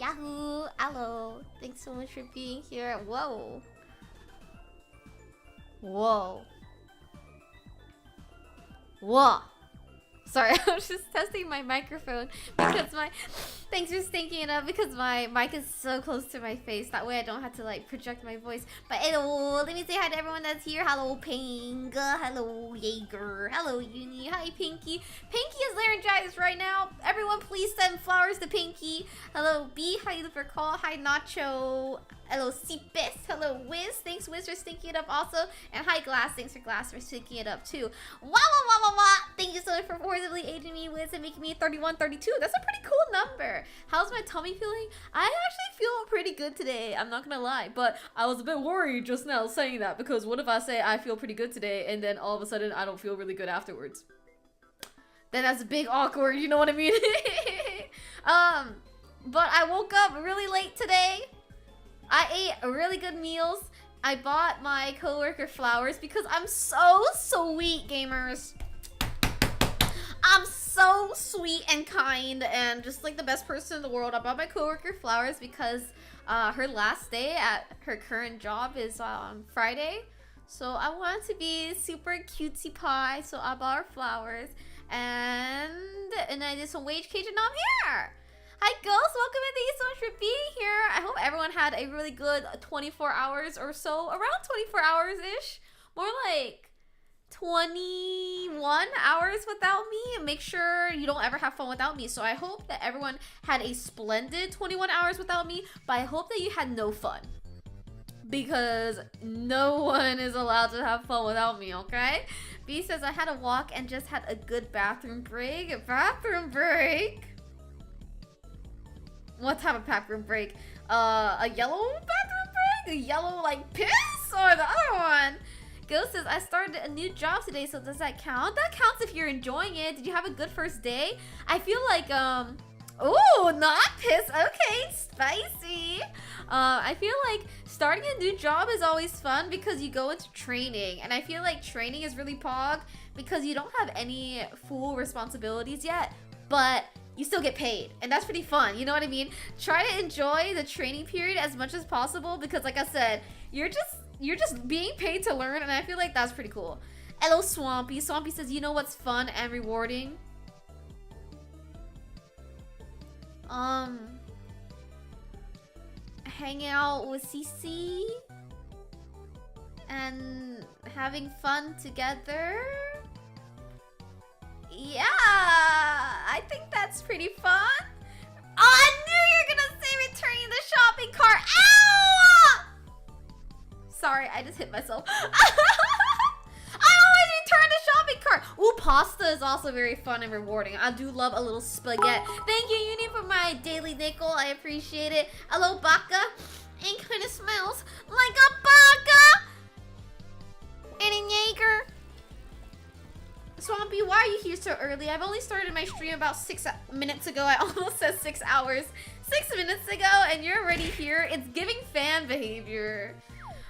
Yahoo! Hello! Thanks so much for being here. Whoa! Whoa! Whoa! Sorry, I was just testing my microphone because my... Thanks for stinking it up because my mic is so close to my face. That way I don't have to like project my voice. But hello, let me say hi to everyone that's here. Hello, Pink. Hello, Jaeger. Hello, Uni. Hi, Pinky. Pinky is laryngitis right now. Everyone please send flowers to Pinky. Hello, B. Hi, for call. Hi, Nacho. Hello, Cipis. Hello, Wiz. Thanks, Wiz, for stinking it up also. And hi, Glass. Thanks for Glass for stinking it up too. Wah. Thank you so much for forcibly aging me, Wiz, and making me 31, 32. That's a pretty cool number. How's my tummy feeling? I actually feel pretty good today. I'm not gonna lie. But I was a bit worried just now saying that because what if I say I feel pretty good today and then all of a sudden I don't feel really good afterwards? Then that's a big awkward, you know what I mean? But I woke up really late today. I ate really good meals. I bought my coworker flowers because I'm so sweet, gamers. I'm so sweet and kind and just like the best person in the world. I bought my coworker flowers because her last day at her current job is on Friday. So I wanted to be super cutesy pie, so I bought her flowers. And I did some wage cage and now I'm here. Hi Ghost, welcome and thank you so much for being here. I hope everyone had a really good 24 hours or so. Around 24 hours-ish. More like 21 hours without me. Make sure you don't ever have fun without me. So I hope that everyone had a splendid 21 hours without me. But I hope that you had no fun. Because no one is allowed to have fun without me, okay? B says, I had a walk and just had a good bathroom break. A bathroom break? What type of bathroom break? A yellow bathroom break? A yellow, like, piss? Or the other one? Ghost says, I started a new job today, so does that count? That counts if you're enjoying it. Did you have a good first day? I feel like, oh, not piss. Okay, spicy. I feel like starting a new job is always fun because you go into training. And I feel like training is really pog because you don't have any full responsibilities yet. But you still get paid, and that's pretty fun, you know what I mean? Try to enjoy the training period as much as possible because like I said, you're just being paid to learn, and I feel like that's pretty cool. Hello, Swampy. Swampy says, you know what's fun and rewarding? Hanging out with CC and having fun together. Yeah, I think that's pretty fun. Oh, I knew you were gonna say returning the shopping cart. Ow! Sorry, I just hit myself. I always return the shopping cart. Ooh, pasta is also very fun and rewarding. I do love a little spaghetti. Thank you, Uni, for my daily nickel. I appreciate it. Hello, Baka. It kind of smells like a baka. And a Jaeger. Swampy, why are you here so early? I've only started my stream about 6 minutes ago. I almost said 6 hours. 6 minutes ago, and you're already here. It's giving fan behavior.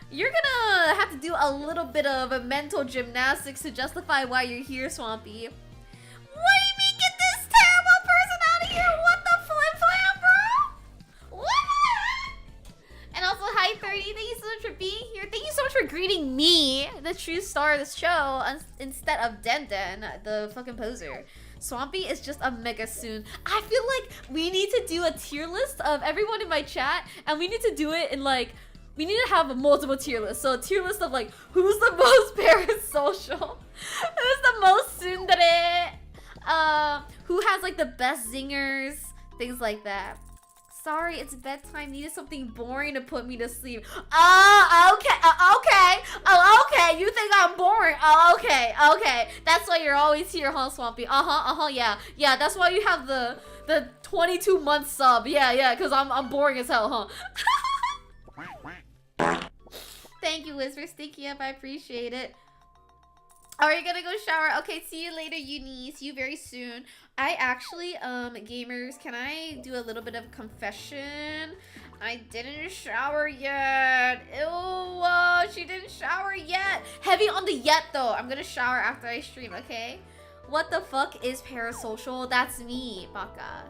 You're gonna have to do a little bit of a mental gymnastics to justify why you're here, Swampy. What do you mean get this terrible person out of here? What the flim-flam, bro? What the heck? And also, hi 30, thank you so much for being here. Thank you so much for greeting me, the true star of the show, instead of Den, the fucking poser. Swampy is just a mega soon. I feel like we need to do a tier list of everyone in my chat, and we need to do it in like, we need to have a multiple tier list. So a tier list of like, who's the most parasocial? Who's the most tsundere? Who has like the best zingers? Things like that. Sorry, it's bedtime. Needed something boring to put me to sleep. Oh, okay. Okay. Oh, okay. You think I'm boring? Oh, okay. Okay. That's why you're always here, huh, Swampy? Yeah. Yeah, that's why you have the 22-month sub. Yeah, because I'm boring as hell, huh? Thank you, Wiz, for sticking up. I appreciate it. Are you gonna go shower? Okay, see you later, Uni. See you very soon. I actually, gamers, can I do a little bit of confession? I didn't shower yet. Ew, she didn't shower yet. Heavy on the yet, though. I'm gonna shower after I stream, okay? What the fuck is parasocial? That's me, Baka.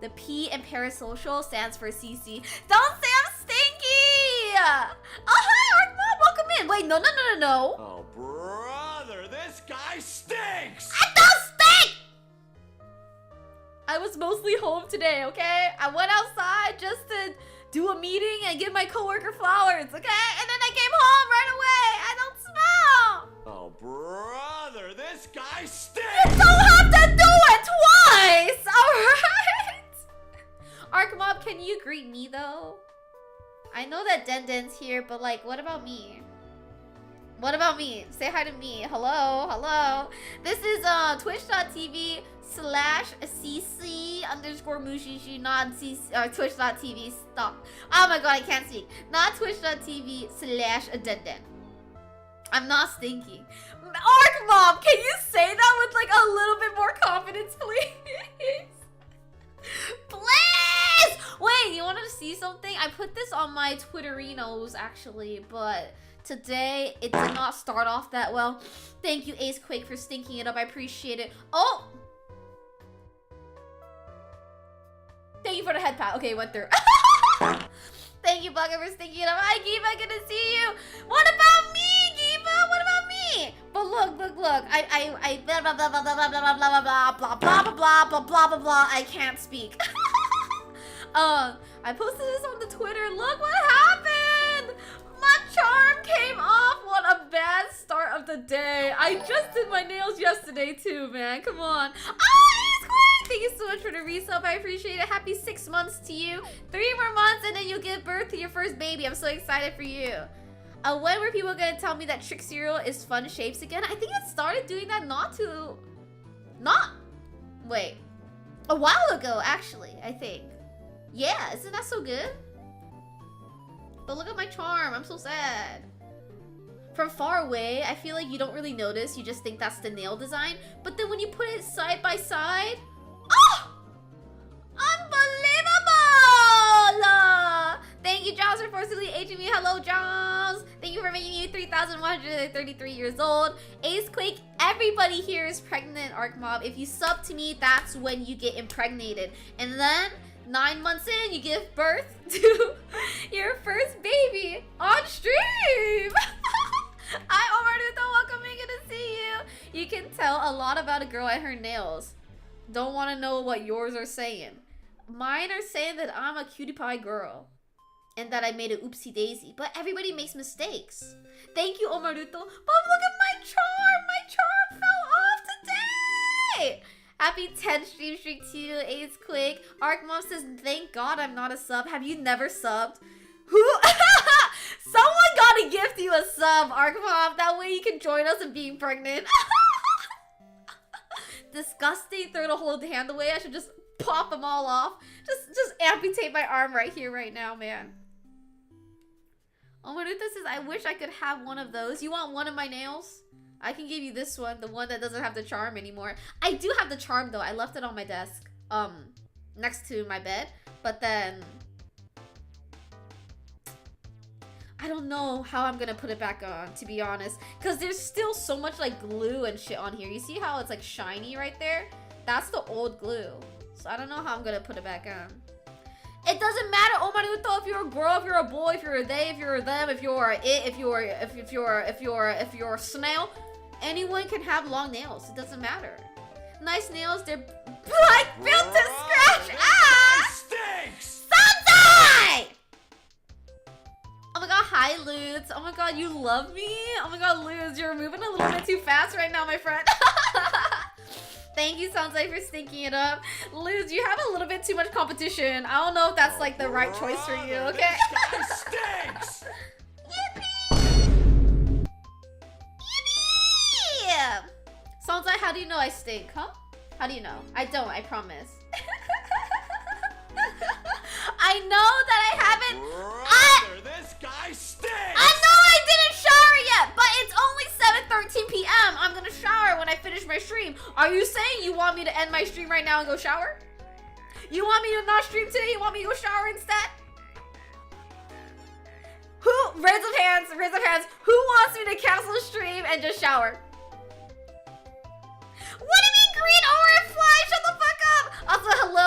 The P in parasocial stands for CC. Don't say I'm stinky! Oh, hi, Arc Mom, welcome in. Wait, no. Oh, brother, this guy stinks! I don't stink! I was mostly home today, okay? I went outside just to do a meeting and give my coworker flowers, okay? And then I came home right away. I don't smell. Oh, brother, this guy stinks! You don't have to do it twice, alright? Archmob, can you greet me though? I know that Den here, but like, what about me? What about me? Say hi to me. Hello. This is twitch.tv/cc_mushishi, not cc, twitch.tv. Stop. Oh my god, I can't speak. Not twitch.tv/Den. I'm not stinky. Archmob, can you say that with like a little bit more confidence, please? Please! Wait, you wanted to see something? I put this on my Twitterinos actually, but today it did not start off that well. Thank you, Ace Quake, for stinking it up. I appreciate it. Oh! Thank you for the head pat. Okay, it went through. Thank you, Bugger, for stinking it up. Hi, Giba, good to see you. What about me, Giba? What about me? But look. I blah blah blah blah blah blah blah blah blah blah blah blah blah blah blah blah. I can't speak. I posted this on the Twitter. Look what happened. My charm came off. What a bad start of the day. I just did my nails yesterday too, man. Come on. Thank you so much for the resub. I appreciate it. Happy 6 months to you. 3 more months and then you'll give birth to your first baby. I'm so excited for you. When were people gonna tell me that Trick Cereal is fun shapes again? I think it started doing that wait. A while ago, actually, I think. Yeah, isn't that so good? But look at my charm. I'm so sad. From far away, I feel like you don't really notice. You just think that's the nail design. But then when you put it side by side... Oh! Unbelievable! Thank you, Jaws, for forcibly aging me. Hello, Jaws. Thank you for making you 3,133 years old. Ace Quake, everybody here is pregnant, Archmob. If you sub to me, that's when you get impregnated. And then, 9 months in, you give birth to your first baby on stream. Hi, Omarduto, welcome, good to see you. You can tell a lot about a girl at her nails. Don't want to know what yours are saying. Mine are saying that I'm a cutie pie girl. And that I made an oopsie daisy. But everybody makes mistakes. Thank you, Omaruto. But look at my charm! My charm fell off today! Happy 10th stream streak to you, Ace Quick. Archmom says, thank God I'm not a sub. Have you never subbed? Who? Someone gotta gift you a sub, Archmom. That way you can join us in being pregnant. Disgusting. Throw the whole hand away. I should just pop them all off. Just amputate my arm right here, right now, man. Omaruta says, I wish I could have one of those. You want one of my nails? I can give you this one, the one that doesn't have the charm anymore. I do have the charm though. I left it on my desk, next to my bed. But then I don't know how I'm gonna put it back on, to be honest. Cause there's still so much like glue and shit on here. You see how it's like shiny right there? That's the old glue. So I don't know how I'm gonna put it back on. It doesn't matter, Omaruto, if you're a girl, if you're a boy, if you're a they, if you're a them, if you're a it, if you're a snail. Anyone can have long nails. It doesn't matter. Nice nails, they're like built to scratch. Stinks! Sunday! Oh my god, hi Lutz. Oh my god, you love me? Oh my god, Lutz, you're moving a little bit too fast right now, my friend. Thank you, Sounds like, for stinking it up. Lutz, you have a little bit too much competition. I don't know if that's like the right choice for you, okay? This guy stinks! Yeah. Sounds like, how do you know I stink, huh? How do you know? I don't, I promise. I know that I haven't... This guy stinks! I know I didn't shower yet, but it's only 7:13 p.m. I'm gonna shower when I finish my stream. Are you saying you want me to end my stream right now and go shower? You want me to not stream today? You want me to go shower instead? Raise of hands, who wants me to cancel the stream and just shower? What do you mean green orange fly? Shut the fuck up! Also, hello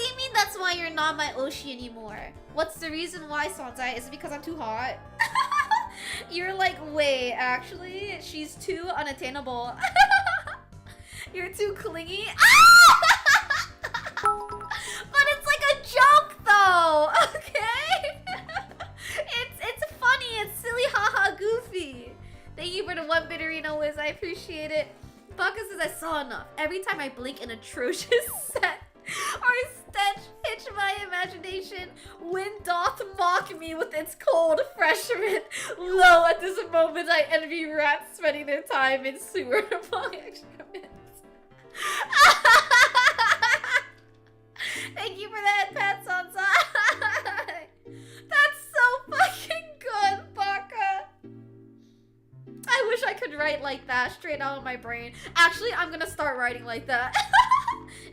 do you mean that's why you're not my Oshi anymore? What's the reason why, Sanzai? Is it because I'm too hot? You're like, wait, actually, she's too unattainable. You're too clingy. But it's like a joke, though. Okay? It's funny. It's silly, haha, goofy. Thank you for the 1 bitterino, Wiz. I appreciate it. Baka says I saw enough. Every time I blink an atrocious set or stench hitch my imagination, wind doth mock me with its cold freshman. Lo, at this moment I envy rats spending their time in sewer among excrements. Thank you for that, Pat Sansai. That's so fucking good, Baka. I wish I could write like that, straight out of my brain. Actually, I'm gonna start writing like that.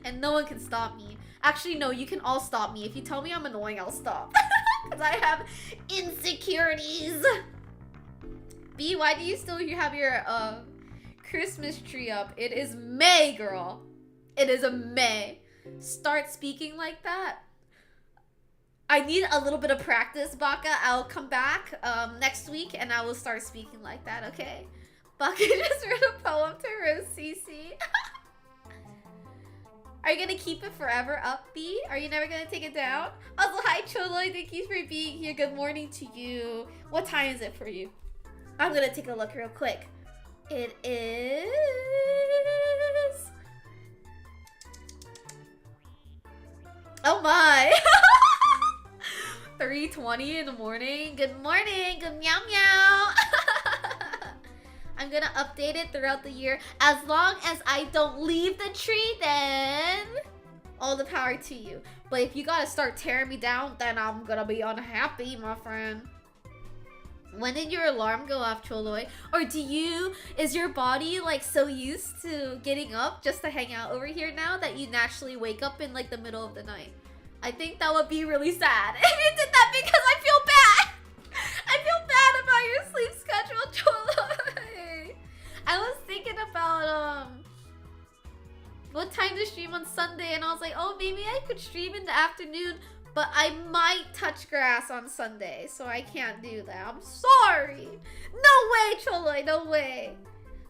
And no one can stop me. Actually, no, you can all stop me. If you tell me I'm annoying, I'll stop. Because I have insecurities. B, why do you still have your Christmas tree up? It is May, girl. It is a May. Start speaking like that. I need a little bit of practice, Baka. I'll come back next week and I will start speaking like that, okay? Baka just read a poem to Rose CC. Are you gonna keep it forever up, B? Are you never gonna take it down? Also, hi Choloy, thank you for being here. Good morning to you. What time is it for you? I'm gonna take a look real quick. It is... Oh my! 3:20 in the morning. Good morning. Good meow meow. I'm gonna update it throughout the year. As long as I don't leave the tree, then all the power to you. But if you gotta start tearing me down, then I'm gonna be unhappy, my friend. When did your alarm go off, Choloy? Or is your body like so used to getting up just to hang out over here now that you naturally wake up in like the middle of the night? I think that would be really sad if you did that, because I feel bad. I feel bad about your sleep schedule, Choloy. I was thinking about what time to stream on Sunday, and I was like, oh, maybe I could stream in the afternoon, but I might touch grass on Sunday, so I can't do that. I'm sorry. No way, Choloy, no way.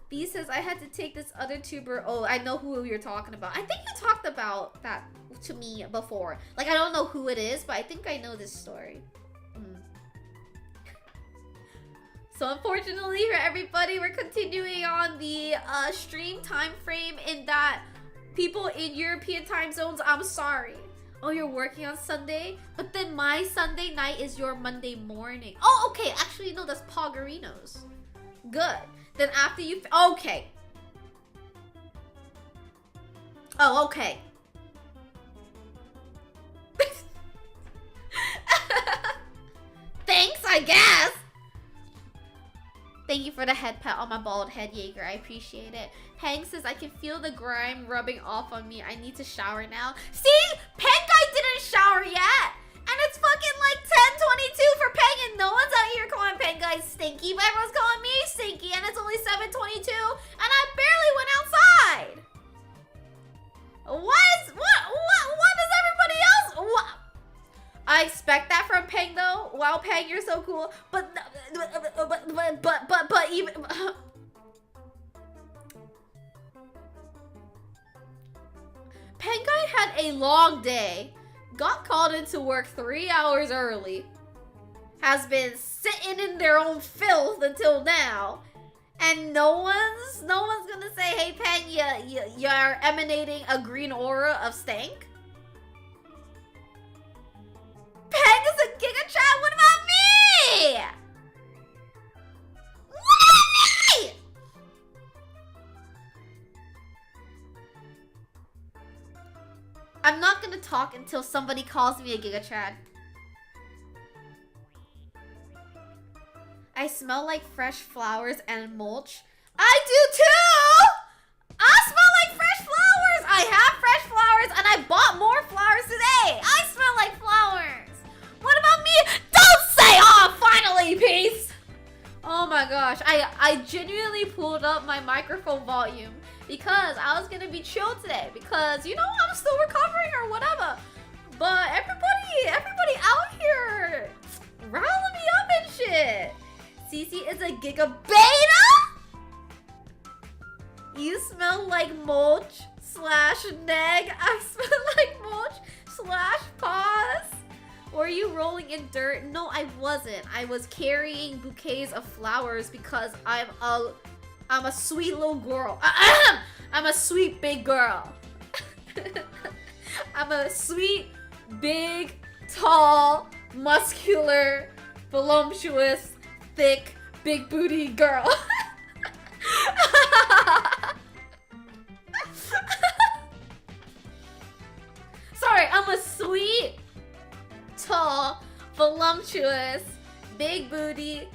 B says, I had to take this other tuber. Oh, I know who you're talking about. I think you talked about that to me before. Like, I don't know who it is, but I think I know this story. So unfortunately for everybody, we're continuing on the stream time frame in that people in European time zones, I'm sorry. Oh, you're working on Sunday? But then my Sunday night is your Monday morning. Oh, okay. Actually, no, that's Poggerino's. Good. Then after you... Okay. Oh, okay. Thanks, I guess. Thank you for the head pat on my bald head, Jaeger. I appreciate it. Peng says, I can feel the grime rubbing off on me. I need to shower now. See? Pengai didn't shower yet. And it's fucking like 10:22 for Peng, and no one's out here calling Pengai stinky, but everyone's calling me stinky, and it's only 7:22, and I barely went outside. What does everybody else... What? I expect that from Peng though. Wow, Peng, you're so cool. But even... Pengai had a long day. Got called into work 3 hours early. Has been sitting in their own filth until now. And no one's gonna say, hey Peng, you're emanating a green aura of stank? Peng is a Giga Chat. What about me? What about me? I'm not gonna talk until somebody calls me a Giga Chad. I smell like fresh flowers and mulch. I do too! I smell like fresh flowers! I have fresh flowers and I bought more flowers today! I smell like flowers! What about me? Don't say, oh, finally, peace! Oh my gosh, I genuinely pulled up my microphone volume because I was gonna be chill today because, you know, I'm still recovering or whatever. it. Cece is a giga beta? You smell like mulch slash neg. I smell like mulch slash pause. Were you rolling in dirt? No, I wasn't. I was carrying bouquets of flowers because I'm a sweet little girl. I'm a sweet big girl. I'm a sweet, big, tall, muscular, voluptuous, thick, big booty girl. Sorry, I'm a sweet, tall, voluptuous, big booty,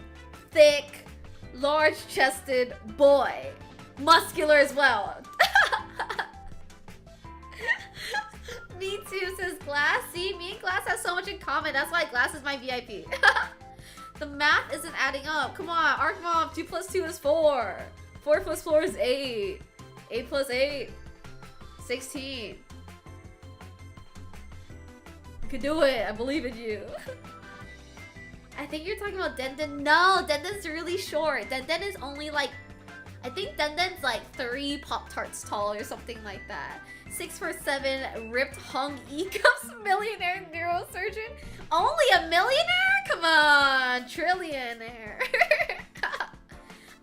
thick, large-chested boy. Muscular as well. Me too, says Glass. See, me and Glass have so much in common. That's why Glass is my VIP. The math isn't adding up. Come on, ArcMom, 2 plus 2 is 4. 4 plus 4 is 8. 8 plus 8, 16. You can do it. I believe in you. I think you're talking about Denden. No, Denden's really short. Denden is only like, I think Denden's like 3 Pop-Tarts tall or something like that. 647 ripped hung E-cups millionaire neurosurgeon. Only a millionaire? Come on, trillionaire.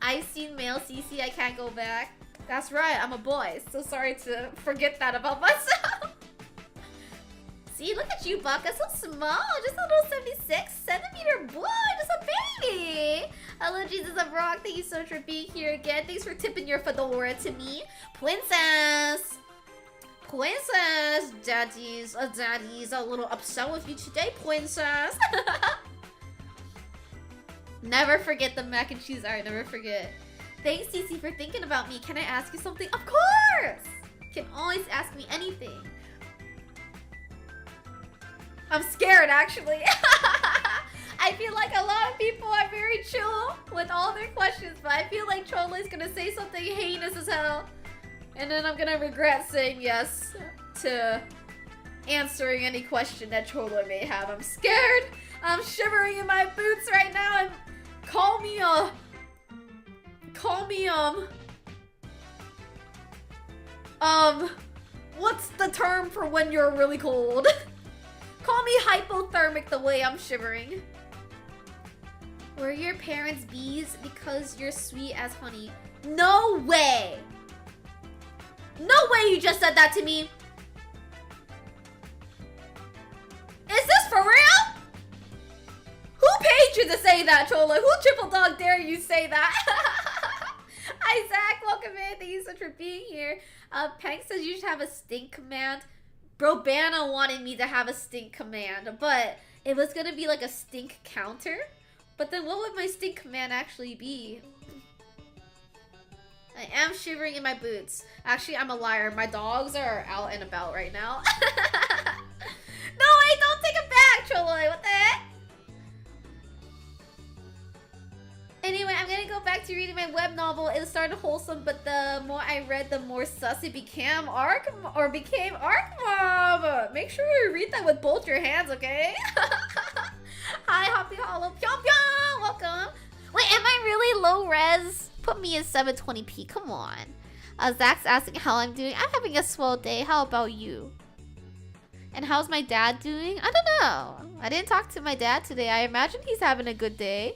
I've seen male CC, I can't go back. That's right, I'm a boy. So sorry to forget that about myself. See, look at you, Baka, so small. Just a little 76 centimeter boy, just a baby. Hello, Jesus of Rock. Thank you so much for being here again. Thanks for tipping your fedora to me. Princess. Princess. Daddy's a little upset with you today, Princess. Never forget the mac and cheese. Alright, never forget. Thanks, Cece, for thinking about me. Can I ask you something? Of course! You can always ask me anything. I'm scared, actually. I feel like a lot of people are very chill with all their questions, but I feel like Trolla is gonna say something heinous as hell. And then I'm gonna regret saying yes to answering any question that Trolla may have. I'm scared. I'm shivering in my boots right now, and call me what's the term for when you're really cold? Call me hypothermic the way I'm shivering. Were your parents bees because you're sweet as honey? No way! No way you just said that to me! Is this for real? Who paid you to say that, Chola? Who triple dog dare you say that? Hi, Zach. Welcome in. Thank you so much for being here. Pank says you should have a stink command. Bro, Bana wanted me to have a stink command, but it was gonna be like a stink counter. But then what would my stink command actually be? I am shivering in my boots. Actually, I'm a liar. My dogs are out and about right now. No, wait, don't take it back, Trolloy. What the heck? Anyway, I'm gonna go back to reading my web novel. It started wholesome, but the more I read, the more sus it became became Arc Mob. Make sure you read that with both your hands, okay? Hi, Hoppy Hollow. Pyong pyong! Welcome. Wait, am I really low res? Put me in 720p. Come on. Zach's asking how I'm doing. I'm having a swell day. How about you? And how's my dad doing? I don't know. I didn't talk to my dad today. I imagine he's having a good day.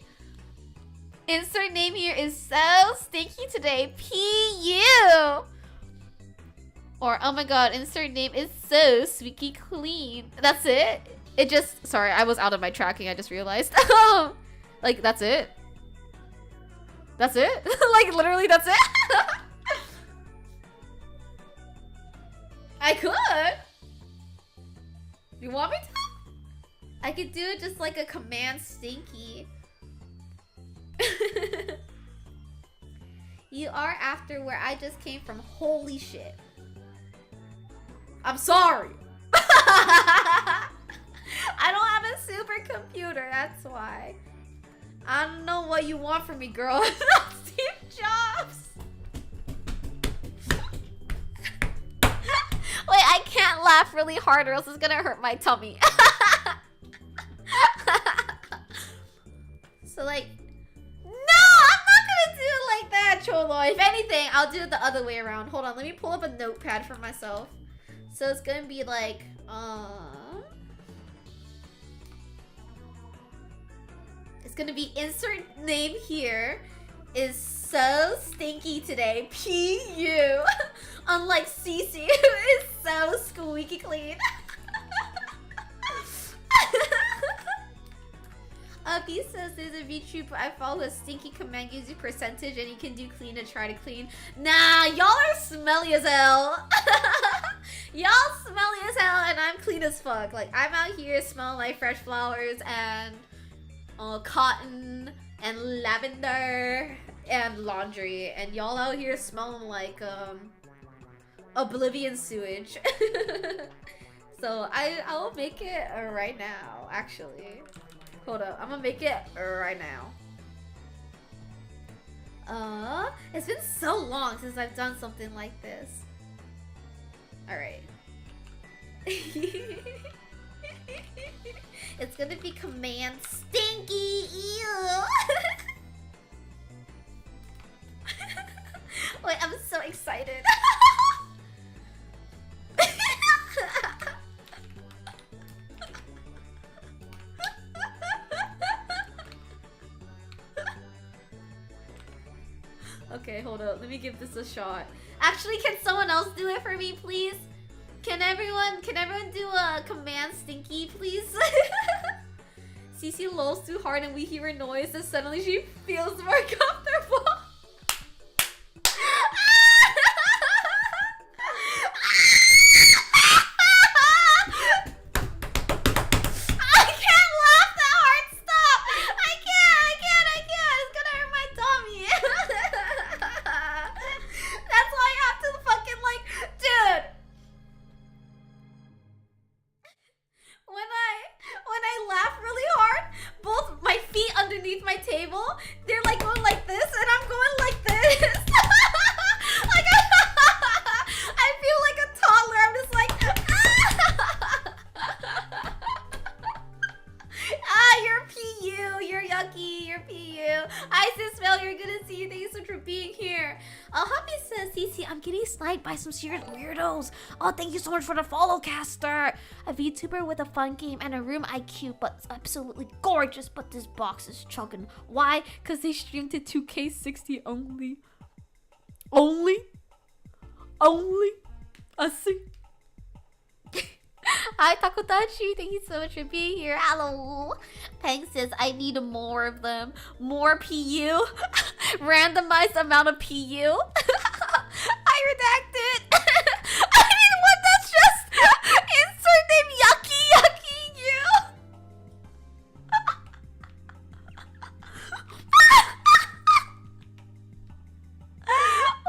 Insert name here is so stinky today. PU. Or, oh my god, insert name is so squeaky clean. That's it? It just, sorry, I was out of my tracking. I just realized. Like, that's it? That's it? Like, literally, that's it? I could. You want me to? I could do it just like a command stinky. You are after where I just came from. Holy shit. I'm sorry. I don't have a supercomputer, that's why. I don't know what you want from me, girl. It's not Steve Jobs. Wait, I can't laugh really hard or else it's gonna hurt my tummy. So like, no, I'm not gonna do it like that, Cholo. If anything, I'll do it the other way around. Hold on, let me pull up a notepad for myself. So it's gonna be like, it's gonna be insert name here is so stinky today. PU. Unlike Cece, who is so squeaky clean. He says there's a VTuber I follow who has stinky command gives you percentage and you can do clean and try to clean. Nah, y'all are smelly as hell. Y'all smelly as hell and I'm clean as fuck. Like, I'm out here smelling like fresh flowers and cotton and lavender and laundry. And y'all out here smelling like Oblivion sewage. So I will make it right now, actually. Hold up, I'm gonna make it right now. It's been so long since I've done something like this. Alright. It's gonna be command stinky, ew! Wait, I'm so excited. Okay, hold up. Let me give this a shot. Actually, can someone else do it for me, please? Can everyone do a command stinky, please? Cece lolls too hard and we hear a noise and suddenly she feels more comfortable. By some serious weirdos. Oh, thank you so much for the follow, Caster. A VTuber with a fun game and a room IQ, but it's absolutely gorgeous. But this box is chugging. Why? Because they streamed to 2K60 only. Only? I see. Hi, Takutachi. Thank you so much for being here. Hello. Peng says, I need more of them. More PU. Randomized amount of PU. I redacted. I mean, what? That's just insert name yucky you.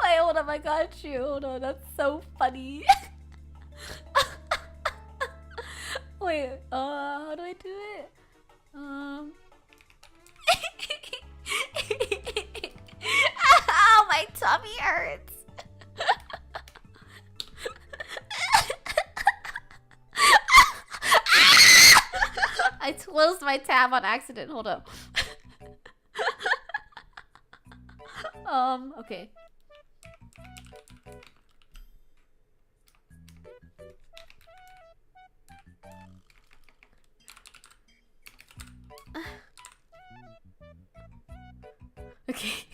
Wait, hold on, I got you. Hold on, that's so funny. Wait, how do I do it? Ow, my tummy hurts. I closed my tab on accident. Hold up. Okay. Okay.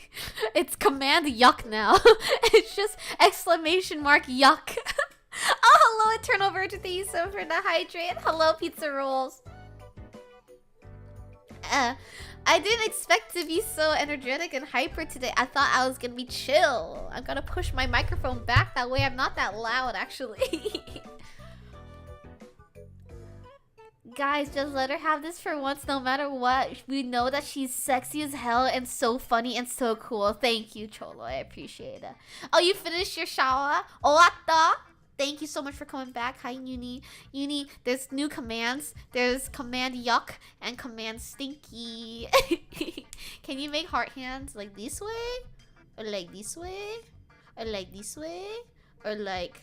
It's command yuck now. It's just exclamation mark yuck. Oh, hello, Eternal Virgin. Thank you so much for the hydrate. Hello, pizza rolls. I didn't expect to be so energetic and hyper today. I thought I was gonna be chill. I'm gonna push my microphone back. That way I'm not that loud, actually. Guys, just let her have this for once, no matter what. We know that she's sexy as hell and so funny and so cool. Thank you, Cholo. I appreciate it. Oh, you finished your shower? Owatta? Thank you so much for coming back. Hi, Uni. Uni, there's new commands. There's command yuck and command stinky. Can you make heart hands like this way? Or like this way? Or like this way? Or like...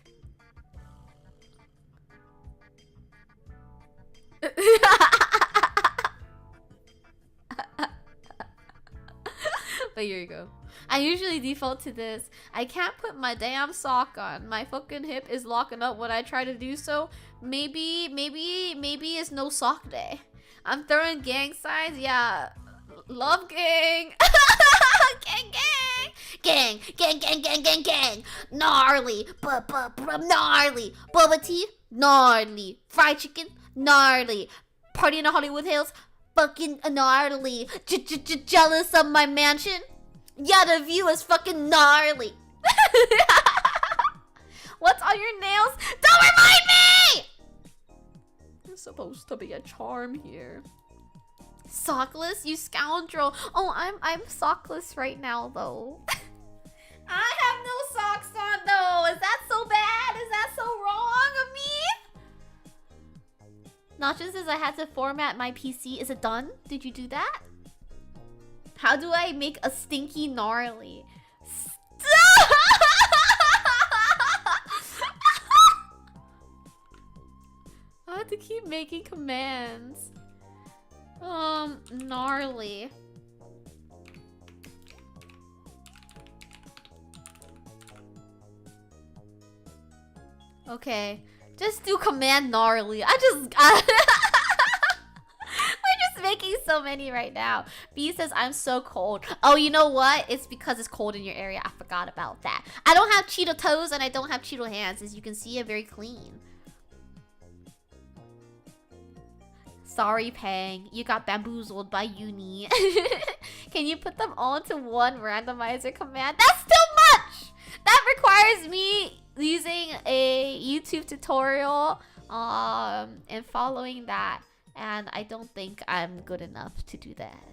But here you go. I usually default to this. I can't put my damn sock on. My fucking hip is locking up when I try to do so. Maybe it's no sock day. I'm throwing gang signs. Yeah. Love gang. Gang, gang. Gang, gang, gang, gang, gang, gang. Gnarly. Gnarly. Boba tea. Gnarly. Fried chicken. Gnarly. Party in the Hollywood Hills. Fucking gnarly. Jealous of my mansion? Yeah, the view is fucking gnarly. What's on your nails? Don't remind me! There's supposed to be a charm here. Sockless, you scoundrel. Oh, I'm sockless right now, though. I have no socks on, though. Is that so bad? Is that so wrong of me? Nachos says I had to format my PC. Is it done? Did you do that? How do I make a stinky gnarly? I have to keep making commands. Gnarly. Okay. Just do command gnarly. We're just making so many right now. B says, I'm so cold. Oh, you know what? It's because it's cold in your area. I forgot about that. I don't have Cheeto toes and I don't have Cheeto hands. As you can see, I'm very clean. Sorry, Pang. You got bamboozled by uni. Can you put them all into one randomizer command? That's too much! That requires me using a YouTube tutorial and following that. And I don't think I'm good enough to do that.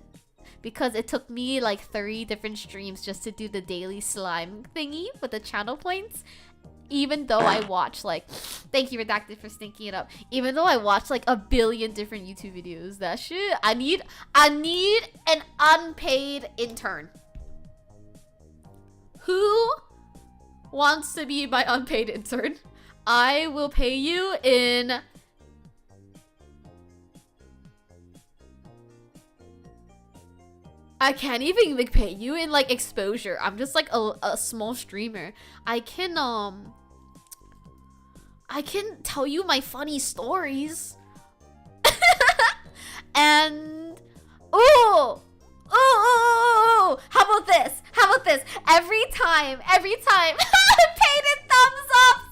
Because it took me like 3 different streams just to do the daily slime thingy with the channel points. Even though I watch like, thank you Redacted for stinking it up. Even though I watch like 1 billion different YouTube videos, that shit, I need an unpaid intern. Who wants to be my unpaid intern? I will pay you in... I can't even like pay you in like exposure. I'm just like a small streamer. I can tell you my funny stories. And ooh, how about this? Every time paid in thumbs ups.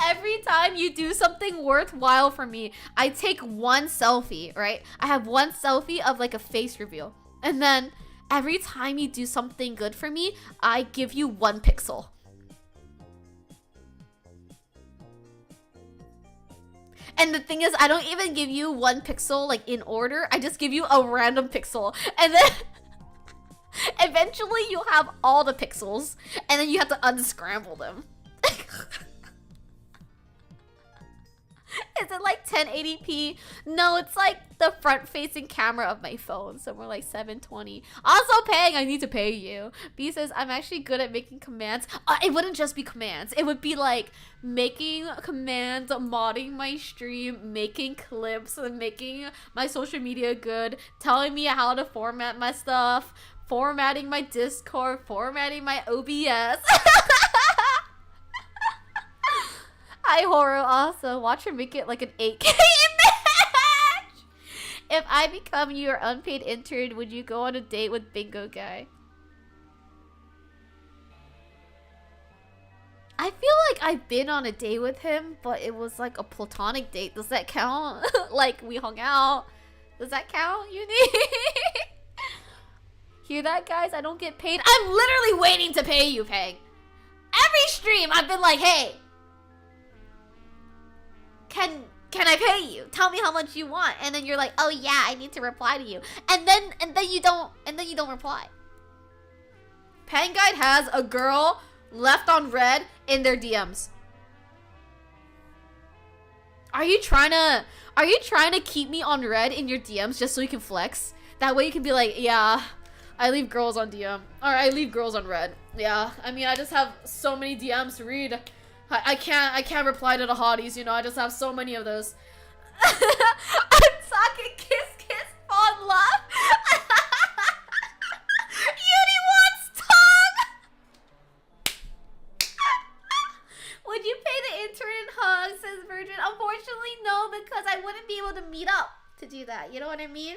Every time you do something worthwhile for me, I take 1 selfie, right? I have 1 selfie of like a face reveal. And then every time you do something good for me, I give you 1 pixel. And the thing is, I don't even give you 1 pixel like in order. I just give you a random pixel. And then eventually you'll have all the pixels. And then you have to unscramble them. Is it like 1080p? No, it's like the front-facing camera of my phone, so we're like 720. Also paying, I need to pay you. B says, I'm actually good at making commands. It wouldn't just be commands. It would be like making commands, modding my stream, making clips, and making my social media good, telling me how to format my stuff, formatting my Discord, formatting my OBS. Hi, Horo. Also, watch her make it like an 8K match. If I become your unpaid intern, would you go on a date with Bingo Guy? I feel like I've been on a date with him, but it was like a platonic date. Does that count? Like, we hung out. Does that count, Uni? Hear that, guys? I don't get paid. I'm literally waiting to pay you, Peg. Every stream, I've been like, hey, can I pay you? Tell me how much you want. And then you're like, oh yeah, I need to reply to you. And then you don't reply. Pen Guide has a girl left on red in their DMs. Are you trying to keep me on red in your DMs just so you can flex? That way you can be like, yeah, I leave girls on DM. Or I leave girls on red. Yeah, I mean, I just have so many DMs to read. I can't reply to the hotties, you know, I just have so many of those. I'm talking kiss, fall in love. Unfortunately, no, because I wouldn't be able to meet up to do that. You know what I mean?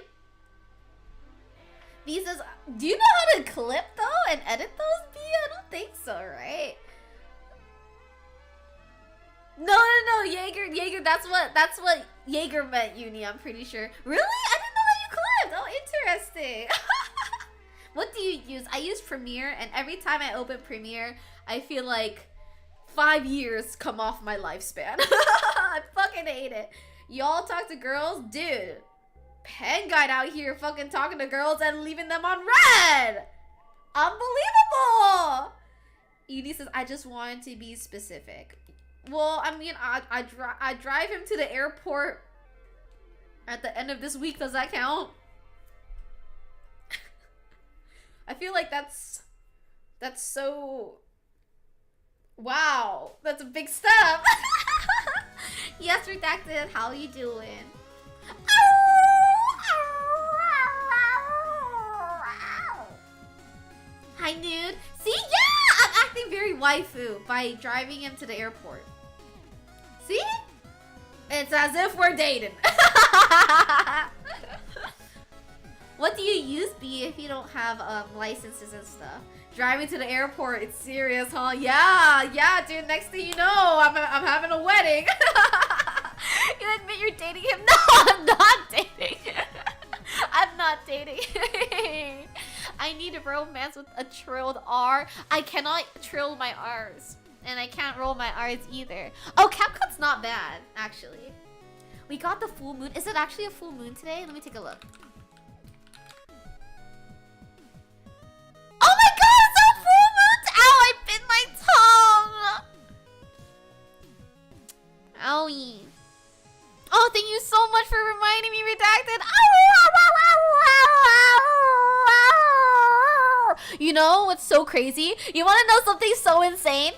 V says, do you know how to clip though and edit those, V? I don't think so, right? No, Jaeger, that's what Jaeger meant, Uni, I'm pretty sure. Really? I didn't know how you clipped. Oh, interesting. What do you use? I use Premiere, and every time I open Premiere, I feel like 5 years come off my lifespan. I fucking hate it. Y'all talk to girls? Dude, Pen Guide out here fucking talking to girls and leaving them on red. Unbelievable. Edie says, I just wanted to be specific. Well, I mean, I drive him to the airport at the end of this week. Does that count? I feel like that's so... Wow, that's a big step. Yes, Redacted, how you doing? Hi, Nude. See, yeah, I'm acting very waifu by driving him to the airport. See? It's as if we're dating. What do you use, B, if you don't have licenses and stuff? Driving to the airport, it's serious, huh? Yeah, dude, next thing you know, I'm having a wedding. You admit you're dating him? No, I'm not dating. I'm not dating. I need a romance with a trilled R. I cannot trill my R's. And I can't roll my R's either. Oh, CapCut's not bad, actually. We got the full moon. Is it actually a full moon today? Let me take a look. Oh my god, it's a full moon! Ow, I bit my tongue! Owie. Oh, thank you so much for reminding me, Redacted. You know what's so crazy? You want to know something so insane?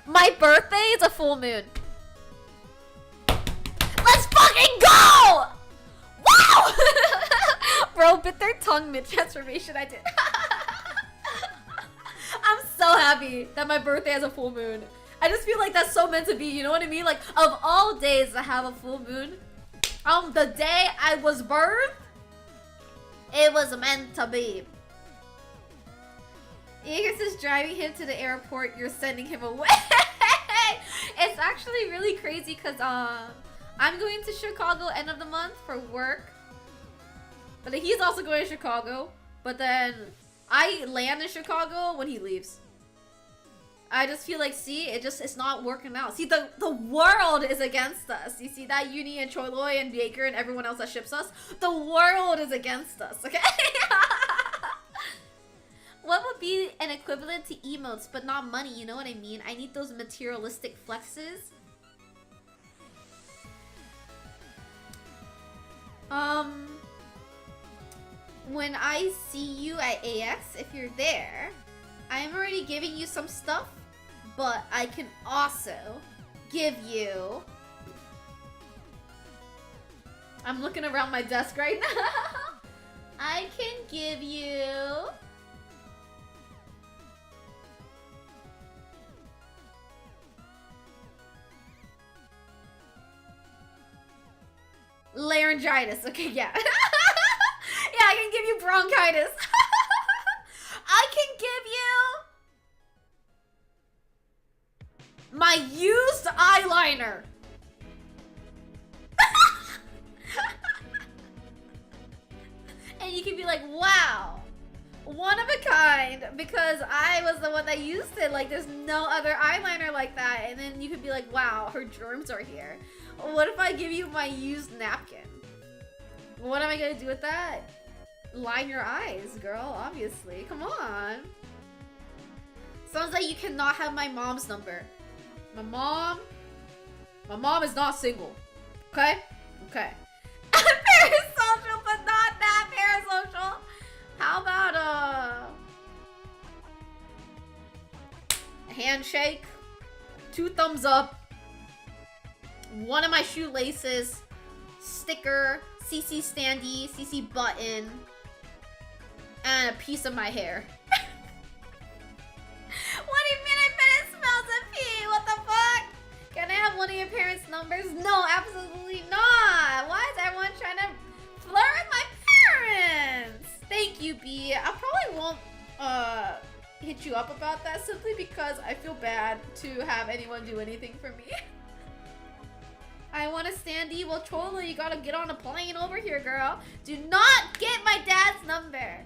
My birthday is a full moon. Let's fucking go! Wow! Bro, bit their tongue mid-transformation. I did. I'm so happy that my birthday has a full moon. I just feel like that's so meant to be, you know what I mean? Like, of all days to have a full moon, the day I was birthed, it was meant to be. Eagers is driving him to the airport, you're sending him away. It's actually really crazy because I'm going to Chicago end of the month for work. But then he's also going to Chicago. But then I land in Chicago when he leaves. I just feel like, see, it's not working out. See, the world is against us. You see that? Uni and Choloy and Baker and everyone else that ships us? The world is against us, okay? What would be an equivalent to emotes, but not money? You know what I mean? I need those materialistic flexes. When I see you at AX, if you're there, I'm already giving you some stuff, but I can also give you... I'm looking around my desk right now. I can give you... laryngitis. Okay, yeah. Yeah, I can give you bronchitis. I can give you my used eyeliner. And you can be like, wow, one of a kind, because I was the one that used it. Like, there's no other eyeliner like that. And then you could be like, wow, her germs are here. What if I give you my used napkin? What am I gonna do with that? Line your eyes, girl, obviously. Come on. Sounds like you cannot have my mom's number. My mom is not single. Okay? Okay. Parasocial, but not that parasocial. How about a handshake? 2 thumbs up. One of my shoelaces, sticker, CC standee, CC button, and a piece of my hair. What do you mean I bet it smells of pee? What the fuck? Can I have one of your parents' numbers? No, absolutely not. Why is everyone trying to flirt with my parents? Thank you, B. I probably won't hit you up about that simply because I feel bad to have anyone do anything for me. I want to stand E. Well, totally, you gotta get on a plane over here, girl. Do not get my dad's number.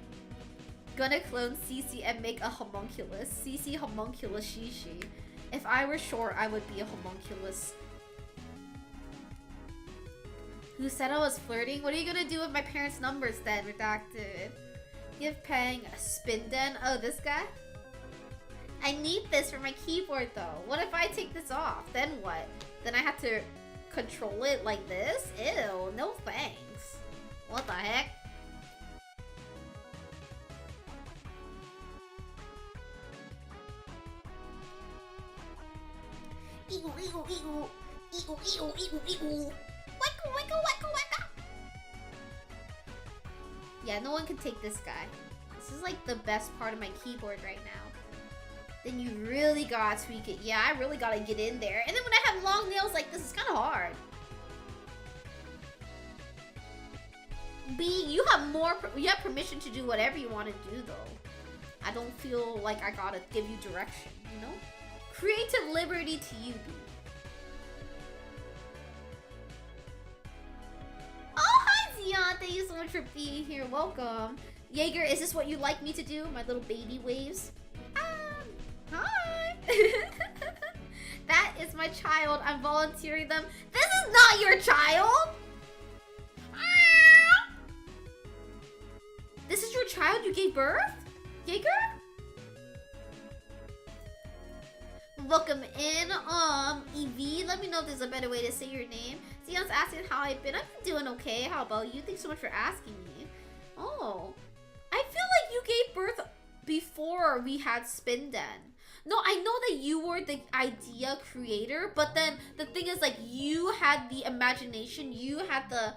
Gonna clone Cece and make a homunculus. Cece homunculus Shishi. If I were short, I would be a homunculus. Who said I was flirting? What are you gonna do with my parents' numbers then? Redacted. Give Peng a spin den. Oh, this guy? I need this for my keyboard though. What if I take this off? Then what? Then I have to control it like this? Ew, no thanks. What the heck? Ew, ew, ew. Ew, ew, ew, ew. Wacka, wacka, wacka, wacka. Yeah, no one can take this guy. This is like the best part of my keyboard right now. Then you really gotta tweak it. Yeah, I really gotta get in there. And then when I have long nails like this, it's kind of hard. B, you have permission to do whatever you want to do though. I don't feel like I gotta give you direction, you know? Creative liberty to you, B. Oh, hi Zion! Thank you so much for being here. Welcome. Jaeger, is this what you like me to do? My little baby waves? Hi! That is my child. I'm volunteering them. This is not your child! This is your child you gave birth? Jaeger? Welcome in, Evie. Let me know if there's a better way to say your name. Zion's asking how I've been. I've been doing okay. How about you? Thanks so much for asking me. Oh. I feel like you gave birth before we had Spin Den. No, I know that you were the idea creator, but then the thing is, like, you had the imagination, you had the...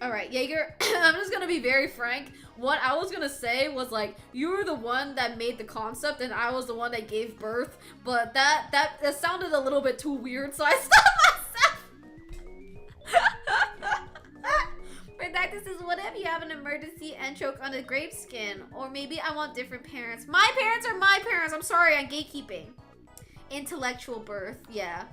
Alright, Jaeger, I'm just gonna be very frank. What I was gonna say was, like, you were the one that made the concept and I was the one that gave birth, but that sounded a little bit too weird, so I stopped myself. Redactus says, what if you have an emergency and choke on a grape skin? Or maybe I want different parents. My parents are my parents. I'm sorry, I'm gatekeeping. Intellectual birth, yeah.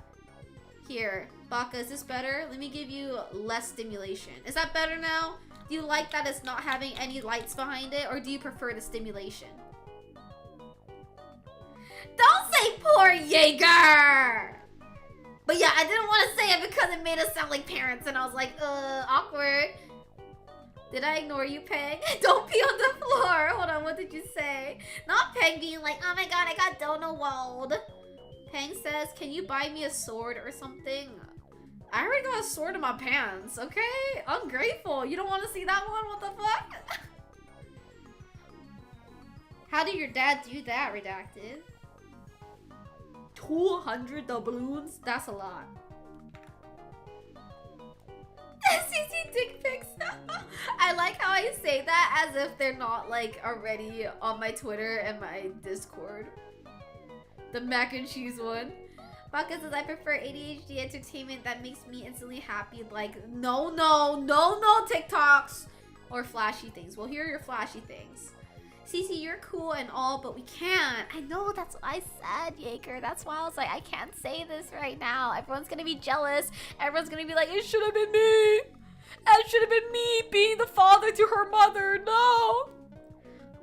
Here, Baka, is this better? Let me give you less stimulation. Is that better now? Do you like that it's not having any lights behind it? Or do you prefer the stimulation? Don't say poor Jaeger! But yeah, I didn't want to say it because it made us sound like parents. And I was like, awkward. Did I ignore you, Peg? Don't pee on the floor. Hold on, what did you say? Not Peg being like, oh my god, I got dono walled. Peg says, can you buy me a sword or something? I already got a sword in my pants, okay? Ungrateful. You don't want to see that one? What the fuck? How did your dad do that, Redacted? 200 doubloons? That's a lot. CC dick pics. I like how I say that as if they're not like already on my Twitter and my Discord. The mac and cheese one. Baka says I prefer ADHD entertainment that makes me instantly happy. Like no TikToks or flashy things. Well, here are your flashy things. Cece, you're cool and all, but we can't. I know, that's what I said, Jaeger. That's why I was like, I can't say this right now. Everyone's gonna be jealous. Everyone's gonna be like, it should have been me. It should have been me being the father to her mother. No.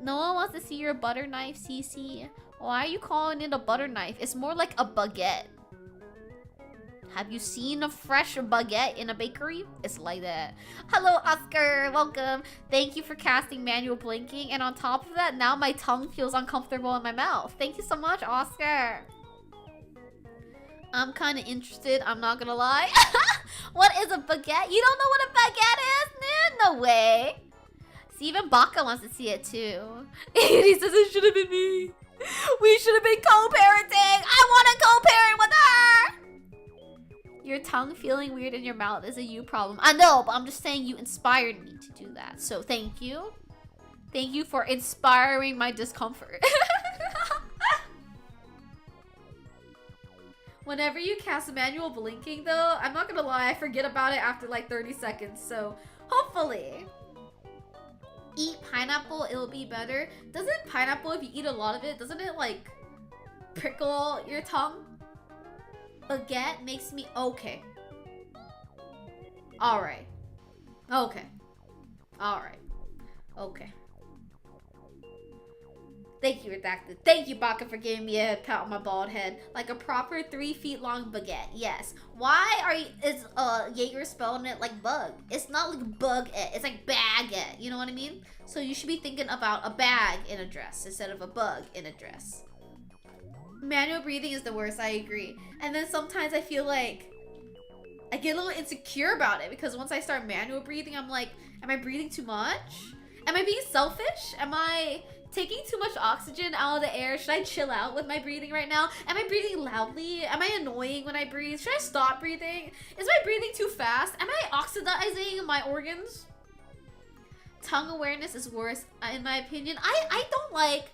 No one wants to see your butter knife, Cece. Why are you calling it a butter knife? It's more like a baguette. Have you seen a fresh baguette in a bakery? It's like that. Hello, Oscar. Welcome. Thank you for casting manual blinking. And on top of that, now my tongue feels uncomfortable in my mouth. Thank you so much, Oscar. I'm kind of interested. I'm not gonna lie. What is a baguette? You don't know what a baguette is? No way. See, even Baka wants to see it too. And he says it should have been me. We should have been co-parenting. I want to co-parent with her. Your tongue feeling weird in your mouth is a you problem. I know, but I'm just saying you inspired me to do that. So thank you. Thank you for inspiring my discomfort. Whenever you cast manual blinking though, I'm not gonna lie, I forget about it after like 30 seconds, so hopefully. Eat pineapple, it'll be better. Doesn't pineapple, if you eat a lot of it, doesn't it like prickle your tongue? Baguette makes me okay. Alright. Okay. Alright. Okay. Thank you, Redacted. Thank you, Baka, for giving me a pat on my bald head. Like a proper 3 feet long baguette. Yes. Why is Jaeger spelling it like bug? It's not like bug-et. It's like baguette. You know what I mean? So you should be thinking about a bag in a dress instead of a bug in a dress. Manual breathing is the worst. I agree. And then sometimes I feel like I get a little insecure about it because once I start manual breathing, I'm like, am I breathing too much? Am I being selfish? Am I taking too much oxygen out of the air? Should I chill out with my breathing right now? Am I breathing loudly? Am I annoying when I breathe? Should I stop breathing? Is my breathing too fast? Am I oxidizing my organs? Tongue awareness is worse, in my opinion. I don't like...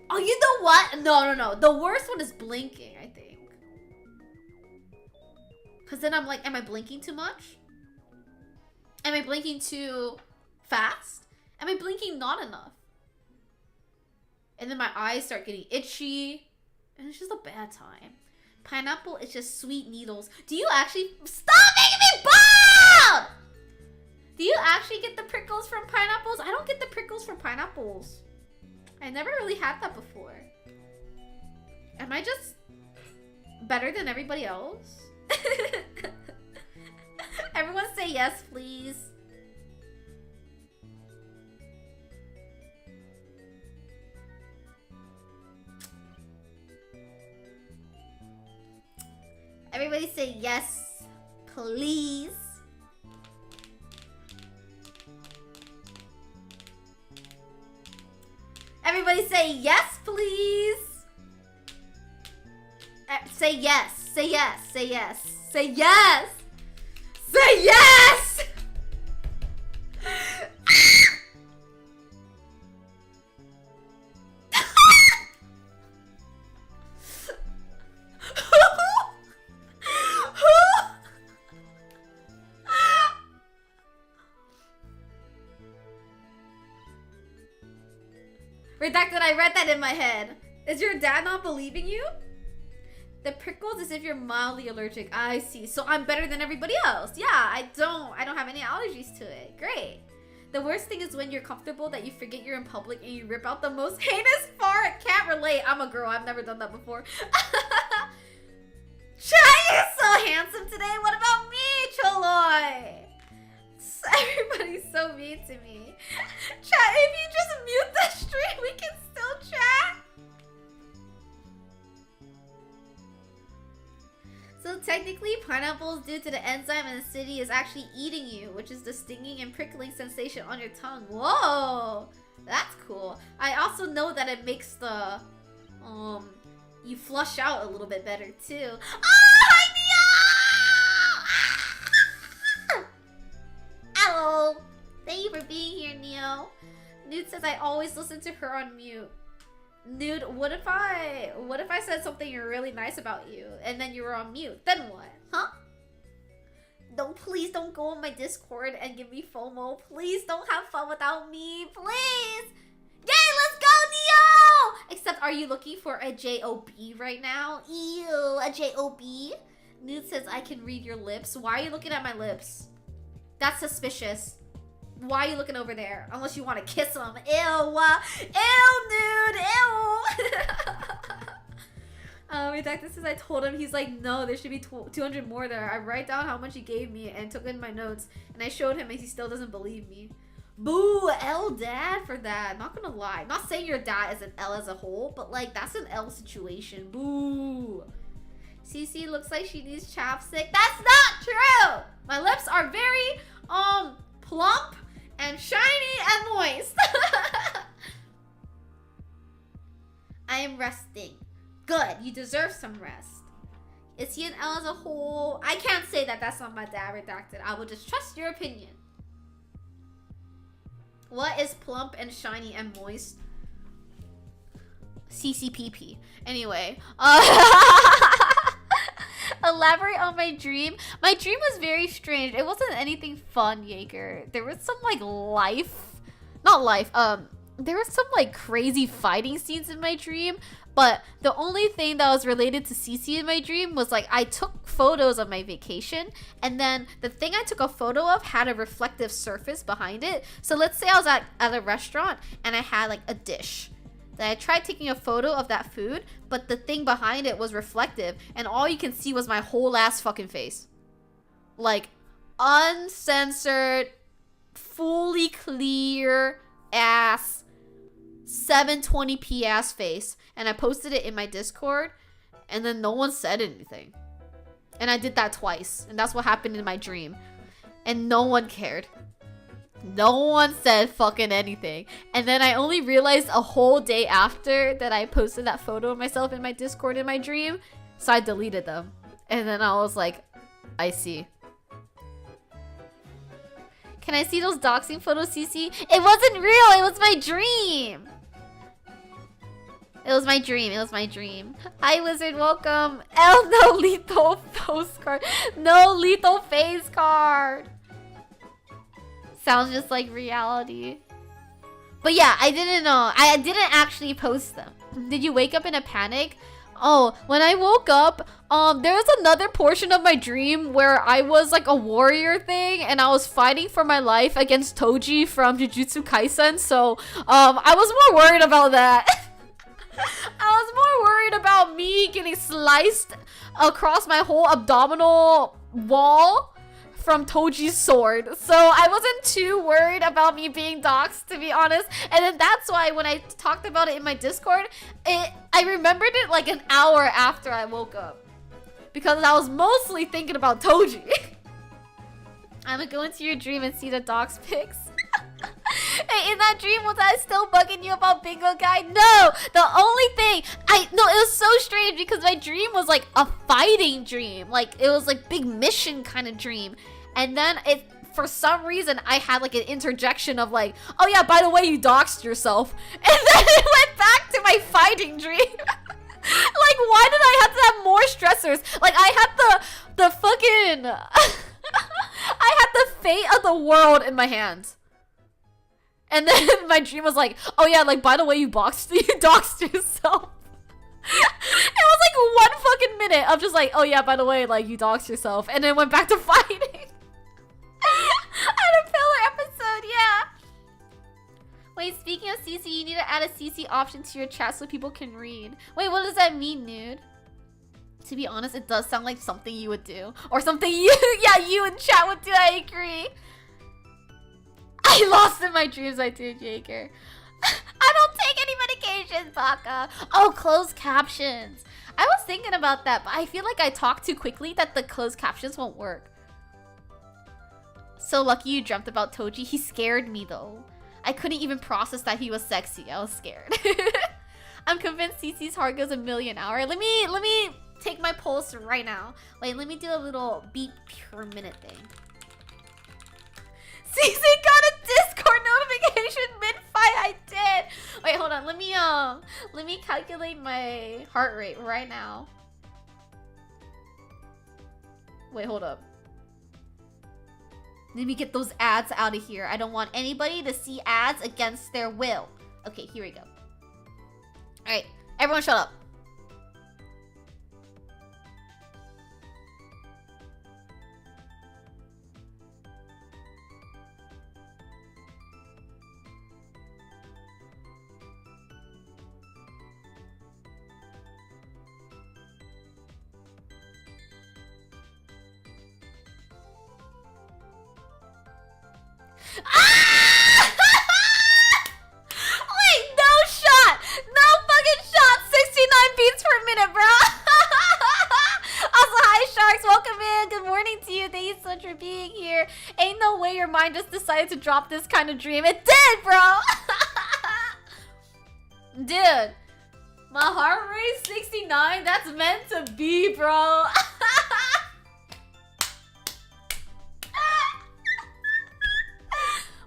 Oh, you know what? No. The worst one is blinking, I think. Because then I'm like, am I blinking too much? Am I blinking too fast? Am I blinking not enough? And then my eyes start getting itchy. And it's just a bad time. Pineapple is just sweet needles. Do you actually... Stop making me bald! Do you actually get the prickles from pineapples? I don't get the prickles from pineapples. I never really had that before. Am I just better than everybody else? Everyone say yes, please. Everybody say yes, please. Everybody say yes, please. Say yes, say yes, say yes, say yes. Say yes! Redacted, I read that in my head. Is your dad not believing you? The prickles is if you're mildly allergic. I see. So I'm better than everybody else. Yeah, I don't have any allergies to it. Great. The worst thing is when you're comfortable that you forget you're in public and you rip out the most heinous fart. Can't relate. I'm a girl. I've never done that before. Chat, you're so handsome today. What about me, Choloy? Everybody's so mean to me. Chat, if you just mute the stream, we can still chat. So technically, pineapples, due to the enzyme in the city, is actually eating you, which is the stinging and prickling sensation on your tongue. Whoa! That's cool. I also know that it makes the, you flush out a little bit better, too. Oh, hi, Neo! Hello! Thank you for being here, Neo. Nude says I always listen to her on mute. Nude, what if I said something really nice about you and then you were on mute? Then what? Huh? Please don't go on my Discord and give me FOMO. Please don't have fun without me. Please! Yay, let's go, Neo! Except, are you looking for a J-O-B right now? Ew, a J-O-B? Nude says I can read your lips. Why are you looking at my lips? That's suspicious. Why are you looking over there? Unless you want to kiss him. Ew. Ew, nude. Ew. Redacted says I told him. He's like, no, there should be 200 more there. I write down how much he gave me and took in my notes. And I showed him and he still doesn't believe me. Boo, L dad for that. Not gonna lie. Not saying your dad is an L as a whole, but like, that's an L situation. Boo. Cece looks like she needs chapstick. That's not true. My lips are very, plump and shiny and moist. I am resting. Good, you deserve some rest. Is he an L as a whole? I can't say that. That's not my dad, Redacted. I will just trust your opinion. What is plump and shiny and moist? CCPP. Anyway. Elaborate on my dream. My dream was very strange. It wasn't anything fun, Jaeger. There was some like there was some like crazy fighting scenes in my dream, but the only thing that was related to Cece in my dream was like I took photos of my vacation, and then the thing I took a photo of had a reflective surface behind it. So let's say I was at a restaurant and I had like a dish. Then I tried taking a photo of that food, but the thing behind it was reflective, and all you can see was my whole ass fucking face. Like, uncensored, fully clear ass 720p ass face, and I posted it in my Discord, and then no one said anything. And I did that twice, and that's what happened in my dream. And no one cared. No one said fucking anything. And then I only realized a whole day after that I posted that photo of myself in my Discord in my dream, so I deleted them. And then I was like, I see. Can I see those doxing photos, Cece? It wasn't real, it was my dream! It was my dream. It was my dream. Hi, Wizard. Welcome. No lethal postcard. No lethal face card. Sounds just like reality. But yeah, I didn't know. I didn't actually post them. Did you wake up in a panic? Oh, when I woke up, there was another portion of my dream where I was like a warrior thing, and I was fighting for my life against Toji from Jujutsu Kaisen. So, I was more worried about that. I was more worried about me getting sliced across my whole abdominal wall from Toji's sword. So I wasn't too worried about me being doxxed, to be honest. And then that's why when I talked about it in my Discord, I remembered it like an hour after I woke up. Because I was mostly thinking about Toji. I'm gonna go into your dream and see the dox pics. Hey, in that dream, was I still bugging you about Bingo Guy? No! The only thing... No, it was so strange because my dream was like a fighting dream. Like, it was like big mission kind of dream. And then for some reason, I had like an interjection of like, oh yeah, by the way, you doxed yourself. And then it went back to my fighting dream. Like, why did I have to have more stressors? Like, I had the fucking... I had the fate of the world in my hands. And then my dream was like, oh yeah, like, by the way, you doxed yourself. It was like one fucking minute of just like, oh yeah, by the way, like, you doxed yourself. And then went back to fighting. I had a filler episode, yeah. Wait, speaking of CC, you need to add a CC option to your chat so people can read. Wait, what does that mean, nude? To be honest, it does sound like something you would do. Or something you in chat would do, I agree. I lost in my dreams, I did, Jaeger. I don't take any medications, Baka. Oh, closed captions. I was thinking about that, but I feel like I talk too quickly that the closed captions won't work. So lucky you dreamt about Toji. He scared me, though. I couldn't even process that he was sexy. I was scared. I'm convinced CC's heart goes a million an hour. Let me take my pulse right now. Wait, let me do a little beat per minute thing. CC got a Discord notification mid-fight. I did. Wait, hold on. Let me calculate my heart rate right now. Wait, hold up. Let me get those ads out of here. I don't want anybody to see ads against their will. Okay, here we go. Alright, everyone shut up. Ah! Wait, no shot! No fucking shot! 69 beats per minute, bro! Also, hi, Sharks. Welcome in. Good morning to you. Thank you so much for being here. Ain't no way your mind just decided to drop this kind of dream. It did, bro! Dude, my heart rate 69? That's meant to be, bro.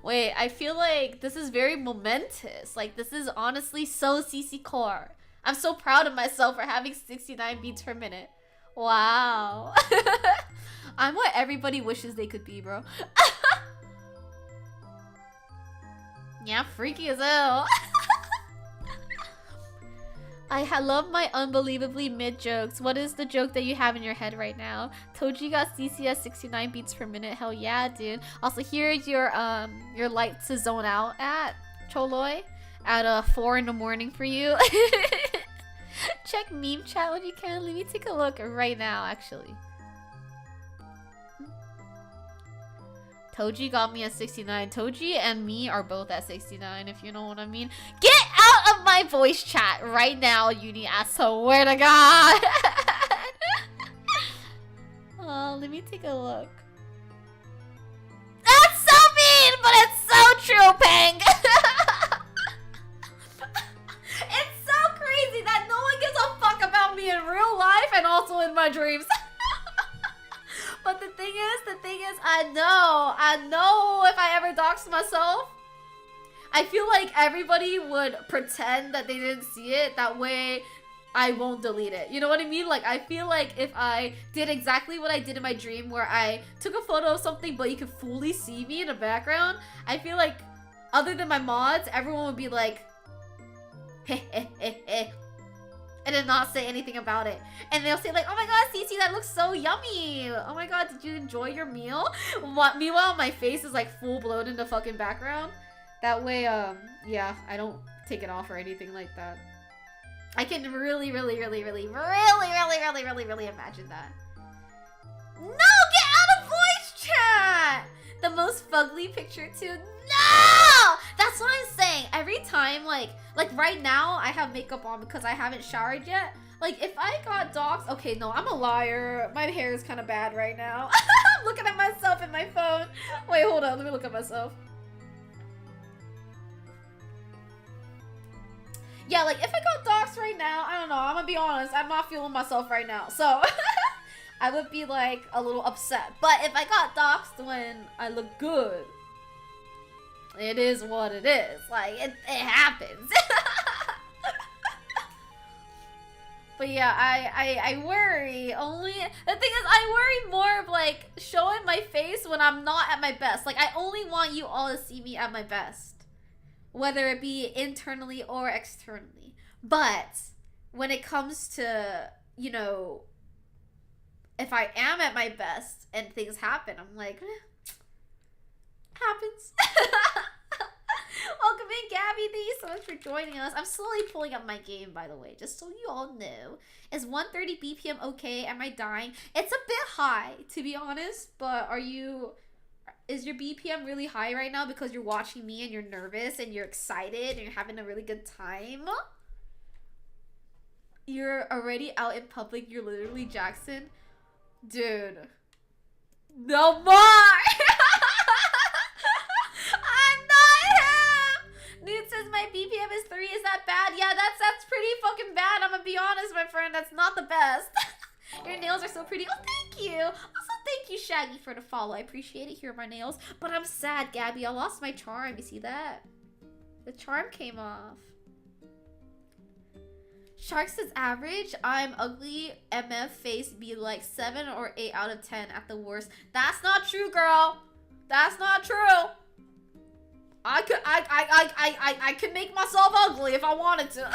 Wait, I feel like this is very momentous. Like, this is honestly so CC core. I'm so proud of myself for having 69 beats per minute. Wow. I'm what everybody wishes they could be, bro. Yeah, freaky as hell. I love my unbelievably mid jokes. What is the joke that you have in your head right now? Toji got CCS 69 beats per minute. Hell yeah, dude. Also, here's your light to zone out at, Choloi. At 4 in the morning for you. Check meme chat when you can. Let me take a look right now, actually. Toji got me at 69. Toji and me are both at 69, if you know what I mean. Get out of my voice chat right now, Uni. I swear to God. Let me take a look. That's so mean, but it's so true, Peng. It's so crazy that no one gives a fuck about me in real life and also in my dreams. But the thing is, I know if I ever dox myself, I feel like everybody would pretend that they didn't see it. That way, I won't delete it. You know what I mean? Like, I feel like if I did exactly what I did in my dream, where I took a photo of something, but you could fully see me in the background, I feel like, other than my mods, everyone would be like, heh heh heh heh, and then not say anything about it. And they'll say like, oh my god, Cece, that looks so yummy. Oh my god, did you enjoy your meal? Meanwhile, my face is like full blown in the fucking background. That way, yeah, I don't take it off or anything like that. I can really imagine that. No, get out of voice chat! The most fugly picture too. No! That's what I'm saying. Every time, like right now, I have makeup on because I haven't showered yet. Like, if I got doxed... Okay, no, I'm a liar. My hair is kind of bad right now. I'm looking at myself in my phone. Wait, hold on. Let me look at myself. Yeah, like, if I got doxed right now, I don't know. I'm gonna be honest. I'm not feeling myself right now. So, I would be, like, a little upset. But if I got doxed when I look good, it is what it is. Like, it happens. But yeah, I worry only... The thing is, I worry more of, like, showing my face when I'm not at my best. Like, I only want you all to see me at my best. Whether it be internally or externally. But, when it comes to, you know... If I am at my best and things happen, I'm like... happens. Welcome in, Gabby. Thank you so much for joining us. I'm slowly pulling up my game, by the way, just so you all know. Is 130 BPM okay? Am I dying? It's a bit high, to be honest, but is your BPM really high right now because you're watching me and you're nervous and you're excited and you're having a really good time? You're already out in public. You're literally Jackson. Dude. No more! Nude says my BPM is 3. Is that bad? Yeah, that's pretty fucking bad. I'm gonna be honest, my friend. That's not the best. Your nails are so pretty. Oh, thank you. Also, thank you, Shaggy, for the follow. I appreciate it. Here are my nails. But I'm sad, Gabby. I lost my charm. You see that? The charm came off. Shark says average. I'm ugly. MF face be like 7 or 8 out of 10 at the worst. That's not true, girl. That's not true. I could make myself ugly if I wanted to.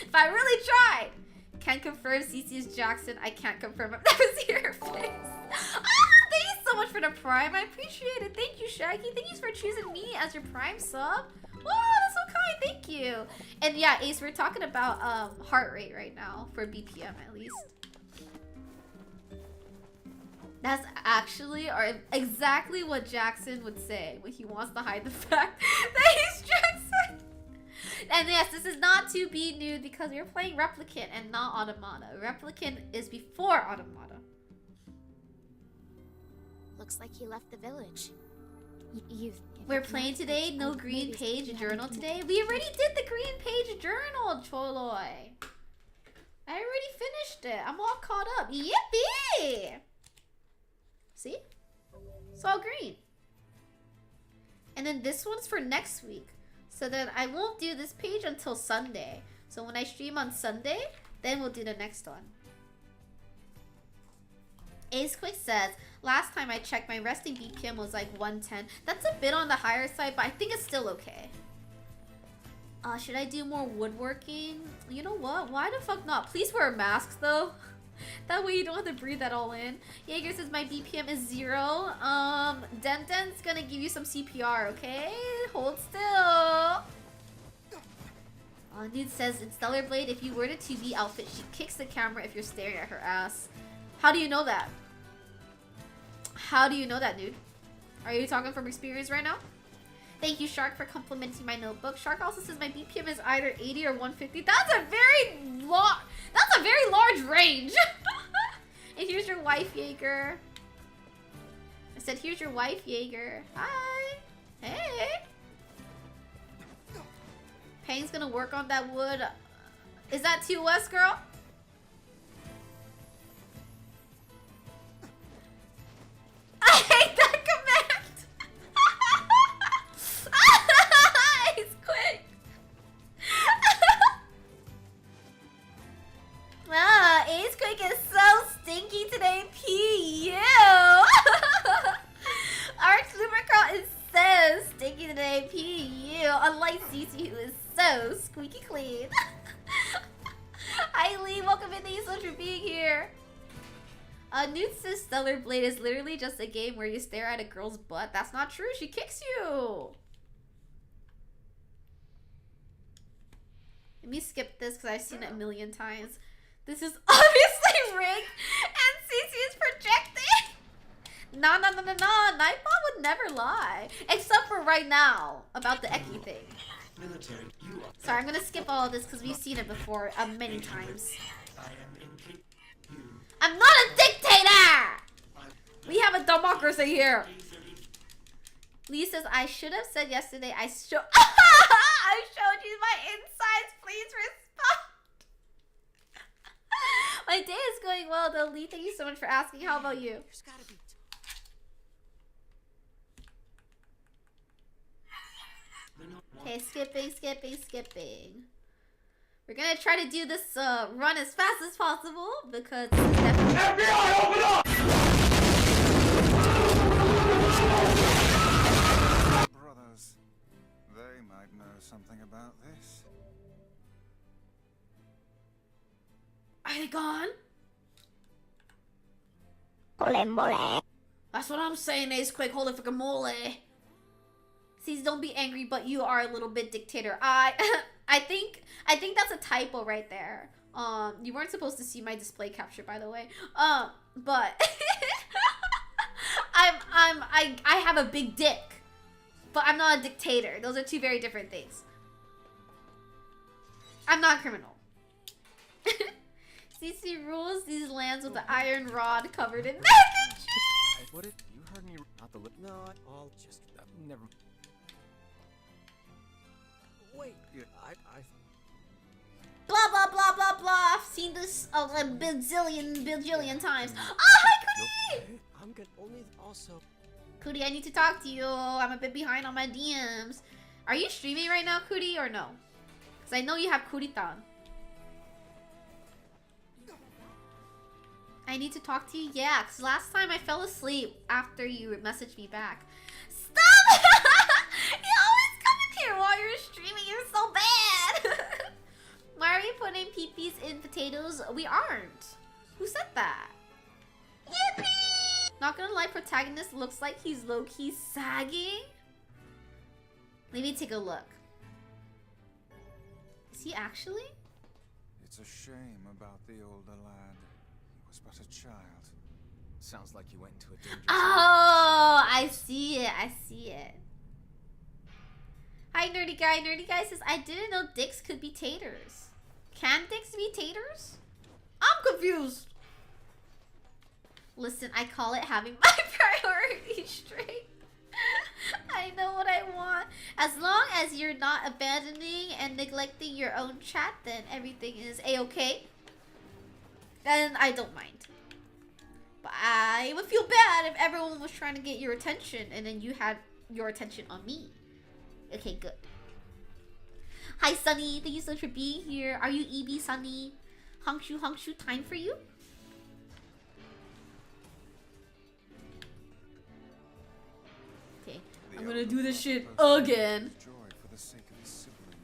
If I really tried. Can't confirm CC is Jackson. I can't confirm. I've never seen her face. Ah, thank you so much for the Prime. I appreciate it. Thank you, Shaggy. Thank you for choosing me as your Prime sub. Wow, that's so kind. Thank you. And yeah, Ace, we're talking about heart rate right now for BPM at least. That's actually or exactly what Jackson would say when he wants to hide the fact that he's Jackson. And yes, this is not to be nude because we're playing Replicant and not Automata. Replicant is before Automata. Looks like he left the village. We're playing today. No green page journal today. We already did the green page journal, Choloi. I already finished it. I'm all caught up. Yippee! See? It's all green. And then this one's for next week. So then I won't do this page until Sunday. So when I stream on Sunday, then we'll do the next one. Ace Quick says, last time I checked, my resting BPM was like 110. That's a bit on the higher side, but I think it's still okay. Should I do more woodworking? You know what? Why the fuck not? Please wear masks though. That way you don't have to breathe that all in. Jaeger says my BPM is 0. Denden's gonna give you some CPR, okay? Hold still. Dude says in Stellar Blade, if you wear the 2B outfit, she kicks the camera if you're staring at her ass. How do you know that? How do you know that, dude? Are you talking from experience right now? Thank you, Shark, for complimenting my notebook. Shark also says my BPM is either 80 or 150. That's a very large range. And here's your wife, Jaeger. I said, here's your wife, Jaeger. Hi. Hey. Pang's gonna work on that wood. Is that 2S, girl? I hate that command. It's quick. Ace Quick is so stinky today. P.U. Arch Lubricant is so stinky today. P.U. Unlike Cece, who is so squeaky clean. Hi, Lee. Welcome in. Thank you so much for being here. Newt says Stellar Blade is literally just a game where you stare at a girl's butt. That's not true. She kicks you. Let me skip this because I've seen it a million times. This is obviously rigged and Cece is projecting. No. Nightbot would never lie. Except for right now about the Eki thing. Sorry, I'm gonna skip all of this because we've seen it before many times. I'm not a dictator! We have a democracy here. Lee says, I should have said yesterday I showed you my insides. Please respond. My day is going well though. Lee, thank you so much for asking. How about you? Okay, skipping. We're gonna try to do this run as fast as possible because FBI, open up! Brothers, they might know something about this. Are they gone? That's what I'm saying, Ace Quick. Holy fucking mole. Please don't be angry, but you are a little bit dictator. I think that's a typo right there. You weren't supposed to see my display capture, by the way. But I have a big dick, but I'm not a dictator. Those are two very different things. I'm not a criminal. CC rules these lands with the iron rod covered in mac and cheese. What did you heard me? Not the lip. No, I'll just never. Wait, I. Blah blah blah blah blah. I've seen this a bajillion times. Oh, hi, Cootie! I'm good. Only also. Cootie, I need to talk to you. I'm a bit behind on my DMs. Are you streaming right now, Cootie, or no? Because I know you have Cootie-tan. I need to talk to you. Yeah, because last time I fell asleep after you messaged me back. Stop! You always come in here while you're streaming. You're so bad. Why are we putting peepees in potatoes? We aren't. Who said that? Yippee! Not gonna lie, protagonist looks like he's low-key sagging. Let me take a look. Is he actually? It's a shame about the older lad. He was but a child. Sounds like you went into a dangerous. Oh, I see it. I see it. Hi, Nerdy Guy. Nerdy Guy says, I didn't know dicks could be taters. Can dicks be taters? I'm confused. Listen, I call it having my priorities straight. I know what I want. As long as you're not abandoning and neglecting your own chat, then everything is a-okay. And I don't mind. But I would feel bad if everyone was trying to get your attention and then you had your attention on me. Okay, good. Hi, Sunny. Thank you so much for being here. Are you EB, Sunny? Hangshu, time for you? I'm gonna do this shit again. Joy for the sake of his sibling.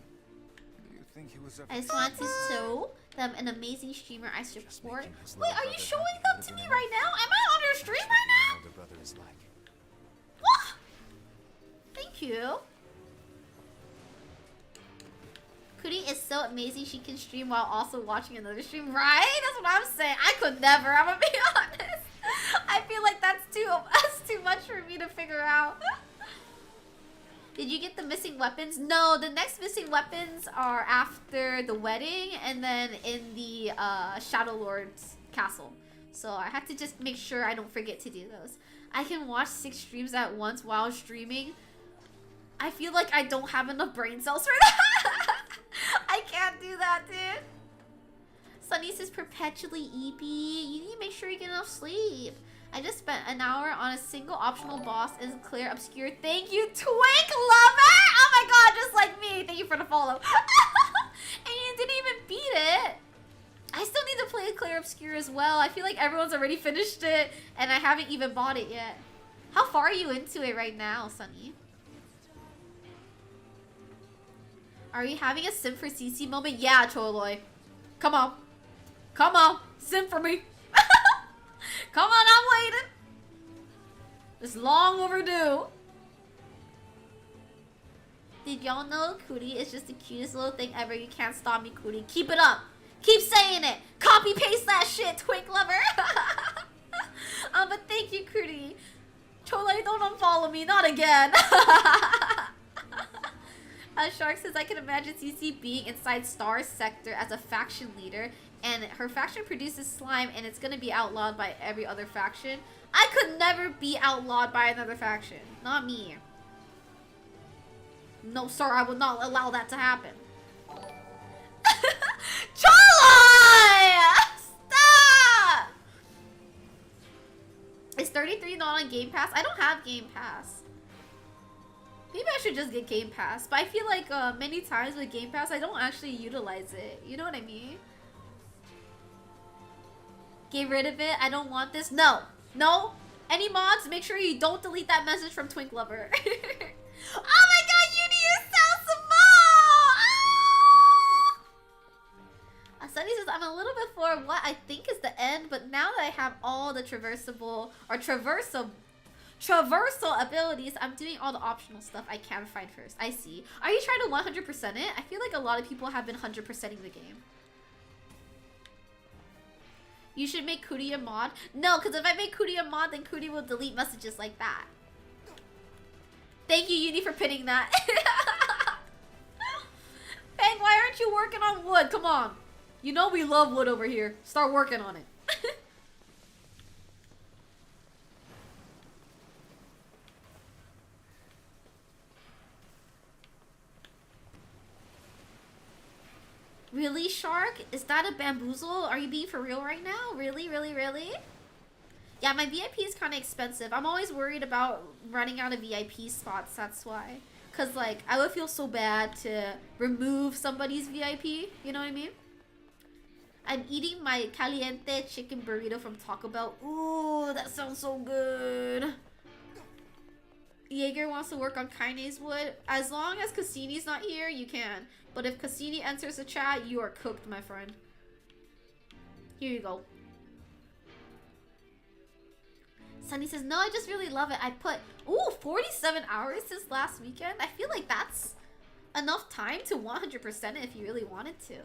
Do you think he was ever I just want to show them an amazing streamer I support. making his Wait, little are you brother showing happy them would to have me been right now? Am I on your stream right now? older brother is like. What? Thank you. Cootie is so amazing she can stream while also watching another stream, right? That's what I'm saying. I could never, I'm gonna be honest. I feel like that's too much for me to figure out. Did you get the missing weapons? No, the next missing weapons are after the wedding and then in the Shadow Lord's castle. So I have to just make sure I don't forget to do those. I can watch 6 streams at once while streaming. I feel like I don't have enough brain cells for that. I can't do that, dude. Sunny says perpetually EP. You need to make sure you get enough sleep. I just spent an hour on a single optional boss and clear obscure. Thank you, Twink Lover! Oh my god, just like me. Thank you for the follow. And you didn't even beat it. I still need to play Clear Obscure as well. I feel like everyone's already finished it and I haven't even bought it yet. How far are you into it right now, Sunny? Are you having a sim for CC moment? Yeah, Choloy. Come on. Come on. Sim for me. Come on, I'm waiting. It's long overdue. Did y'all know Cootie is just the cutest little thing ever? You can't stop me, Cootie. Keep it up. Keep saying it. Copy paste that shit, Twink Lover. But thank you, Cootie. Chole, don't unfollow me. Not again. Shark says, I can imagine CC being inside Star's sector as a faction leader, and her faction produces slime, and it's gonna be outlawed by every other faction. I could never be outlawed by another faction. Not me. No, sir, I will not allow that to happen. Cholai! Stop! Is 33 not on Game Pass? I don't have Game Pass. Maybe I should just get Game Pass. But I feel like many times with Game Pass, I don't actually utilize it. You know what I mean? Get rid of it. I don't want this. No. No. Any mods, make sure you don't delete that message from Twink Lover. Oh my god, Uni, you're so small! Ah! Sunny says, I'm a little bit for what I think is the end, but now that I have all the traversal abilities, I'm doing all the optional stuff I can find first. I see. Are you trying to 100% it? I feel like a lot of people have been 100%ing the game. You should make Cootie a mod. No, because if I make Cootie a mod, then Cootie will delete messages like that. Thank you, Uni, for pinning that. Peng, why aren't you working on wood? Come on. You know we love wood over here. Start working on it. Really, Shark? Is that a bamboozle? Are you being for real right now? Really, really, really? Yeah, my VIP is kind of expensive. I'm always worried about running out of VIP spots, that's why. Because, like, I would feel so bad to remove somebody's VIP. You know what I mean? I'm eating my caliente chicken burrito from Taco Bell. Ooh, that sounds so good. Jaeger wants to work on kinase wood. As long as Cassini's not here, you can. But if Cassini enters the chat, you are cooked, my friend. Here you go. Sunny says, no, I just really love it. I put, 47 hours since last weekend. I feel like that's enough time to 100% it if you really wanted to.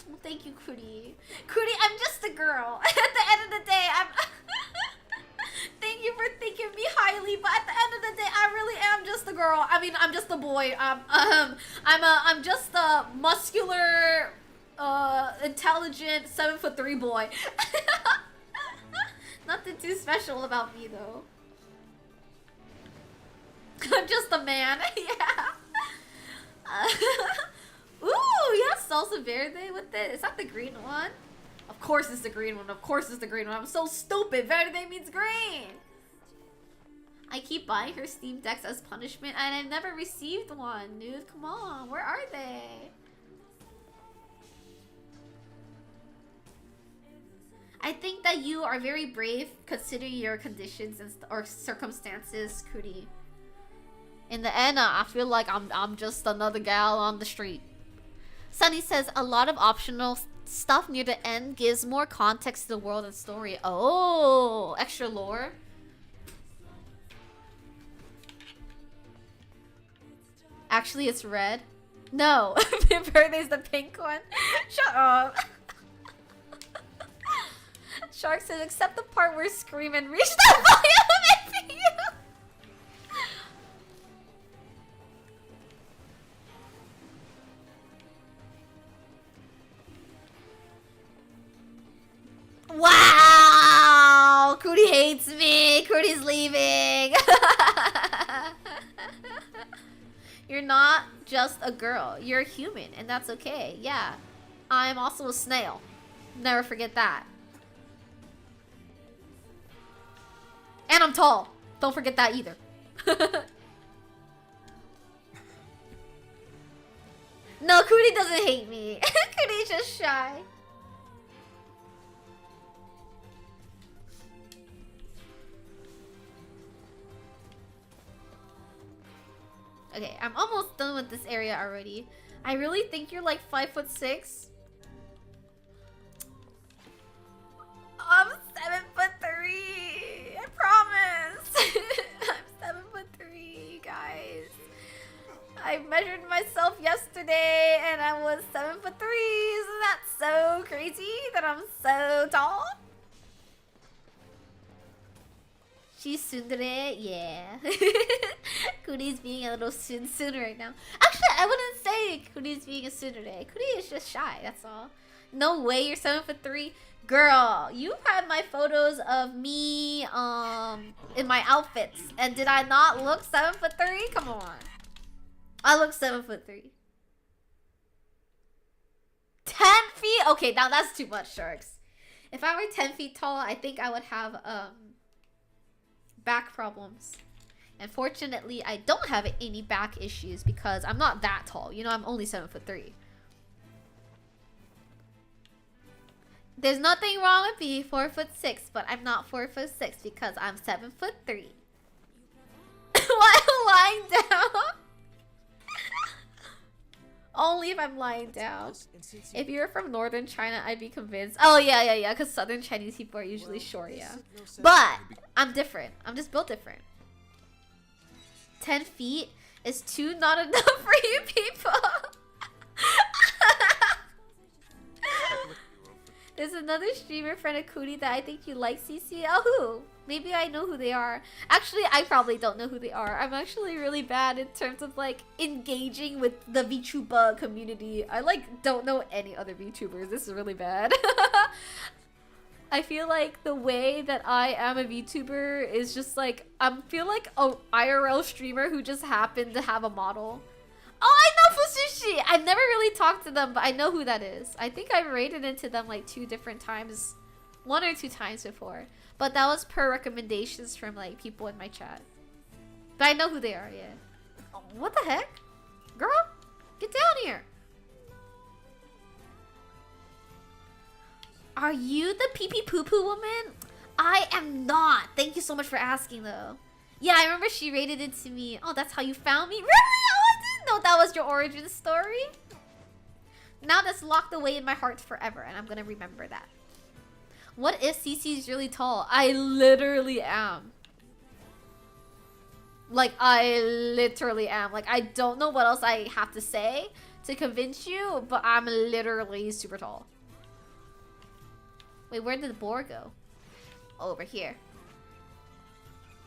Well, thank you, Cootie. Cootie, I'm just a girl. At the end of the day, I'm... Thank you for thinking me highly, but at the end of the day, I really am just a girl. I mean, I'm just a boy. I'm just a muscular, intelligent 7'3" boy. Nothing too special about me, though. I'm just a man. Yeah. Ooh, yeah, salsa verde with it. Is that the green one? Of course it's the green one. Of course it's the green one. I'm so stupid. Verde means green. I keep buying her Steam Decks as punishment, and I never received one, dude. Come on. Where are they? I think that you are very brave considering your conditions and or circumstances, Kuri. In the end, I feel like I'm just another gal on the street. Sunny says a lot of optional stuff near the end gives more context to the world and story. Oh, extra lore. Actually, it's red. No, birthday's the pink one. Shut up. Shark says, except the part where Scream and reach that volume of APU. Wow! Cootie hates me. Cootie's leaving. You're not just a girl. You're a human, and that's okay. Yeah. I'm also a snail. Never forget that. And I'm tall. Don't forget that either. No, Cootie doesn't hate me. Cootie's just shy. Okay, I'm almost done with this area already. I really think you're like 5'6". I'm 7'3". I promise. I'm 7'3", guys. I measured myself yesterday and I was 7'3". Isn't that so crazy that I'm so tall? She's tsundere, yeah. Cootie's being a little soon right now. Actually, I wouldn't say Cootie's being a tsundere. Cootie is just shy, that's all. No way you're 7'3". Girl, you had my photos of me in my outfits. And did I not look 7'3"? Come on. I look 7'3". 10 feet? Okay, now that's too much, Sharks. If I were 10 feet tall, I think I would have back problems. And fortunately, I don't have any back issues because I'm not that tall. You know, I'm only 7'3". There's nothing wrong with being 4'6", but I'm not 4'6" because I'm 7'3". Why am I lying down? Only if I'm lying down. If you're from northern China, I'd be convinced. Oh yeah, because southern Chinese people are usually short, yeah. But I'm different. I'm just built different. 10 feet is not enough for you people. There's another streamer friend of Cootie that I think you like, CC. Oh, who? Maybe I know who they are. Actually, I probably don't know who they are. I'm actually really bad in terms of like engaging with the VTuber community. I like don't know any other VTubers. This is really bad. I feel like the way that I am a VTuber is just like I feel like a IRL streamer who just happened to have a model. Oh, I know Fusushi! I've never really talked to them, but I know who that is. I think I've raided into them like 2 different times. 1 or 2 times before. But that was per recommendations from like people in my chat. But I know who they are, yeah. Oh, what the heck? Girl, get down here. Are you the pee-pee poo-poo woman? I am not. Thank you so much for asking though. Yeah, I remember she raided into me. Oh, that's how you found me? Really? Oh, I didn't know that was your origin story. Now that's locked away in my heart forever, and I'm gonna remember that. What if CC's really tall? I literally am. Like, I literally am. Like, I don't know what else I have to say to convince you, but I'm literally super tall. Wait, where did the boar go? Oh, over here.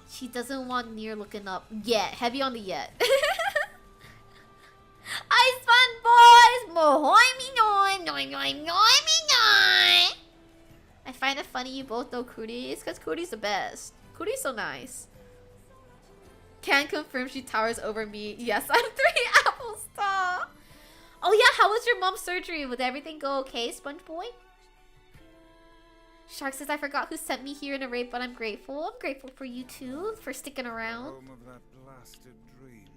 She doesn't want near looking up yet. Heavy on the yet. Ice fun boys! I find it funny you both know Cootie. It's because Cootie's the best. Cootie's so nice. Can confirm she towers over me. Yes, I'm 3 apples tall. Oh yeah, how was your mom's surgery? Would everything go okay, Sponge Boy? Shark says, I forgot who sent me here in a raid, but I'm grateful. I'm grateful for you too, for sticking around. Home of that blasted dream.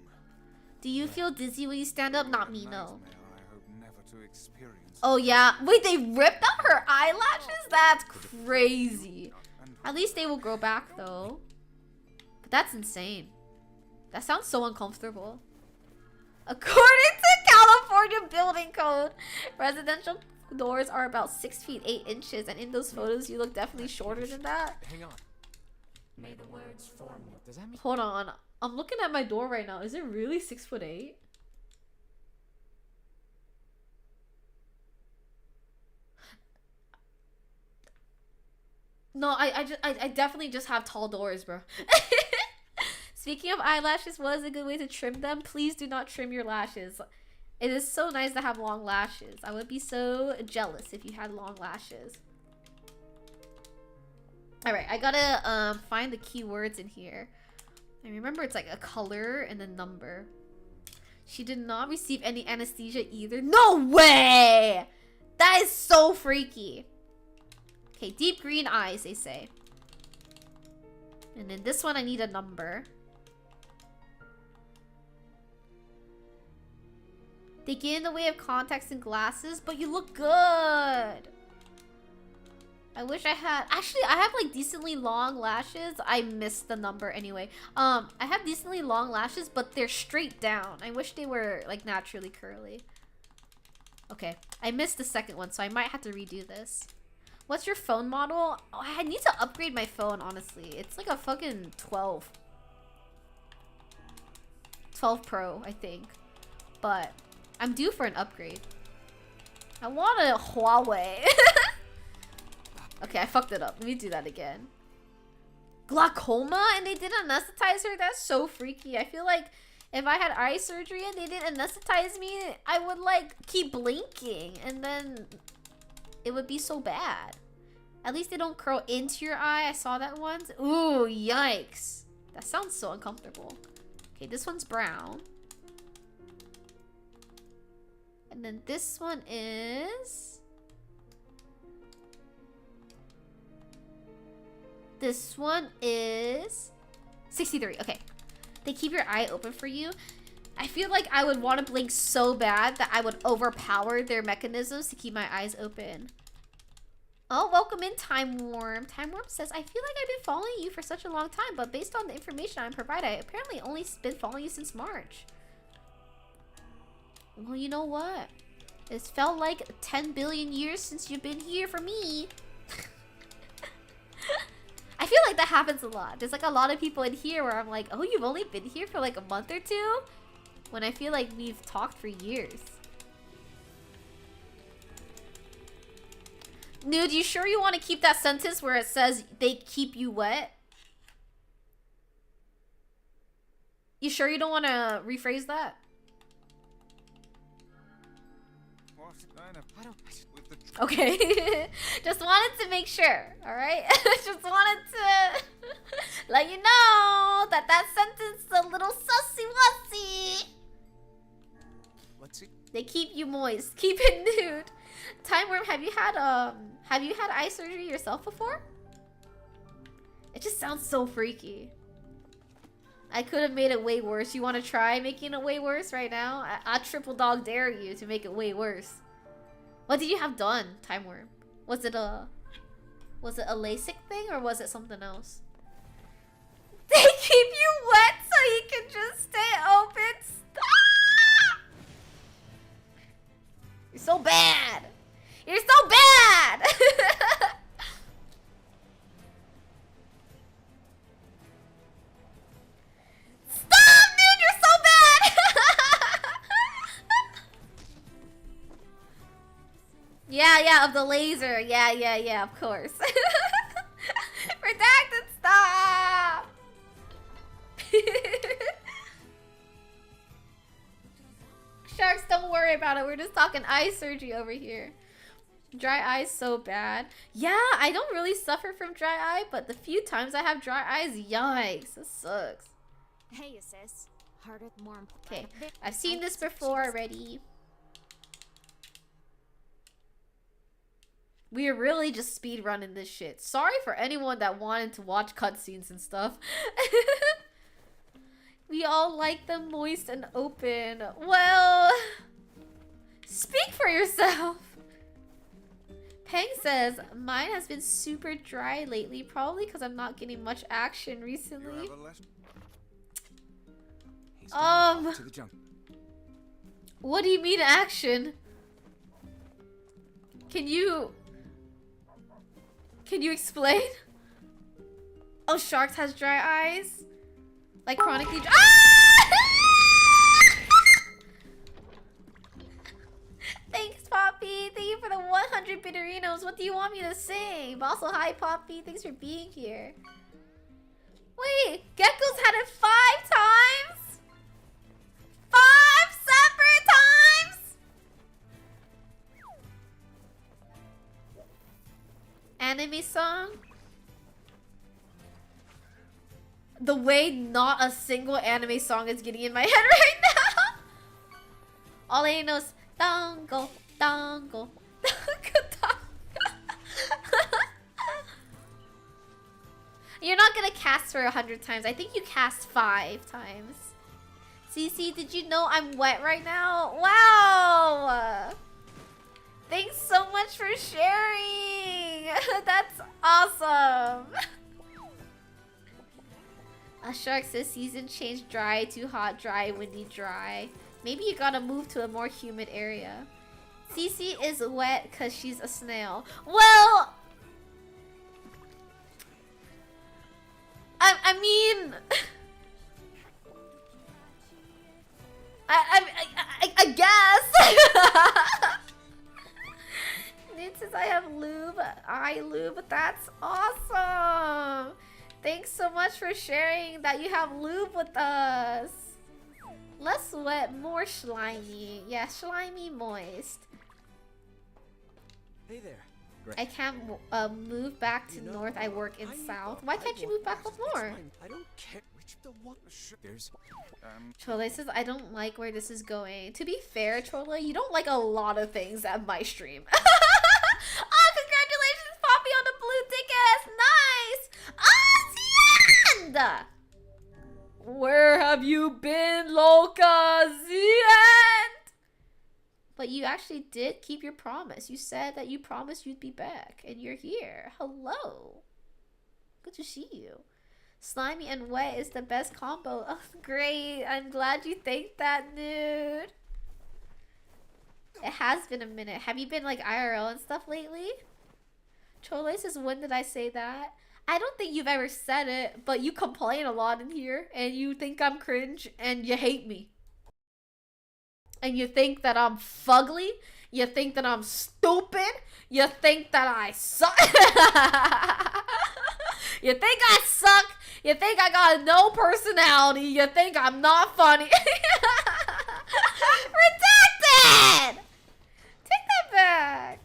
Do you feel dizzy when you stand up? Not me, no. Nightmare I hope never to experience. Oh yeah. Wait, they ripped out her eyelashes? That's crazy. At least they will grow back though. But that's insane. That sounds so uncomfortable. According to California building code, residential doors are about 6 feet 8 inches, and in those photos you look definitely shorter than that. Hang on. May the words form. Does that mean? Hold on. I'm looking at my door right now. Is it really 6'8"? No, I definitely just have tall doors, bro. Speaking of eyelashes, what is a good way to trim them? Please do not trim your lashes. It is so nice to have long lashes. I would be so jealous if you had long lashes. Alright, I gotta find the keywords in here. I remember it's like a color and a number. She did not receive any anesthesia either. No way! That is so freaky. Okay, deep green eyes, they say. And then this one, I need a number. They get in the way of contacts and glasses, but you look good. I wish I had... Actually, I have like decently long lashes. I missed the number anyway. I have decently long lashes, but they're straight down. I wish they were like naturally curly. Okay, I missed the second one, so I might have to redo this. What's your phone model? Oh, I need to upgrade my phone, honestly. It's like a fucking 12. 12 Pro, I think. But I'm due for an upgrade. I want a Huawei. Okay, I fucked it up. Let me do that again. Glaucoma and they didn't anesthetize her? That's so freaky. I feel like if I had eye surgery and they didn't anesthetize me, I would like keep blinking and then it would be so bad. At least they don't curl into your eye. I saw that once. Ooh, yikes. That sounds so uncomfortable. Okay, this one's brown. And then this one is... This one is 63. Okay. They keep your eye open for you. I feel like I would want to blink so bad that I would overpower their mechanisms to keep my eyes open. Oh, welcome in, Time Worm. Time Worm says, I feel like I've been following you for such a long time, but based on the information I'm provided, I apparently only been following you since March. Well, you know what? It's felt like 10 billion years since you've been here for me. I feel like that happens a lot. There's like a lot of people in here where I'm like, oh, you've only been here for like a month or two? When I feel like we've talked for years. Nude, you sure you want to keep that sentence where it says they keep you wet? You sure you don't want to rephrase that? What kind of... I don't... With the Okay. Just wanted to make sure, alright? Just wanted to let you know that that sentence is a little sussy-wussy. Let's see. They keep you moist. Keep it nude. Time Worm, have you had eye surgery yourself before? It just sounds so freaky. I could have made it way worse. You want to try making it way worse right now? I triple dog dare you to make it way worse. What did you have done, Time Worm? Was it a LASIK thing or was it something else? They keep you wet so you can just stay open. Stop! You're so bad. You're so bad. Stop, dude. You're so bad. Yeah, of the laser. Yeah, of course. Redacted, stop. Sharks, don't worry about it. We're just talking eye surgery over here. Dry eyes so bad. Yeah, I don't really suffer from dry eye, but the few times I have dry eyes, yikes, that sucks. Hey, sis. Harder, more important. Okay, I've seen this before already. We are really just speed running this shit. Sorry for anyone that wanted to watch cutscenes and stuff. We all like them moist and open. Well, Speak for yourself. Peng says, mine has been super dry lately, probably because I'm not getting much action You recently. have a lesson? He's going off to the jungle. What do you mean action? Can you explain? Oh, Sharks has dry eyes? Like chronically dry. Ah! Thanks, Poppy. Thank you for the 100 bitterinos. What do you want me to sing? But also, hi, Poppy. Thanks for being here. Wait, Gecko's had it 5 times? 5 separate times? Anime song? The way not a single anime song is getting in my head right now. All I know is dango, dango, dango, dango. You're not gonna cast for 100 times. I think you cast 5 times. CC, did you know I'm wet right now? Wow! Thanks so much for sharing. That's awesome. A Shark says season changed dry to hot, dry, windy, dry. Maybe you gotta move to a more humid area. Cece is wet because she's a snail. Well, I mean, I guess. Newt says I have lube, eye lube. That's awesome. Thanks so much for sharing that you have lube with us. Less wet, more slimy. Yeah, slimy, moist. Hey there. Great. I can't move back to north. I work in south. Why can't you move back up north? I don't care which the one. There's. Chole says I don't like where this is going. To be fair, Chole, you don't like a lot of things at my stream. Oh, congratulations, Poppy, on the blue tickets. Nice. The end. Where have you been, Loka? The end. But you actually did keep your promise. You said that you promised you'd be back, and you're here. Hello. Good to see you. Slimy and wet is the best combo. Oh, great. I'm glad you think that, dude. It has been a minute. Have you been like IRL and stuff lately? Chole says, when did I say that? I don't think you've ever said it, but you complain a lot in here, and you think I'm cringe, and you hate me. And you think that I'm fugly, you think that I'm stupid, you think that I suck. You think I suck, you think I got no personality, you think I'm not funny. Redacted! Take that back.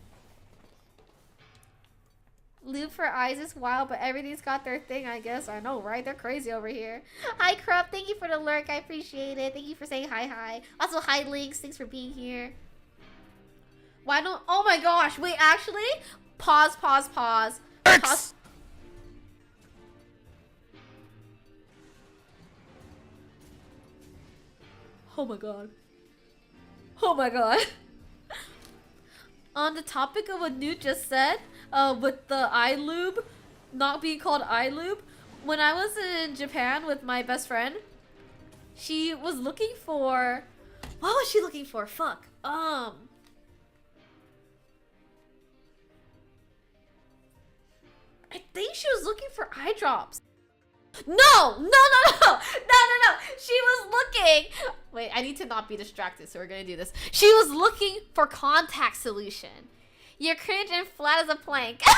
Lube for eyes is wild, but everything's got their thing, I guess. I know, right? They're crazy over here. Hi, Krupp. Thank you for the lurk. I appreciate it. Thank you for saying hi. Also, hi, Lynx. Thanks for being here. Why don't... Oh, my gosh. Wait, actually? Pause. Pause. Oh, my God. Oh, my God. On the topic of what Newt just said, with the eye lube not being called eye lube, when I was in Japan with my best friend, she was looking for... What was she looking for? Fuck. I think she was looking for eye drops. No! She was looking... Wait, I need to not be distracted, so we're gonna do this. She was looking for contact solution. You're cringe and flat as a plank. That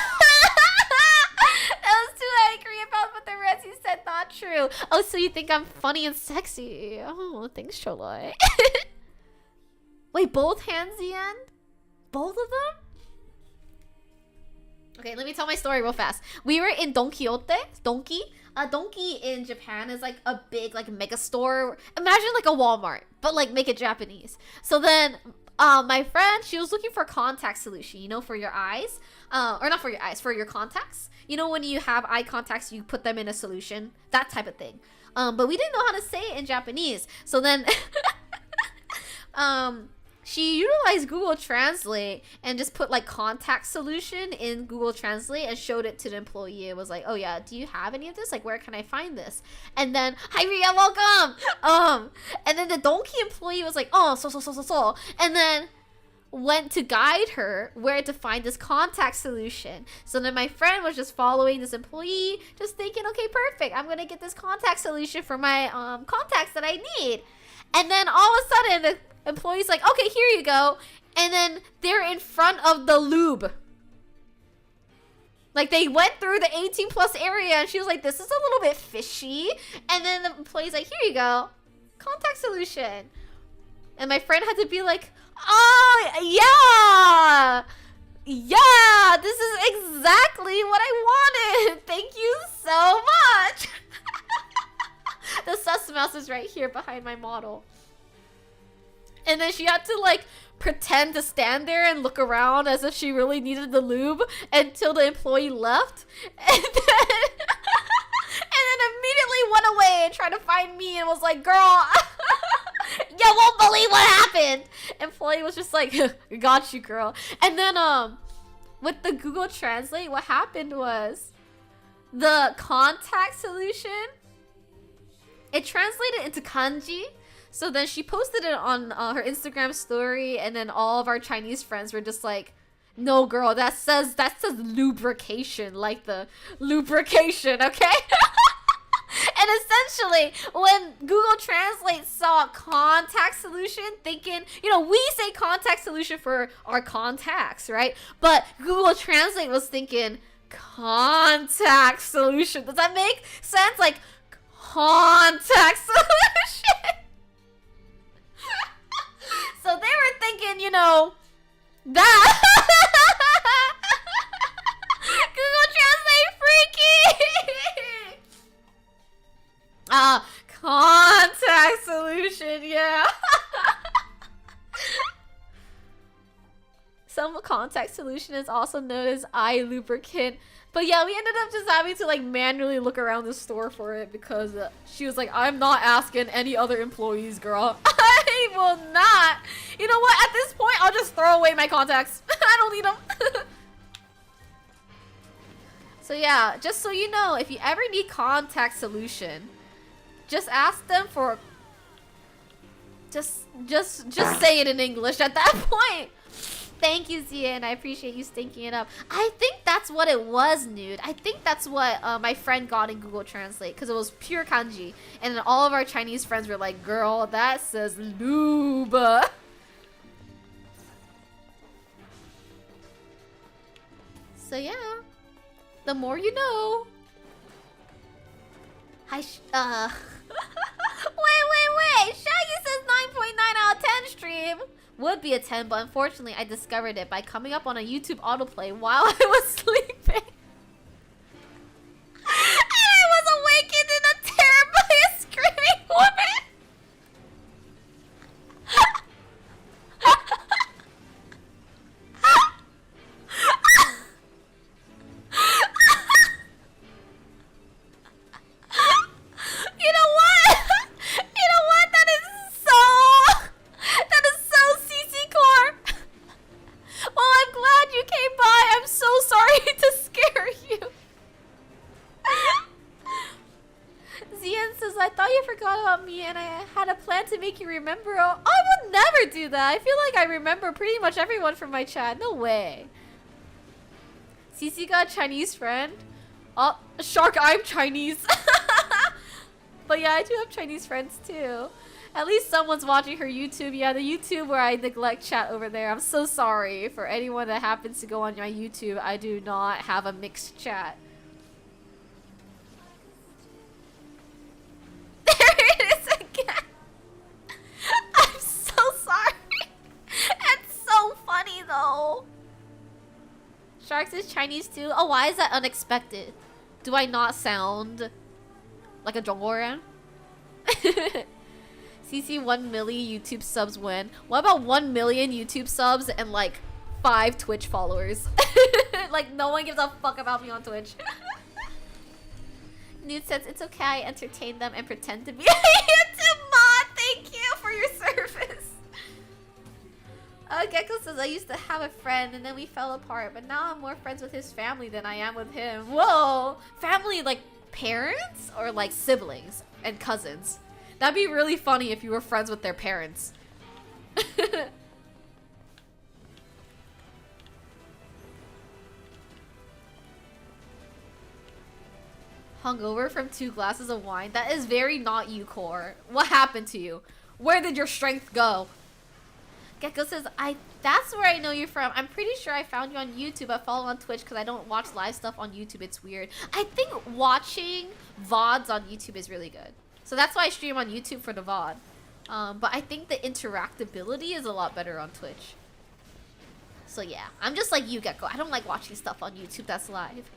was too angry about what the rest you said not true. Oh, so you think I'm funny and sexy. Oh, thanks, Choloi. Wait, both hands the end? Both of them? Okay, let me tell my story real fast. We were in Don Quixote. Donki. Donki in Japan is like a big like mega store. Imagine like a Walmart, but like make it Japanese. So then my friend, she was looking for contact solution, you know, for your eyes. Or not for your eyes, for your contacts. You know, when you have eye contacts, you put them in a solution. That type of thing. But we didn't know how to say it in Japanese. So then she utilized Google Translate and just put like contact solution in Google Translate and showed it to the employee. It was like, oh yeah, do you have any of this? Like, where can I find this? And then, hi Ria, welcome! And then the donkey employee was like, oh, so. And then went to guide her where to find this contact solution. So then my friend was just following this employee, just thinking, okay, perfect. I'm gonna get this contact solution for my contacts that I need. And then all of a sudden, the employee's like, okay, here you go. And then they're in front of the lube. Like, they went through the 18 plus area and she was like, this is a little bit fishy. And then the employee's like, here you go. Contact solution. And my friend had to be like, oh, yeah. Yeah, this is exactly what I wanted. Thank you so much. The sus mouse is right here behind my model. And then she had to like pretend to stand there and look around as if she really needed the lube until the employee left. And then immediately went away and tried to find me and was like, girl, you won't believe what happened. Employee was just like, got you, girl. And then with the Google Translate, what happened was the contact solution, it translated into kanji. So then she posted it on her Instagram story, and then all of our Chinese friends were just like, no girl, that says lubrication, like the lubrication, okay? And essentially, when Google Translate saw contact solution, thinking, you know, we say contact solution for our contacts, right? But Google Translate was thinking contact solution. Does that make sense? Like, contact solution. So they were thinking, you know, that Google Translate freaky. Contact solution, yeah. Some contact solution is also known as eye lubricant. But yeah, we ended up just having to like manually look around the store for it because she was like, I'm not asking any other employees, girl. I will not. You know what? At this point, I'll just throw away my contacts. I don't need them. So yeah, just so you know, if you ever need contact solution, just ask them for. Just say it in English at that point. Thank you, Zian. I appreciate you stinking it up. I think that's what it was, Nude. I think that's what my friend got in Google Translate, because it was pure kanji. And then all of our Chinese friends were like, girl, that says lube. So yeah, the more you know. Wait. Shaggy says 9.9 out of 10 stream. Would be a 10, but unfortunately I discovered it by coming up on a YouTube autoplay while I was sleeping. And I was awakened in a terror by a screaming woman. You know what? You know what? That is so CC Core. Well, I'm glad you came by. I'm so sorry to scare you. Zian says, I thought you forgot about me and I had a plan to make you remember. Oh, I would never do that. I feel like I remember pretty much everyone from my chat. No way. CC got a Chinese friend. Oh, Shark, I'm Chinese. But yeah, I do have Chinese friends too. At least someone's watching her YouTube. Yeah, the YouTube where I neglect chat over there. I'm so sorry for anyone that happens to go on my YouTube. I do not have a mixed chat. There it is again. I'm so sorry. It's so funny though. Sharks is Chinese too. Oh, why is that unexpected? Do I not sound like a Zhongguoren? CC 1 million YouTube subs win. What about 1 million YouTube subs and like 5 Twitch followers? Like no one gives a fuck about me on Twitch. Nude says it's okay, I entertain them and pretend to be a YouTube mod. Thank you for your service. Gecko says, I used to have a friend and then we fell apart, but now I'm more friends with his family than I am with him. Whoa! Family like parents or like siblings and cousins? That'd be really funny if you were friends with their parents. Hungover from 2 glasses of wine? That is very not you, Core. What happened to you? Where did your strength go? Gecko says, that's where I know you're from. I'm pretty sure I found you on YouTube. I follow on Twitch because I don't watch live stuff on YouTube. It's weird. I think watching VODs on YouTube is really good. So that's why I stream on YouTube for the VOD. But I think the interactability is a lot better on Twitch. So yeah, I'm just like you, Gecko. I don't like watching stuff on YouTube that's live.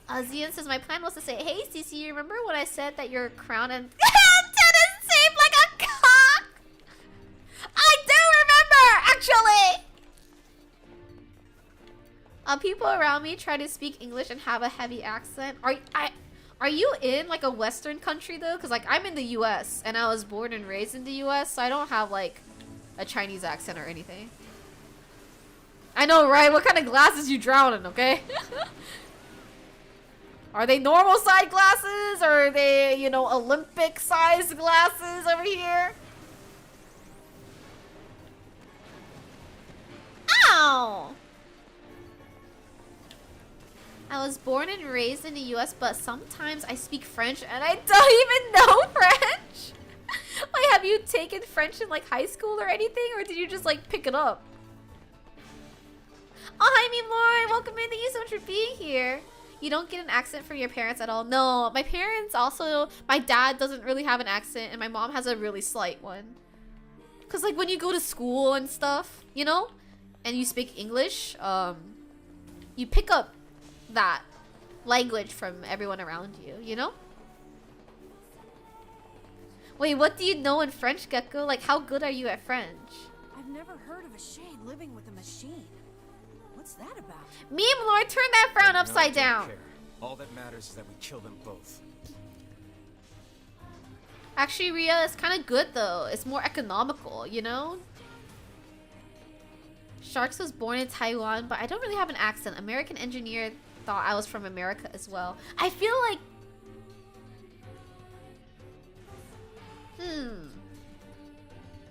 Zian says, my plan was to say, hey, Cece, you remember when I said that your crown and tennis shaped like a cock? I do remember, actually! People around me try to speak English and have a heavy accent. Are you in, like, a Western country, though? Because, like, I'm in the U.S., and I was born and raised in the U.S., so I don't have, like, a Chinese accent or anything. I know, right? What kind of glasses you drowning, okay? Are they normal side glasses or are they, you know, Olympic sized glasses over here? Ow! I was born and raised in the US, but sometimes I speak French and I don't even know French. Like, have you taken French in like high school or anything, or did you just like pick it up? Oh, hi, me Lauren. Welcome in. Thank you so much for being here. You don't get an accent from your parents at all? No, my parents also, my dad doesn't really have an accent and my mom has a really slight one. Cause like when you go to school and stuff, you know, and you speak English, you pick up that language from everyone around you, you know? Wait, what do you know in French, Gecko? Like, how good are you at French? I've never heard of a shade living with a machine. What's that about? Meme Lord, turn that frown No, upside don't down. care. All that matters is that we kill them both. Actually, Ria, it's kind of good though. It's more economical, you know? Sharks was born in Taiwan, but I don't really have an accent. American engineer thought I was from America as well. I feel like...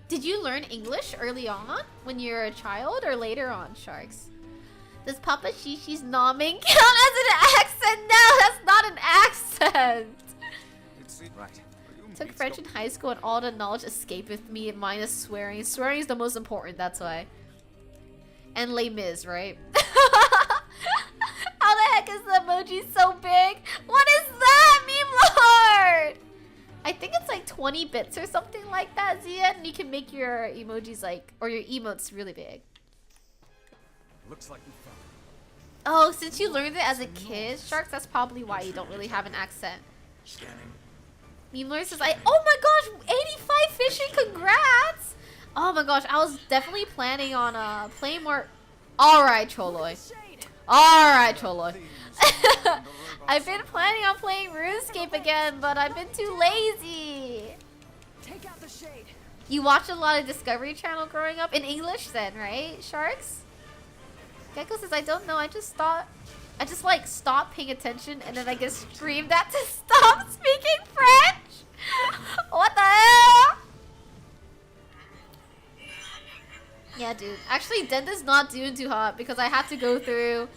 Did you learn English early on when you were a child or later on, Sharks? Does Papa Shishi's nomming count as an accent? No, that's not an accent. Right. Took French in high school and all the knowledge escapeth me, minus swearing. Swearing is the most important, that's why. And Les Mis, right? How the heck is the emoji so big? What is that, Meme Lord? I think it's like 20 bits or something like that, Zian. And you can make your emojis like, or your emotes really big. Looks like we found it. Oh, since you learned it as a kid, Sharks, that's probably why you don't really have an accent. Scanning. Meme Lord says, oh my gosh, 85 fishing, congrats! Oh my gosh, I was definitely planning on playing more. Alright, Choloi. Alright, Choloi. I've been planning on playing RuneScape again, but I've been too lazy. Take out the shade. You watched a lot of Discovery Channel growing up? In English then, right, Sharks? Gecko says, I don't know, I just like stopped paying attention and then I get screamed at to stop speaking French? What the hell? Yeah, dude. Actually, Denda's not doing too hot because I have to go through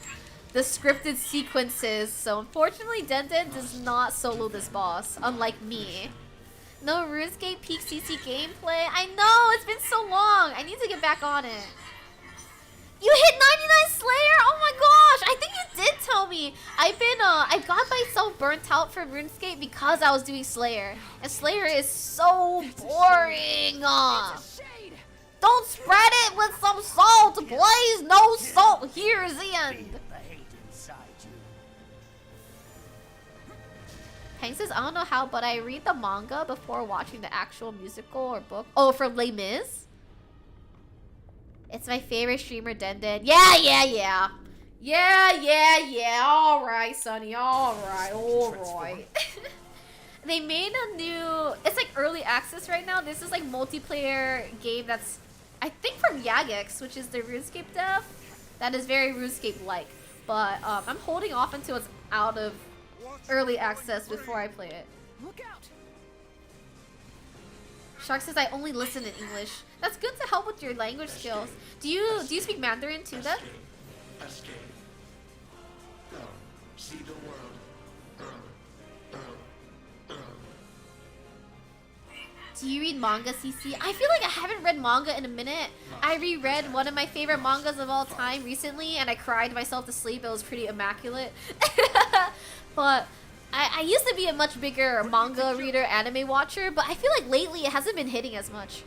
the scripted sequences. So unfortunately, Denden does not solo this boss, unlike me. No RuneScape Peak CC gameplay. I know, it's been so long. I need to get back on it. You hit 99 Slayer? Oh my gosh, I think you did tell me. I got myself burnt out from RuneScape because I was doing Slayer. And Slayer is so boring. Don't spread it with some salt, please. No salt. Here's the end. Hank says, I don't know how, but I read the manga before watching the actual musical or book. Oh, from Les Mis? It's my favorite streamer, Denden. Yeah. Alright, Sonny. Alright. They made a new... It's like early access right now. This is like multiplayer game that's I think from Jagex, which is the RuneScape dev. That is very RuneScape-like. But I'm holding off until it's out of early access before I play it. Look out! Shark says I only listen in English. That's good to help with your language skills. Do you speak Mandarin too then? Escape. Go. See the world. Do you read manga, CC? I feel like I haven't read manga in a minute. I reread one of my favorite mangas of all time recently, and I cried myself to sleep. It was pretty immaculate. But I used to be a much bigger manga reader, anime watcher, but I feel like lately it hasn't been hitting as much.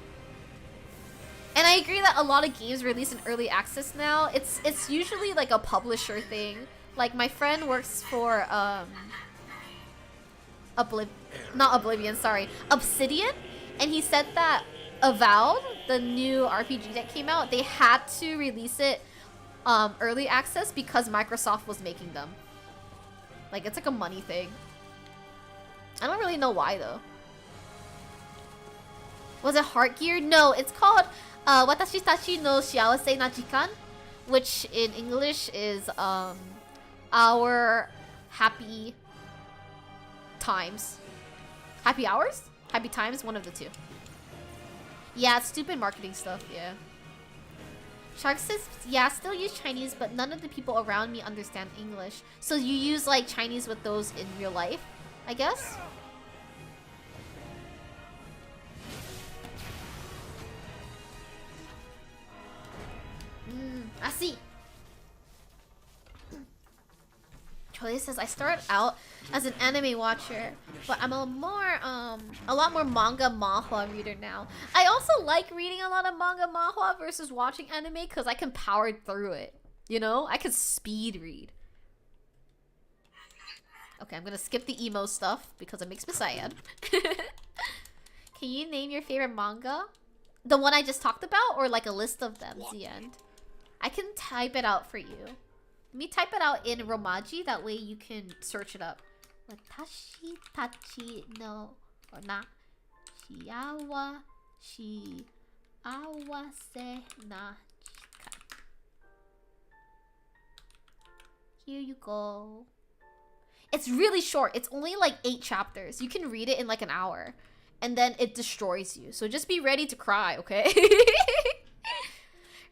And I agree that a lot of games release in early access now. It's usually like a publisher thing. Like my friend works for Obsidian. And he said that Avowed, the new RPG that came out, they had to release it early access because Microsoft was making them. Like, it's like a money thing. I don't really know why, though. Was it Heartgear? No, it's called Watashi Tachi no Shiawase na Jikan, which in English is our happy times. Happy hours? Happy times? One of the two. Yeah, it's stupid marketing stuff, yeah. Shark says, yeah, still use Chinese, but none of the people around me understand English. So you use, like, Chinese with those in real life, I guess? I see. Choi says, I started out as an anime watcher, but I'm a lot more manga manhwa reader now. I also like reading a lot of manga manhwa versus watching anime because I can power through it. You know? I can speed read. Okay, I'm gonna skip the emo stuff because it makes me sad. Can you name your favorite manga? The one I just talked about, or like a list of them, the end? I can type it out for you. Let me type it out in Romaji, that way you can search it up. Watashi tachi no or na shiawase na jikan. Here you go. It's really short. It's only like 8 chapters. You can read it in like an hour. And then it destroys you. So just be ready to cry, okay?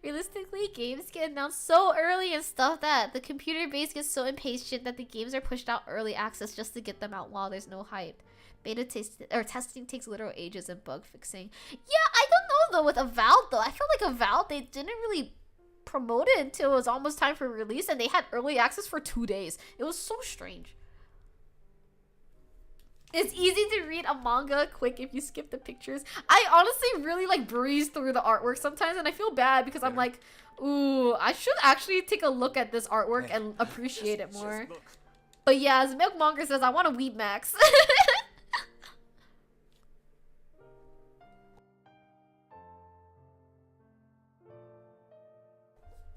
Realistically, games get announced so early and stuff that the computer base gets so impatient that the games are pushed out early access just to get them out while there's no hype. Beta testing takes literal ages and bug fixing. Yeah, I don't know though with Avowed though. I feel like Avowed, they didn't really promote it until it was almost time for release and they had early access for 2 days. It was so strange. It's easy to read a manga quick if you skip the pictures. I honestly really like breeze through the artwork sometimes and I feel bad because I'm like, ooh, I should actually take a look at this artwork and appreciate it more. But yeah, as Milkmonger says, I want to weep max.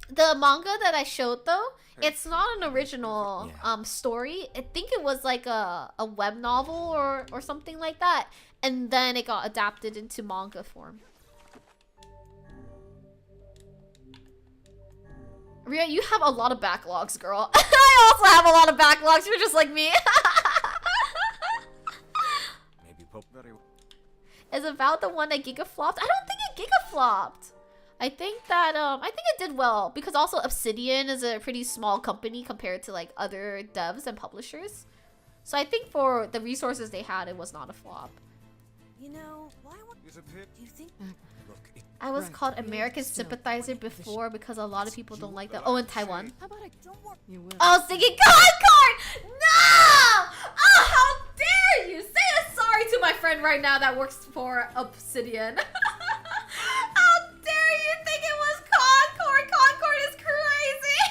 The manga that I showed though, it's not an original story. I think it was like a web novel or something like that. And then it got adapted into manga form. Ria, you have a lot of backlogs, girl. I also have a lot of backlogs. You're just like me. Maybe Pope. Is about the one that Giga flopped? I don't think it Giga flopped. I think that it did well because also Obsidian is a pretty small company compared to like other devs and publishers. So I think for the resources they had, it was not a flop. You know, why would do you think? Look, I was called American Sympathizer before because a lot of people don't like that. Oh, in Taiwan. How about I don't work? You will. I was thinking Concord! No! Oh, how dare you! Say sorry to my friend right now that works for Obsidian. How dare you think it was Concord? Concord is crazy!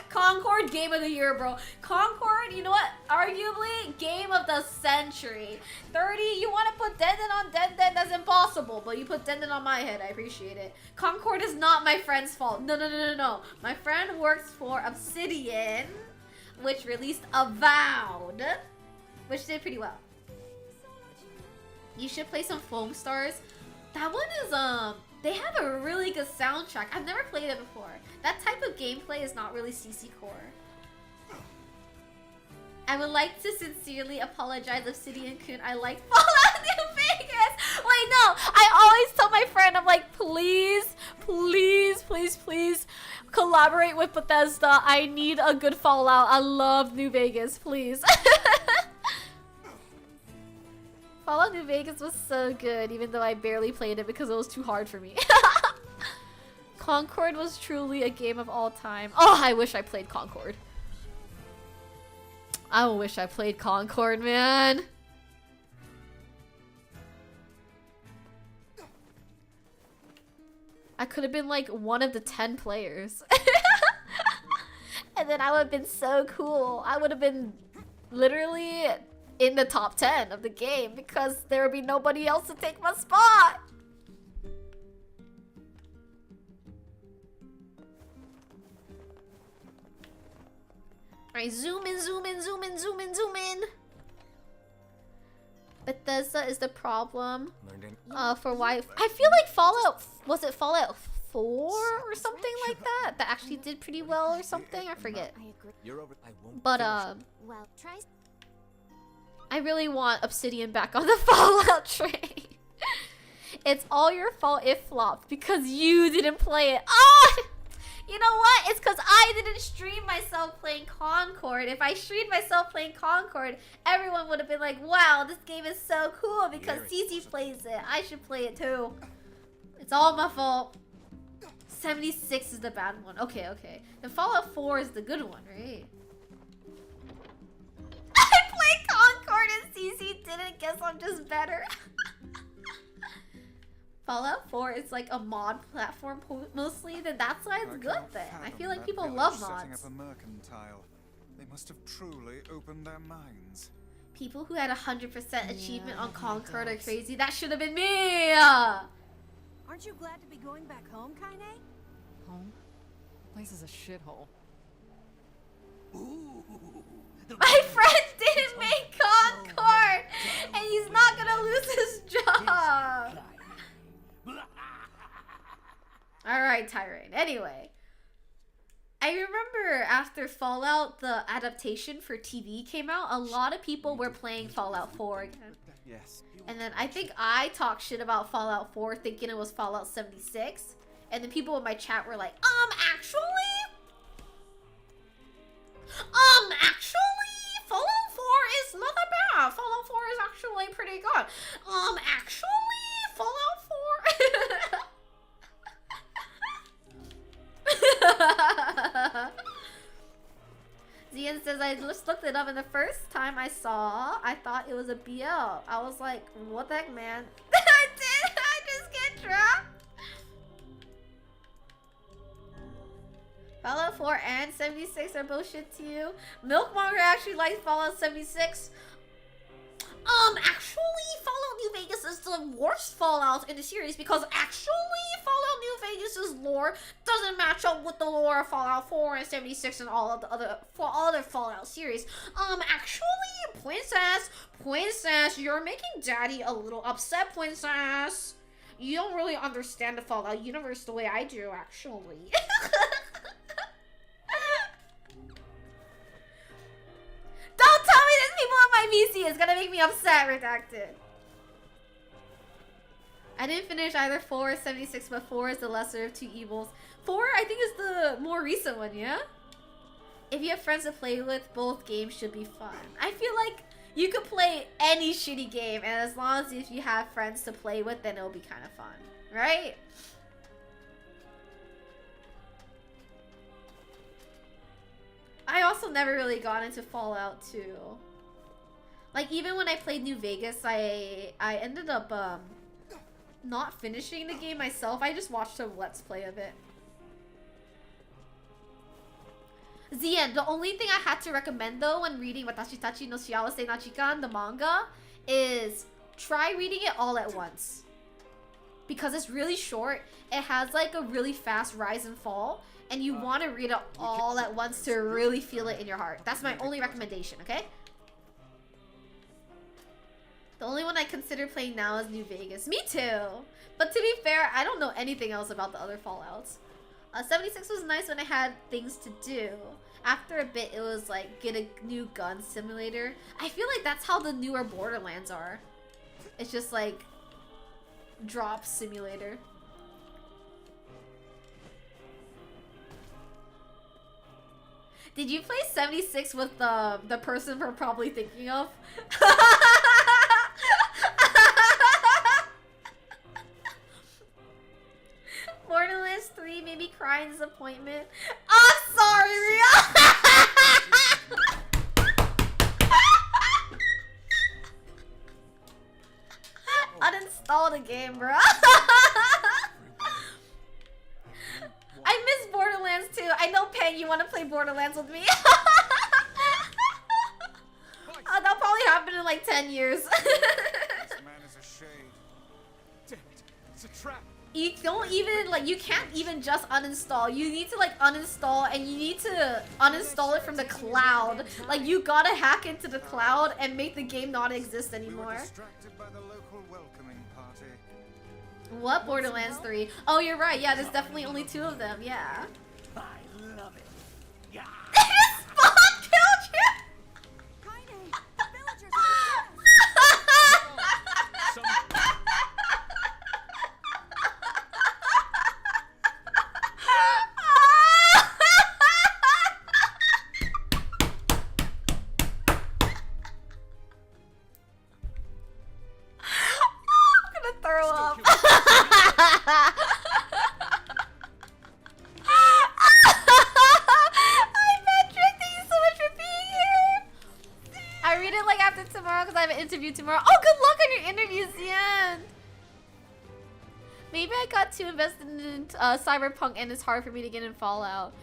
Concord Game of the Year, bro. Concord, you know what? Arguably, Game of the Century. 30, you want to put Denden on Denden? That's impossible, but you put Denden on my head. I appreciate it. Concord is not my friend's fault. No. My friend works for Obsidian, which released Avowed, which did pretty well. You should play some Foam Stars. That one is They have a really good soundtrack. I've never played it before. That type of gameplay is not really CC core. I would like to sincerely apologize, Obsidian Kun. I like Fallout New Vegas. Wait, no. I always tell my friend, I'm like, please, please, please, please collaborate with Bethesda. I need a good Fallout. I love New Vegas, please. Fallout New Vegas was so good, even though I barely played it because it was too hard for me. Concord was truly a game of all time. Oh, I wish I played Concord. I wish I played Concord, man. I could have been like one of the 10 players. And then I would have been so cool. I would have been literally in the top 10 of the game because there would be nobody else to take my spot. Alright, zoom in, zoom in, zoom in, zoom in, zoom in. Bethesda is the problem. For why I feel like Fallout, was it Fallout 4 or something like that? That actually did pretty well or something? I forget. But Well, try. I really want Obsidian back on the Fallout train. It's all your fault it flopped because you didn't play it. Oh! You know what? It's because I didn't stream myself playing Concord. If I streamed myself playing Concord, everyone would have been like, wow, this game is so cool because CC plays it. I should play it too. It's all my fault. 76 is the bad one. Okay, okay. Then Fallout 4 is the good one, right? I played Concord and CC didn't. Guess I'm just better. Fallout 4 is like a mod platform mostly, then that's why it's good then. I feel like people love mods. Up a mercantile. They must have truly opened their minds. People who had 100% achievement on Concord are crazy. That should have been me! My Aren't you glad to be going back home, Kaine? Home? Place is a shithole. friend didn't make Concord! And he's not gonna lose his job! Alright, Tyrant. Anyway. I remember after Fallout, the adaptation for TV came out, a lot of people were playing Fallout 4 again. Yes. And then I think I talked shit about Fallout 4 thinking it was Fallout 76. And then people in my chat were like, actually, Fallout 4 is not that bad. Fallout 4 is actually pretty good. Actually, Fallout 4... Zian says, I just looked it up and the first time I saw, I thought it was a BL. I was like, what the heck, man? I just get dropped. Fallout 4 and 76 are bullshit to you. Milkmonger actually likes Fallout 76. Actually, Fallout New Vegas is the worst Fallout in the series because actually Fallout New Vegas' lore doesn't match up with the lore of Fallout 4 and 76 and all of the other Fallout series. Actually, Princess, you're making Daddy a little upset, Princess. You don't really understand the Fallout universe the way I do, actually. Don't tell me there's people on my VC. It's gonna make me upset, Redacted. I didn't finish either 4 or 76, but 4 is the lesser of two evils. 4, I think, is the more recent one, yeah? If you have friends to play with, both games should be fun. I feel like you could play any shitty game, and as long as if you have friends to play with, then it'll be kind of fun, right? I also never really got into Fallout 2. Like, even when I played New Vegas, I ended up not finishing the game myself. I just watched a Let's Play of it. Zien, the only thing I had to recommend though when reading Watashi Tachi no Shiawase na Chikan, the manga, is try reading it all at once. Because it's really short, it has like a really fast rise and fall, and you want to read it all at once to really feel it in your heart. That's my only recommendation, okay? The only one I consider playing now is New Vegas. Me too. But to be fair, I don't know anything else about the other Fallouts. 76 was nice when I had things to do. After a bit, it was like, get a new gun simulator. I feel like that's how the newer Borderlands are. It's just like, drop simulator. Did you play 76 with the person we're probably thinking of? Borderlands 3 made me cry in disappointment. I'm sorry, Ria! Uninstall the game, bro. I miss Borderlands too. I know, Peng, you want to play Borderlands with me? That'll probably happen in like 10 years. This man is a shade. Damn it! It's a trap. You don't even, like, you can't even just uninstall. You need to, like, uninstall, and you need to uninstall it from the cloud. Like, you gotta hack into the cloud and make the game not exist We were anymore. distracted by the local welcoming party. What Borderlands 3? Oh, you're right. Yeah, there's definitely only 2 of them. Yeah. I love it. Yeah. Spawn killed you! Kaine, the villagers are Some I'm gonna throw up. Hi, Patrick. Thank you so much for being here. I read it like after tomorrow because I have an interview tomorrow. Oh, good luck on your interview, Zian. Maybe I got too invested in Cyberpunk and it's hard for me to get in Fallout.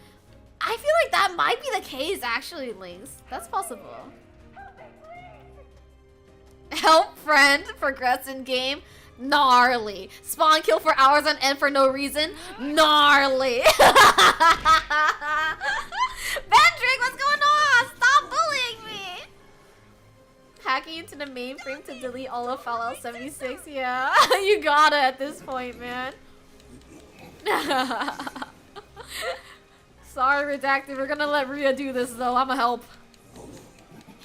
I feel like that might be the case, actually, Lynx. That's possible. Help friend, progress in game. Gnarly. Spawn kill for hours on end for no reason. Gnarly. Vendrick, what's going on? Stop bullying me. Hacking into the mainframe to delete all of Fallout 76. Yeah, you gotta at this point, man. Sorry, Redacted. We're gonna let Ria do this, though. I'ma help.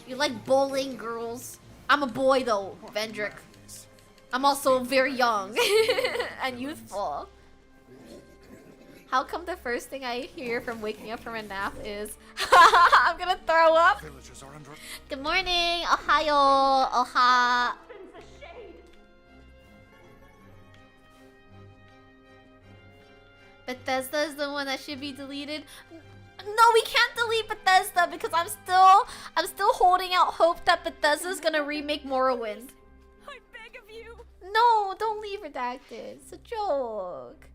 You like bullying girls. I'm a boy, though, Vendrick. I'm also very young and youthful. How come the first thing I hear from waking up from a nap is I'm gonna throw up? Villagers are under. Good morning, Ohio, Oha. Bethesda is the one that should be deleted. No, we can't delete Bethesda because I'm still holding out hope that Bethesda's gonna remake Morrowind. I beg of you. No, don't leave Redacted. It's a joke.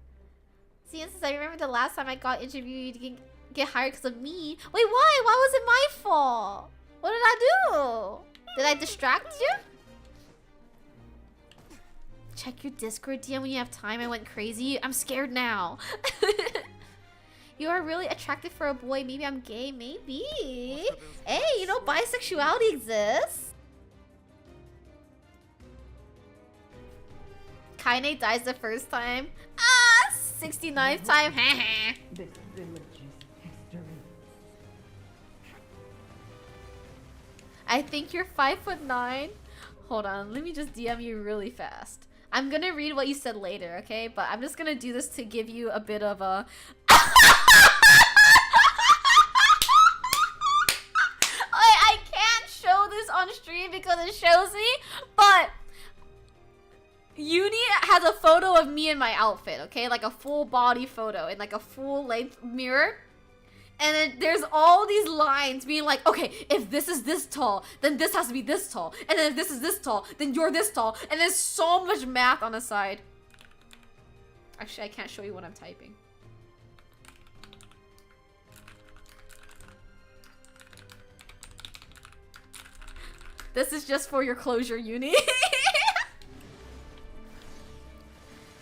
See, since I remember the last time I got interviewed, you didn't get hired because of me. Wait, why? Why was it my fault? What did I do? Did I distract you? Check your Discord DM when you have time. I went crazy. I'm scared now. You are really attractive for a boy. Maybe I'm gay. Maybe. Hey, you know, bisexuality exists. Kaine dies the first time. Ah, 69th time. This village's history. I think you're 5'9". Hold on, let me just DM you really fast. I'm gonna read what you said later, okay? But I'm just gonna do this to give you a bit of a... I can't show this on stream because it shows me, but... Uni has a photo of me in my outfit, okay? Like a full body photo in like a full length mirror. And then there's all these lines being like, okay, if this is this tall, then this has to be this tall. And then if this is this tall, then you're this tall. And there's so much math on the side. Actually, I can't show you what I'm typing. This is just for your closure, Uni.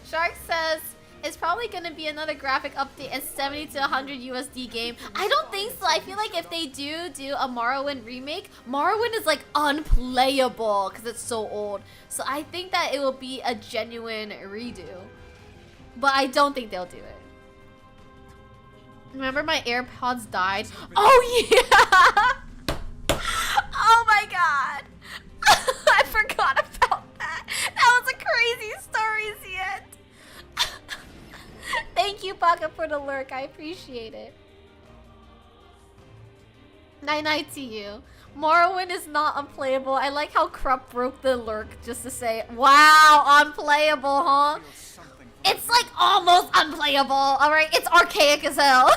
Shark says, it's probably probably gonna be another graphic update and 70 to 100 USD game. I don't think so. I feel like if they do a Morrowind remake, Morrowind is like unplayable because it's so old. So I think that it will be a genuine redo. But I don't think they'll do it. Remember my AirPods died? Oh yeah! Oh my god! I forgot about that. That was a crazy story, Ziet. Thank you, Baka, for the lurk. I appreciate it. Night to you. Morrowind is not unplayable. I like how Krupp broke the lurk just to say, wow, unplayable, huh? It's like almost unplayable. Alright, it's archaic as hell.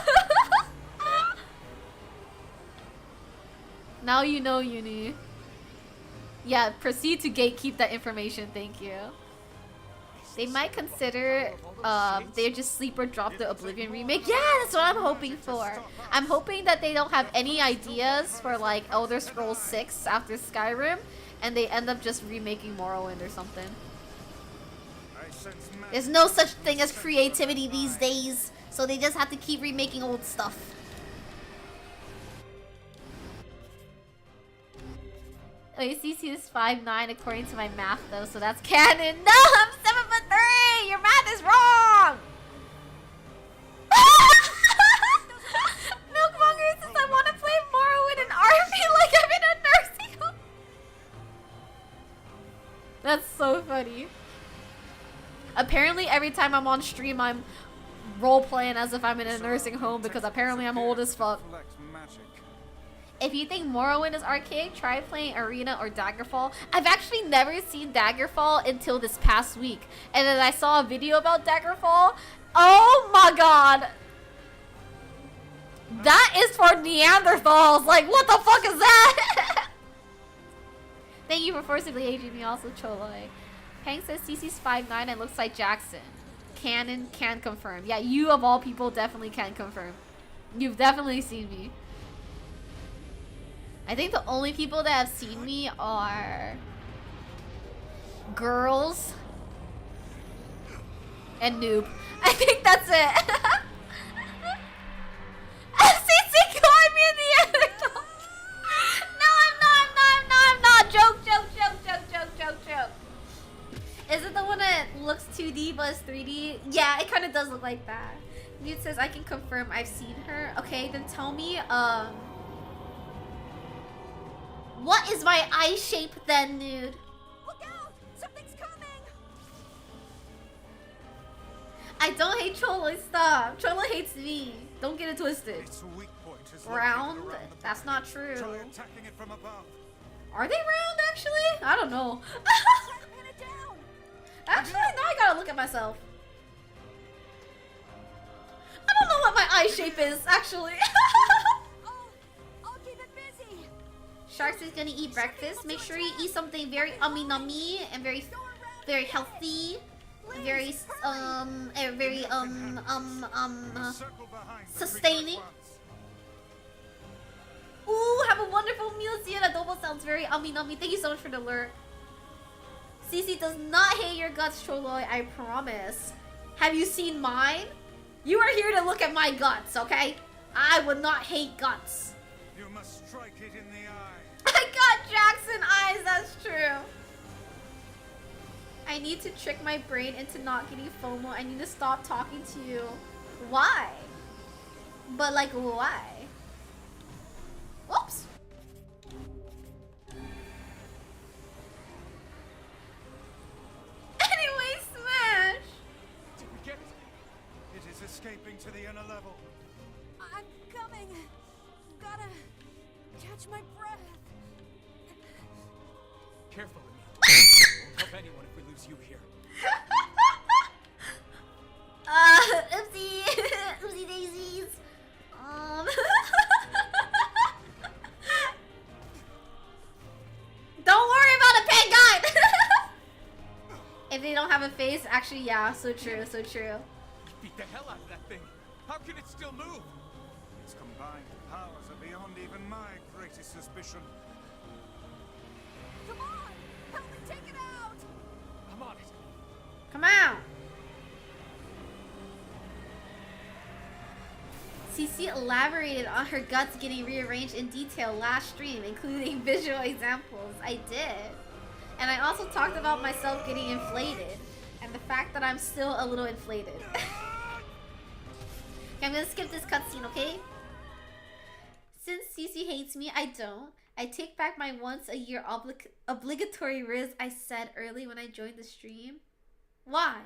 Now you know, Uni. Yeah, proceed to gatekeep that information, thank you. They might consider they just sleeper drop the Oblivion remake. Yeah, that's what I'm hoping for. I'm hoping that they don't have any ideas for like Elder Scrolls 6 after Skyrim, and they end up just remaking Morrowind or something. There's no such thing as creativity these days, so they just have to keep remaking old stuff. Wait, CC is 5'9" according to my math though, so that's canon. No, I'm 7'3". Your math is wrong. Milkmonger says I want to play Morrowind and RP like I'm in a nursing home. That's so funny. Apparently every time I'm on stream I'm role playing as if I'm in a nursing home because apparently I'm old as fuck. If you think Morrowind is archaic, try playing Arena or Daggerfall. I've actually never seen Daggerfall until this past week. And then I saw a video about Daggerfall. Oh my god. That is for Neanderthals. Like, what the fuck is that? Thank you for forcibly aging me also, Choloi. Hank says CC's 5'9" and looks like Jackson. Canon can confirm. Yeah, you of all people definitely can confirm. You've definitely seen me. I think the only people that have seen me are girls and Noob. I think that's it. FCC caught me in the end. No, I'm not. Joke. Is it the one that looks 2D but is 3D? Yeah, it kind of does look like that. Newt says I can confirm I've seen her. Okay, then tell me, what is my eye shape then, Nude? Look out! Something's coming! I don't hate Cholo, stop. Cholo hates me. Don't get it twisted. Round? That's not true. Are they round, actually? I don't know. Actually, now I gotta look at myself. I don't know what my eye shape is, actually. I'll keep it busy. Sharks is gonna eat breakfast. Make sure you eat something very ummy and very healthy. Very sustaining. Ooh, have a wonderful meal. Zia, adobo sounds very ummy. Thank you so much for the alert. Cece does not hate your guts, Choloi, I promise. Have you seen mine? You are here to look at my guts, okay? I would not hate guts. You must strike it in the eye. I got Jackson eyes, that's true. I need to trick my brain into not getting FOMO. I need to stop talking to you. Why? But like, why? Whoops. Anyway, smash! Did we get it? It is escaping to the inner level. I'm coming. Gotta catch my breath. Careful, Emil. Won't help anyone if we lose you here. Oopsie. Oopsie daisies. Don't worry about a pet gun! If they don't have a face, actually, yeah, so true, so true. Beat the hell out of that thing. How can it still move? Its combined powers are beyond even my greatest suspicion. Come on! Help me take it out! I'm on it. Come out! CC elaborated on her guts getting rearranged in detail last stream, including visual examples. I did. And I also talked about myself getting inflated, and the fact that I'm still a little inflated. Okay, I'm gonna skip this cutscene, okay? Since CC hates me, I don't. I take back my once a year obligatory riz I said early when I joined the stream. Why?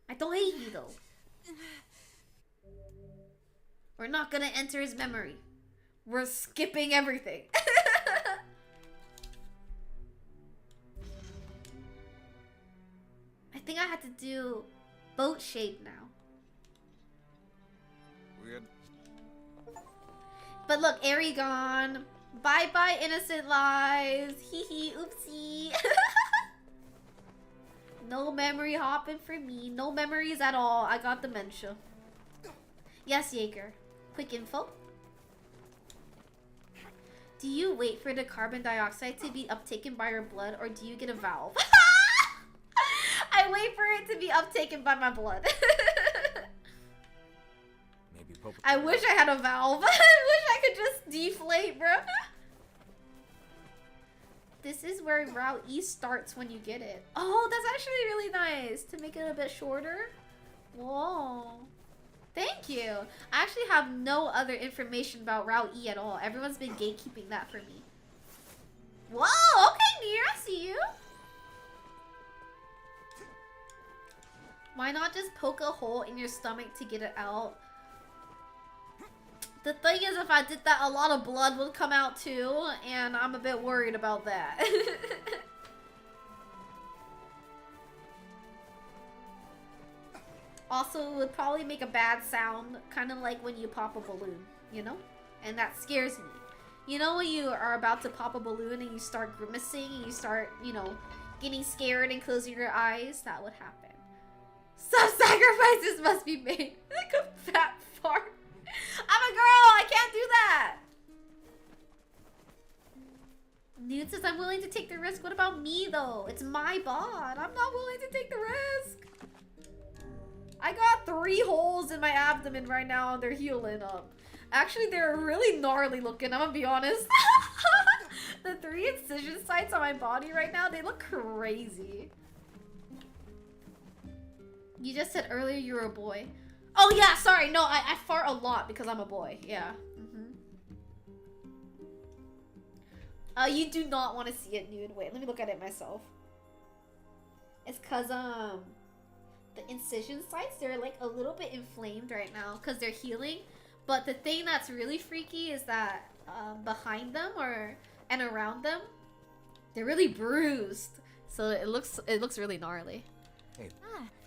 I don't hate you though. We're not gonna enter his memory. We're skipping everything. I think I had to do boat shape now. Weird. But look, Eri gone. Bye bye, innocent lives. Hee hee, oopsie. No memory hopping for me. No memories at all. I got dementia. Yes, Jaeger. Quick info. Do you wait for the carbon dioxide to be uptaken by your blood, or do you get a valve? I wait for it to be uptaken by my blood. Maybe Pope. I wish I had a valve. I wish I could just deflate, bro. This is where Route E starts when you get it. Oh, that's actually really nice. To make it a bit shorter. Whoa. Thank you. I actually have no other information about Route E at all. Everyone's been gatekeeping that for me. Whoa, okay, Nier, I see you. Why not just poke a hole in your stomach to get it out? The thing is, if I did that, a lot of blood would come out too, and I'm a bit worried about that. Also, it would probably make a bad sound, kind of like when you pop a balloon, you know? And that scares me. You know when you are about to pop a balloon and you start grimacing and you start, you know, getting scared and closing your eyes? That would happen. Some sacrifices must be made. Like a fat fart. I'm a girl! I can't do that! Nude says I'm willing to take the risk. What about me, though? It's my bod. I'm not willing to take the risk. I got 3 holes in my abdomen right now and they're healing up. Actually, they're really gnarly looking, I'm gonna be honest. The 3 incision sites on my body right now, they look crazy. You just said earlier you were a boy. Oh yeah, sorry. No, I fart a lot because I'm a boy. Yeah. You do not want to see it nude. Wait, let me look at it myself. It's cause the incision sites, they're like a little bit inflamed right now because they're healing. But the thing that's really freaky is that behind them and around them, they're really bruised. So it looks really gnarly. Hey, if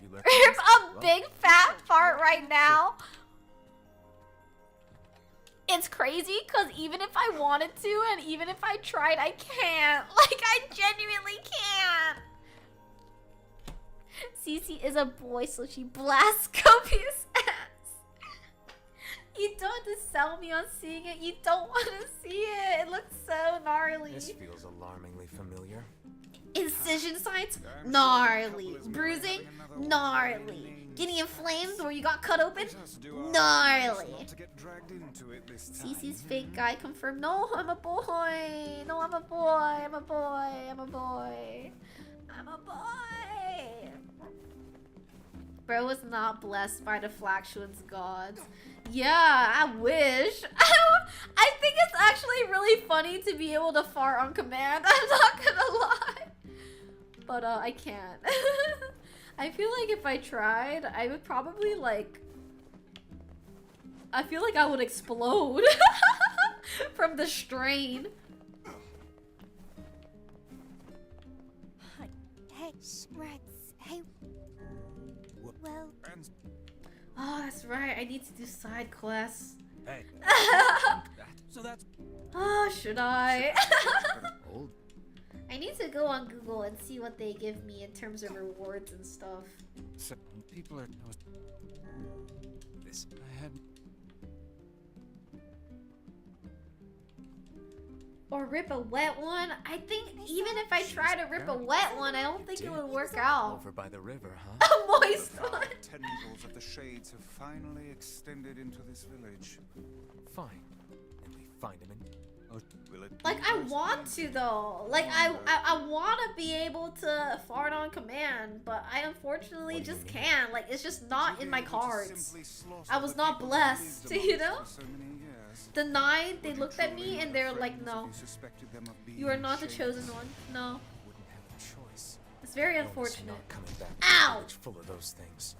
you left Rip a big fat fart right now. It's crazy because even if I wanted to and even if I tried, I can't. Like, I genuinely can't. Cece is a boy, so she blasts copious ass. You don't have to sell me on seeing it. You don't want to see it. It looks so gnarly. This feels alarmingly familiar. Incision sites? Gnarly. Bruising? Gnarly. Getting inflamed where you got cut open? Gnarly. Cece's fake guy confirmed. No, I'm a boy. No, I'm a boy. I'm a boy. I'm a boy. I'm a boy. Bro was not blessed by the Flaxuance gods. Yeah, I wish. I think it's actually really funny to be able to fart on command. I'm not gonna lie. But I can't. I feel like if I tried, I would probably like... I feel like I would explode from the strain. Hey, Rex. Hey. Well... Oh, that's right. I need to do side quests. Hey. So that's... Oh, should I? old. I need to go on Google and see what they give me in terms of rewards and stuff. So people are... This... I had... Or rip a wet one. I think even if I try to rip a wet one, I don't think it would work out. Over by the river, huh? A moist The one. tendrils of the shades have finally extended into this village. Fine. And we find him in... Oh, Will it Like, be I worth want it? to though. Like, I want to be able to fart on command, but I unfortunately What do you just mean? can't. Like, it's just not Would in you my be able to cards. simply slaughter I was the not people who blessed, lived you amongst know? us for so many years? Denied, they Would you looked at truly me have and they were like, friends no, if you suspected them of being you are not the shades? chosen one. No. wouldn't have a choice. It's very No one's unfortunate. not coming back. Ow! It's full of those things.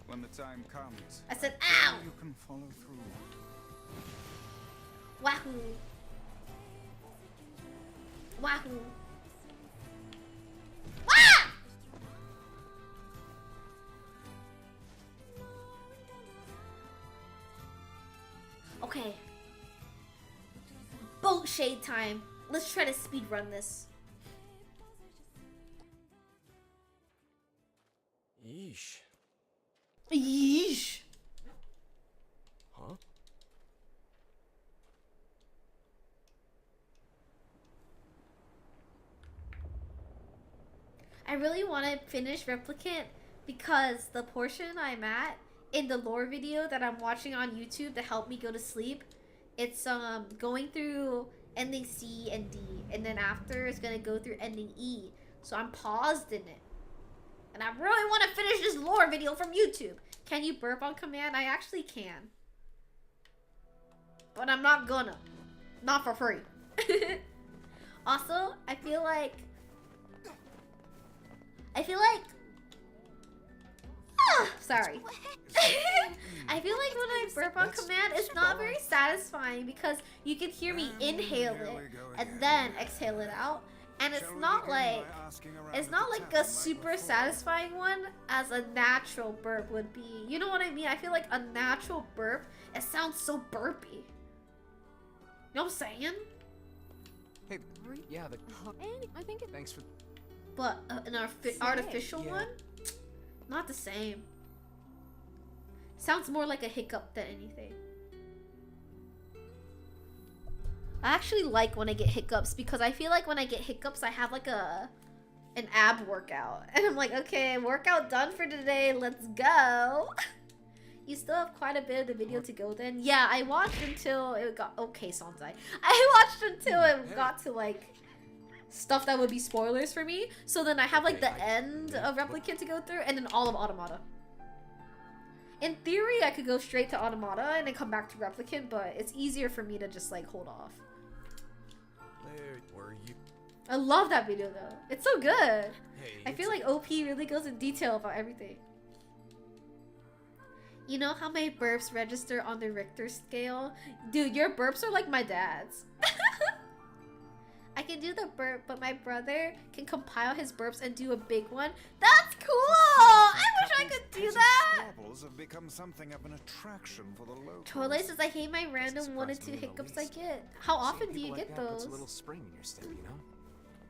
When the time comes, I said, I'm ow! sure you can follow through. Wahoo! Wahoo! Wah! Okay. Boat shade time. Let's try to speed run this. Yeesh. Yeesh. Huh? I really want to finish Replicant because the portion I'm at in the lore video that I'm watching on YouTube to help me go to sleep, it's going through ending C and D, and then after it's gonna go through ending E. So I'm paused in it, and I really want to finish this lore video from YouTube. Can you burp on command? I actually can, but I'm not gonna, not for free. Also, I feel like sorry. I feel like when I burp on command, it's not very satisfying because you can hear me inhale Here it we go and again. then exhale it out, and it's Shall we not begin like by asking around it's at not the like a tavern super before? satisfying one as a natural burp would be. You know what I mean? I feel like a natural burp, it sounds so burpy. You know what I'm saying? Hey, yeah, the... I think it. Thanks for... But an artificial Yeah. one, not the same. Sounds more like a hiccup than anything. I actually like when I get hiccups because I feel like when I get hiccups, I have like an ab workout, and I'm like, okay, workout done for today. Let's go. You still have quite a bit of the video to go then. Yeah, I watched until it got okay, Sanzai. I watched until it got to like stuff that would be spoilers for me. So then I have like the end of Replicant to go through and then all of Automata. In theory, I could go straight to Automata and then come back to Replicant, but it's easier for me to just like hold off. There were you... I love that video though. It's so good. Hey, I feel like OP really goes in detail about everything. You know how my burps register on the Richter scale? Dude, your burps are like my dad's. I can do the burp, but my brother can compile his burps and do a big one. That's cool! I wish I could do that! Squabbles have become something of an attraction for the locals. Trolley says I hate my random 1 or 2 hiccups I get. How often do you get Puts those? a little spring in your step, you know?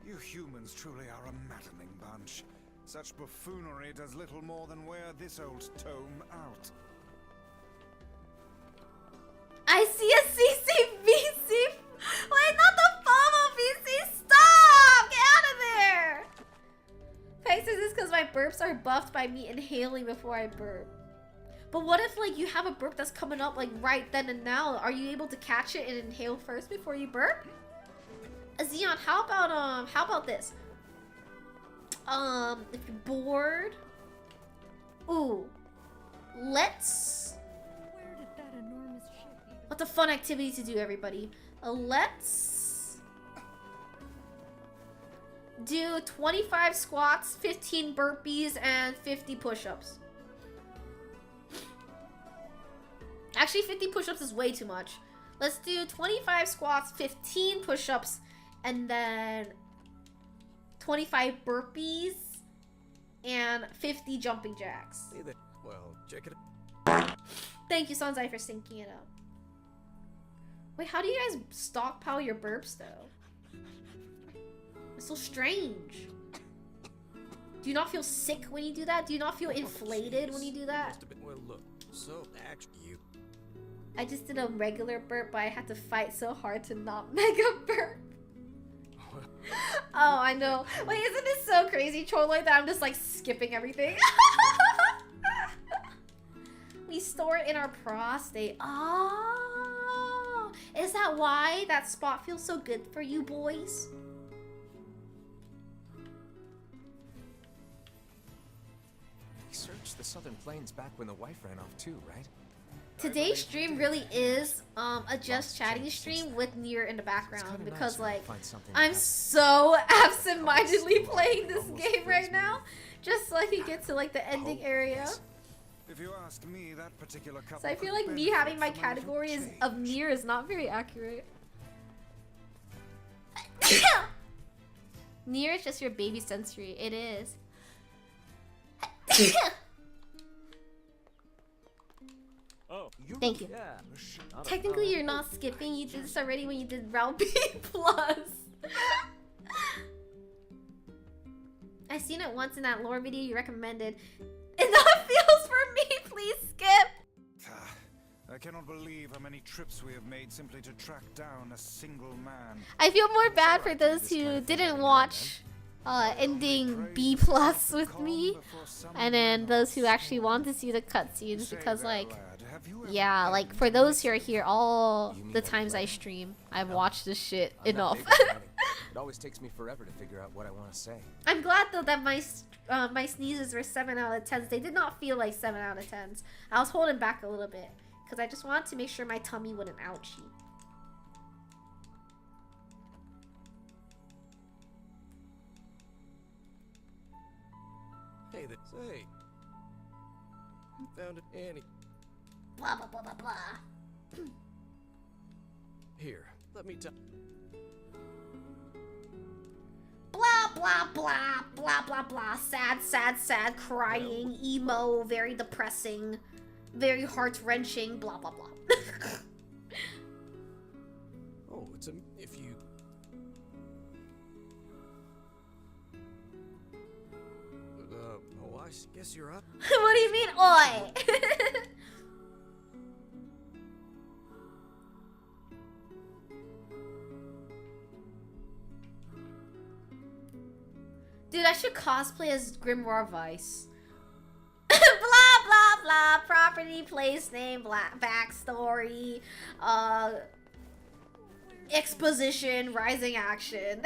You humans truly are a maddening bunch. Such buffoonery does little more than wear this old tome out. I see a CCVC. Wait, not the FOMO VC. Stop! Get out of there. Peg says this because my burps are buffed by me inhaling before I burp. But what if like you have a burp that's coming up like right then and now? Are you able to catch it and inhale first before you burp? Xeon, how about this? If you're bored, ooh, let's. Where did that enormous ship even... What's a fun activity to do, everybody? Let's do 25 squats, 15 burpees, and 50 push-ups. Actually, 50 push-ups is way too much. Let's do 25 squats, 15 push-ups, and then 25 burpees and 50 jumping jacks. See that? Well, check it out. Thank you, Sanzai, for syncing it up. Wait, how do you guys stockpile your burps, though? It's so strange. Do you not feel sick when you do that? Do you not feel inflated when you do that? Just a bit. Well, look. So, actually, you... I just did a regular burp, but I had to fight so hard to not mega burp. I know. Wait, isn't it so crazy, Trolloy, that I'm just like skipping everything? We store it in our prostate. Oh, is that why that spot feels so good for you boys? We searched the Southern Plains back when the wife ran off too, right? Today's stream really is a just chatting stream with Nier in the background because like I'm so absent-mindedly playing this game right now, just so I can get to like the ending area. If you ask me, that particular couple So I feel could like me having my benefit from a little category is, change. of Nier is not very accurate. Nier is just your baby sensory. It is. Oh, Thank you. yeah. Technically, you're not skipping. You did this already when you did round B plus. I seen it once in that lore video you recommended. Enough feels for me. Please skip. I cannot believe how many trips we have made simply to track down a single man. I feel more bad for those who didn't watch ending B plus with me, and then those who actually want to see the cutscenes because like. Yeah, like for those who are here all the times I stream, I've watched this shit enough. It always takes me forever to figure out what I want to say. I'm glad though that my sneezes were 7 out of 10s. They did not feel like 7 out of 10s. I was holding back a little bit because I just wanted to make sure my tummy wouldn't ouchie. Hey, say. Found it, Annie. Blah blah blah blah blah. Here, let me tell. Blah blah blah blah blah blah. Sad, sad, sad, crying, emo, very depressing, very heart-wrenching, blah blah blah. Oh, it's a. If you. Oh, I guess you're up. What do you mean, oi? Dude, I should cosplay as Grimoire Vice. Blah, blah, blah. Property, place name, backstory, exposition, rising action.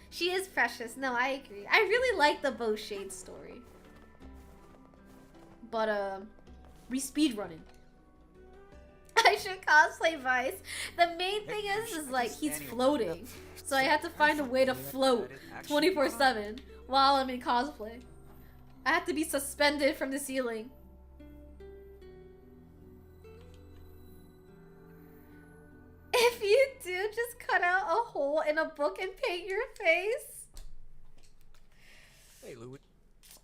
She is precious. No, I agree. I really like the Bow Shade story. But, we speedrunning. I should cosplay Vice. The main thing is like, he's floating. So I had to find a way to float 24/7 while I'm in cosplay. I have to be suspended from the ceiling. If you do, just cut out a hole in a book and paint your face. Hey, Louis.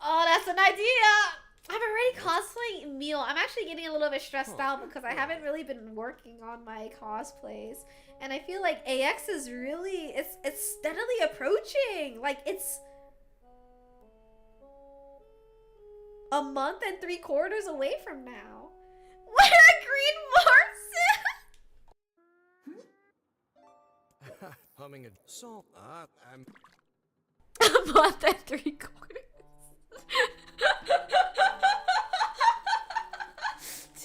Oh, that's an idea! I'm already cosplaying Emil. I'm actually getting a little bit stressed out because I haven't really been working on my cosplays. And I feel like AX is really, it's steadily approaching. Like, it's a month and 3/4 away from now. Wear a green Marson! Humming a song. I'm. A month and 3/4.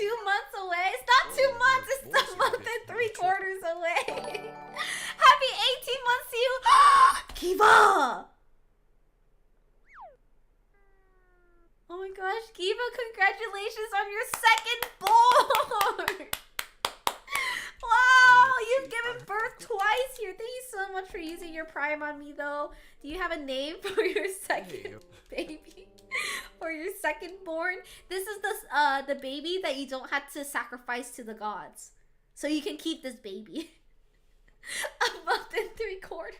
2 months away? It's not 2 months, it's a month and 3/4 away. Happy 18 months to you, Kiva! Oh my gosh, Kiva, congratulations on your second born! Wow, you've given birth twice here. Thank you so much for using your Prime on me, though. Do you have a name for your second baby? For your second born? This is the baby that you don't have to sacrifice to the gods. So you can keep this baby. A month and 3/4.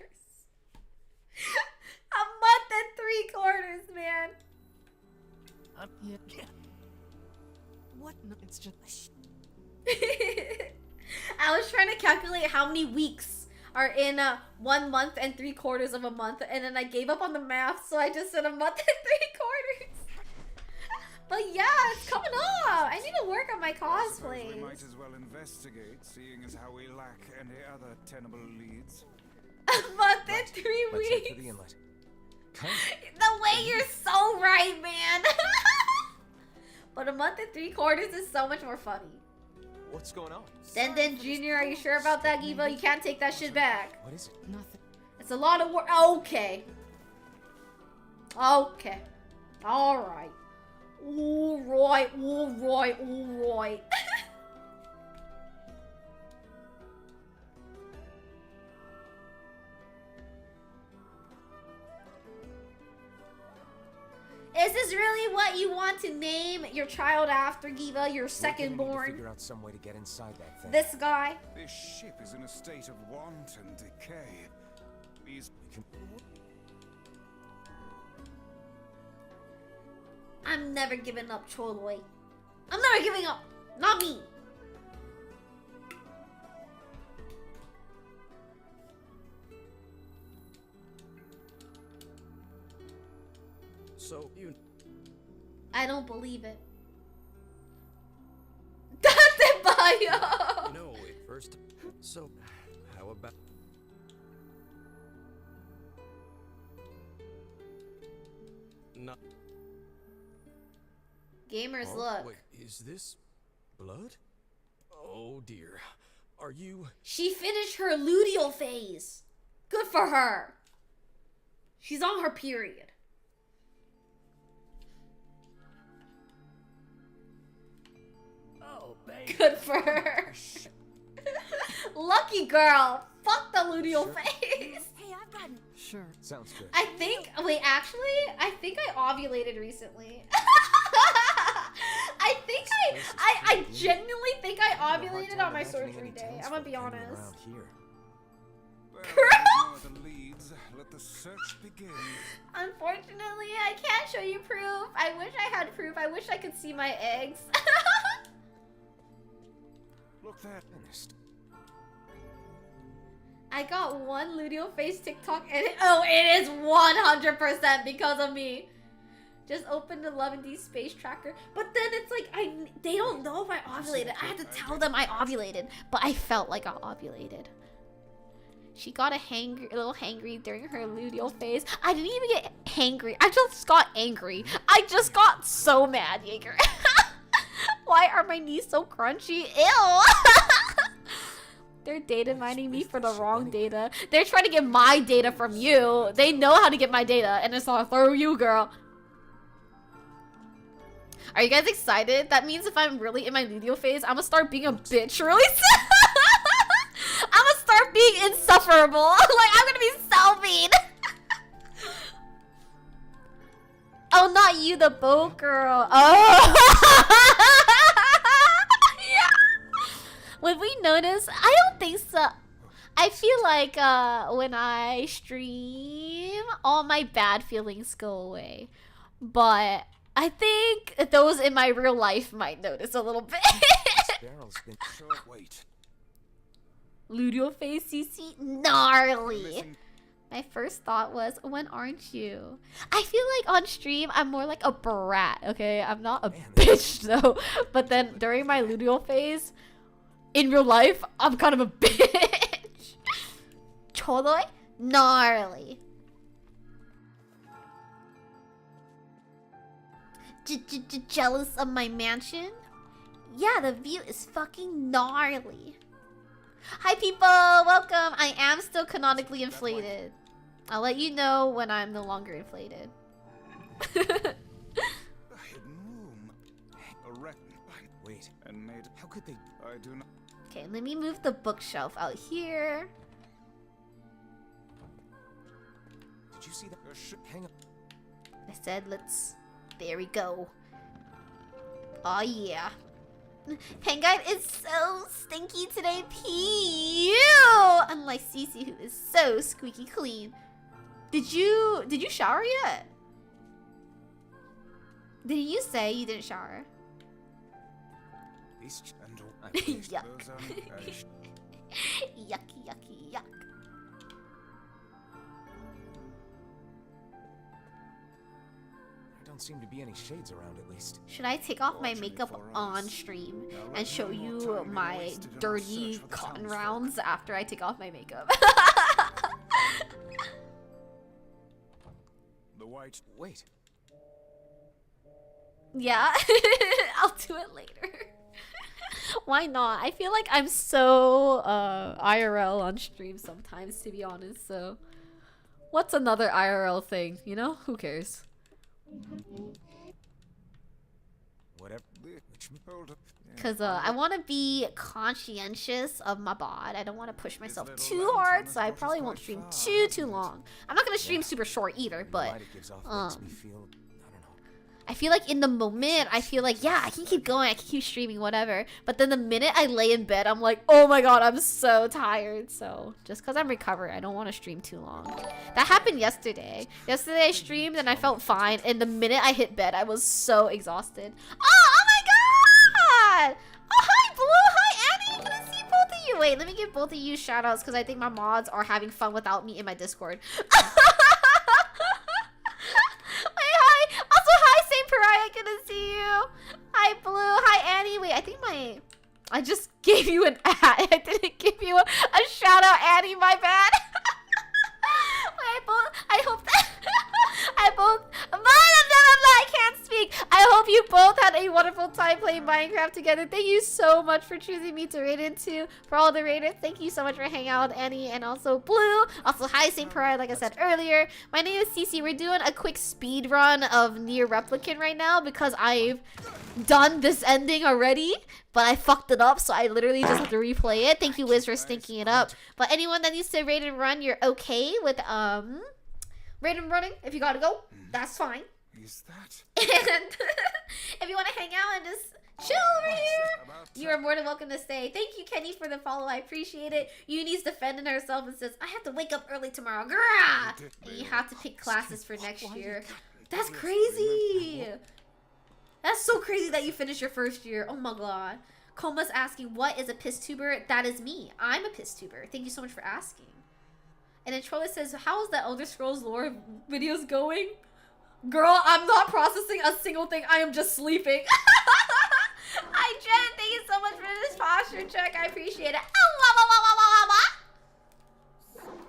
A month and 3/4, man. Yeah. What? No, it's just. I was trying to calculate how many weeks are in 1 month and 3/4 of a month, and then I gave up on the math, so I just said a month and 3/4. But yeah, it's coming up. I need to work on my I cosplays. we might as well investigate, seeing as how we lack any other tenable leads. A month and 3 Let's head for weeks. the inlet. Come. The way you're so right, man. But a month and 3/4 is so much more funny. What's going on? Then Junior, are you sure about that, Giva? You can't take that shit back. What is it? Nothing. It's a lot of work. Okay. Okay. Alright. Alright, alright, alright. Is this really what you want to name your child after, Giva? Your second We're gonna need to born? figure out some way to get inside that thing. This guy? This ship is in a state of wanton decay. These We can... I'm never giving up, Choloi. I'm never giving up. Not me. So you I don't believe it. Date Bayo! know it first. So how about not? Gamers, Oh, look. wait, is this blood? Oh dear. Are you? She finished her luteal phase. Good for her. She's on her period. Oh, baby. Good for her. Lucky girl. Fuck the luteal Sure. phase. Hey, I've gotten. Sure. Sounds good. I think, wait, actually, I think I ovulated recently. I genuinely think I ovulated on my surgery day. I'm gonna be honest. Around here. well, with no other leads, let the search begin. Unfortunately, I can't show you proof. I wish I had proof. I wish I could see my eggs. Look there. Finished. I got one luteal face TikTok and it is 100% because of me. Just opened the 11D space tracker, but then it's like they don't know if I ovulated. I had to tell them I ovulated, but I felt like I ovulated. She got a little hangry during her luteal phase. I didn't even get hangry. I just got angry. I just got so mad, Jaeger. Why are my knees so crunchy? Ew. They're data mining me for the wrong data. They're trying to get my data from you. They know how to get my data, and it's all through you, girl. Are you guys excited? That means if I'm really in my luteal phase, I'm gonna start being a bitch really soon. I'm gonna start being insufferable. Like, I'm gonna be so mean. Oh, not you, the boat girl. Oh. Would we notice? I don't think so. I feel like when I stream, all my bad feelings go away. But I think those in my real life might notice a little bit. Barrel's been... Short wait. Luteal face CC? Gnarly. Missing My first thought was, when aren't you? I feel like on stream, I'm more like a brat, okay? I'm not a Man, bitch, though. But then during my luteal phase, in real life, I'm kind of a bitch. Choloi? Gnarly. Jealous of my mansion? Yeah, the view is fucking gnarly. Hi, people! Welcome! I am still canonically inflated. I'll let you know when I'm no longer inflated. a hidden room. Wait, And made. how could they... I do not. Okay, let me move the bookshelf out here. Did you see that? Hang on. I said let's... There we go. Oh yeah. Penguin is so stinky today. Pew! Unlike Cece, who is so squeaky clean. Did you shower yet? Did you say you didn't shower? These... And I Yuck. those, Yucky, yucky, yuck. There don't seem to be any shades around, at least. Should I take off my Fortunately makeup for on us. stream Now and let show no more you time be my wasted on our dirty search for the cotton townsfolk. rounds after I take off my makeup? The white. Wait. Yeah, I'll do it later. Why not? I feel like I'm so IRL on stream sometimes, to be honest. So, what's another IRL thing? You know, who cares? Whatever. Hold up. Cause I want to be conscientious of my bod. I don't want to push myself too hard, so I probably won't stream too long. I'm not gonna stream super short either, but Light it gives off makes me feel, I don't know. I feel like in the moment, I feel like, yeah, I can keep going, I can keep streaming, whatever. But then the minute I lay in bed, I'm like, oh my god, I'm so tired. So just because I'm recovering, I don't want to stream too long. That happened yesterday. Yesterday I streamed and I felt fine. And the minute I hit bed, I was so exhausted. Oh my god! Oh, hi, Blue! Hi, Annie! Good to see both of you. Wait, let me give both of you shout outs because I think my mods are having fun without me in my Discord. Pariah, good to see you. Hi, Blue. Hi, Annie. Wait, I think I just gave you an ad. I didn't give you a shout out, Annie. My bad. I hope that I can't speak. I hope you both had a wonderful time playing Minecraft together. Thank you so much for choosing me to raid into. For all the raiders, thank you so much for hanging out with Annie and also Blue. Also, hi, St. Pariah, like I said earlier. My name is Cece. We're doing a quick speed run of Nier Replicant right now because I've done this ending already, but I fucked it up, so I literally just have to replay it. Thank you, Wiz, for stinking it up. But anyone that needs to raid and run, you're okay with raid and running. If you gotta go, that's fine. Is that? And if you want to hang out and just chill over here, you are more than welcome to stay. Thank you, Kenny, for the follow. I appreciate it. Uni's defending herself and says, I have to wake up early tomorrow. Grah! And you have to pick classes for next year. That's crazy. That's so crazy that you finished your first year. Oh my god. Coma's asking, what is a piss tuber? That is me. I'm a piss tuber. Thank you so much for asking. And then Trolla says, how is the Elder Scrolls lore videos going? Girl, I'm not processing a single thing. I am just sleeping. Hi, Jen. Thank you so much for this posture check. I appreciate it.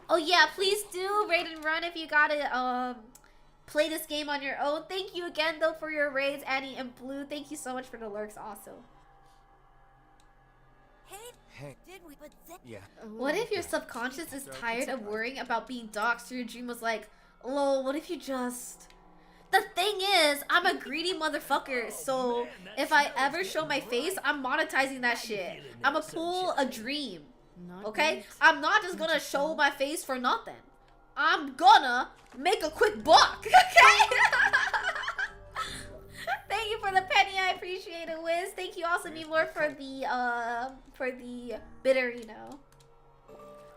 Oh, yeah. Please do raid and run if you gotta play this game on your own. Thank you again, though, for your raids, Annie and Blue. Thank you so much for the lurks also. Hey. Did we? But Yeah. What if your subconscious is tired of worrying about being doxxed, so your dream was like, lol, what if you just... The thing is, I'm a greedy motherfucker, so if I ever show my face, I'm monetizing that shit. I'ma pull a dream, okay? I'm not just gonna show my face for nothing. I'm gonna make a quick buck, okay? Thank you for the penny, I appreciate it, Wiz. Thank you also, Memor, for the Bitterino.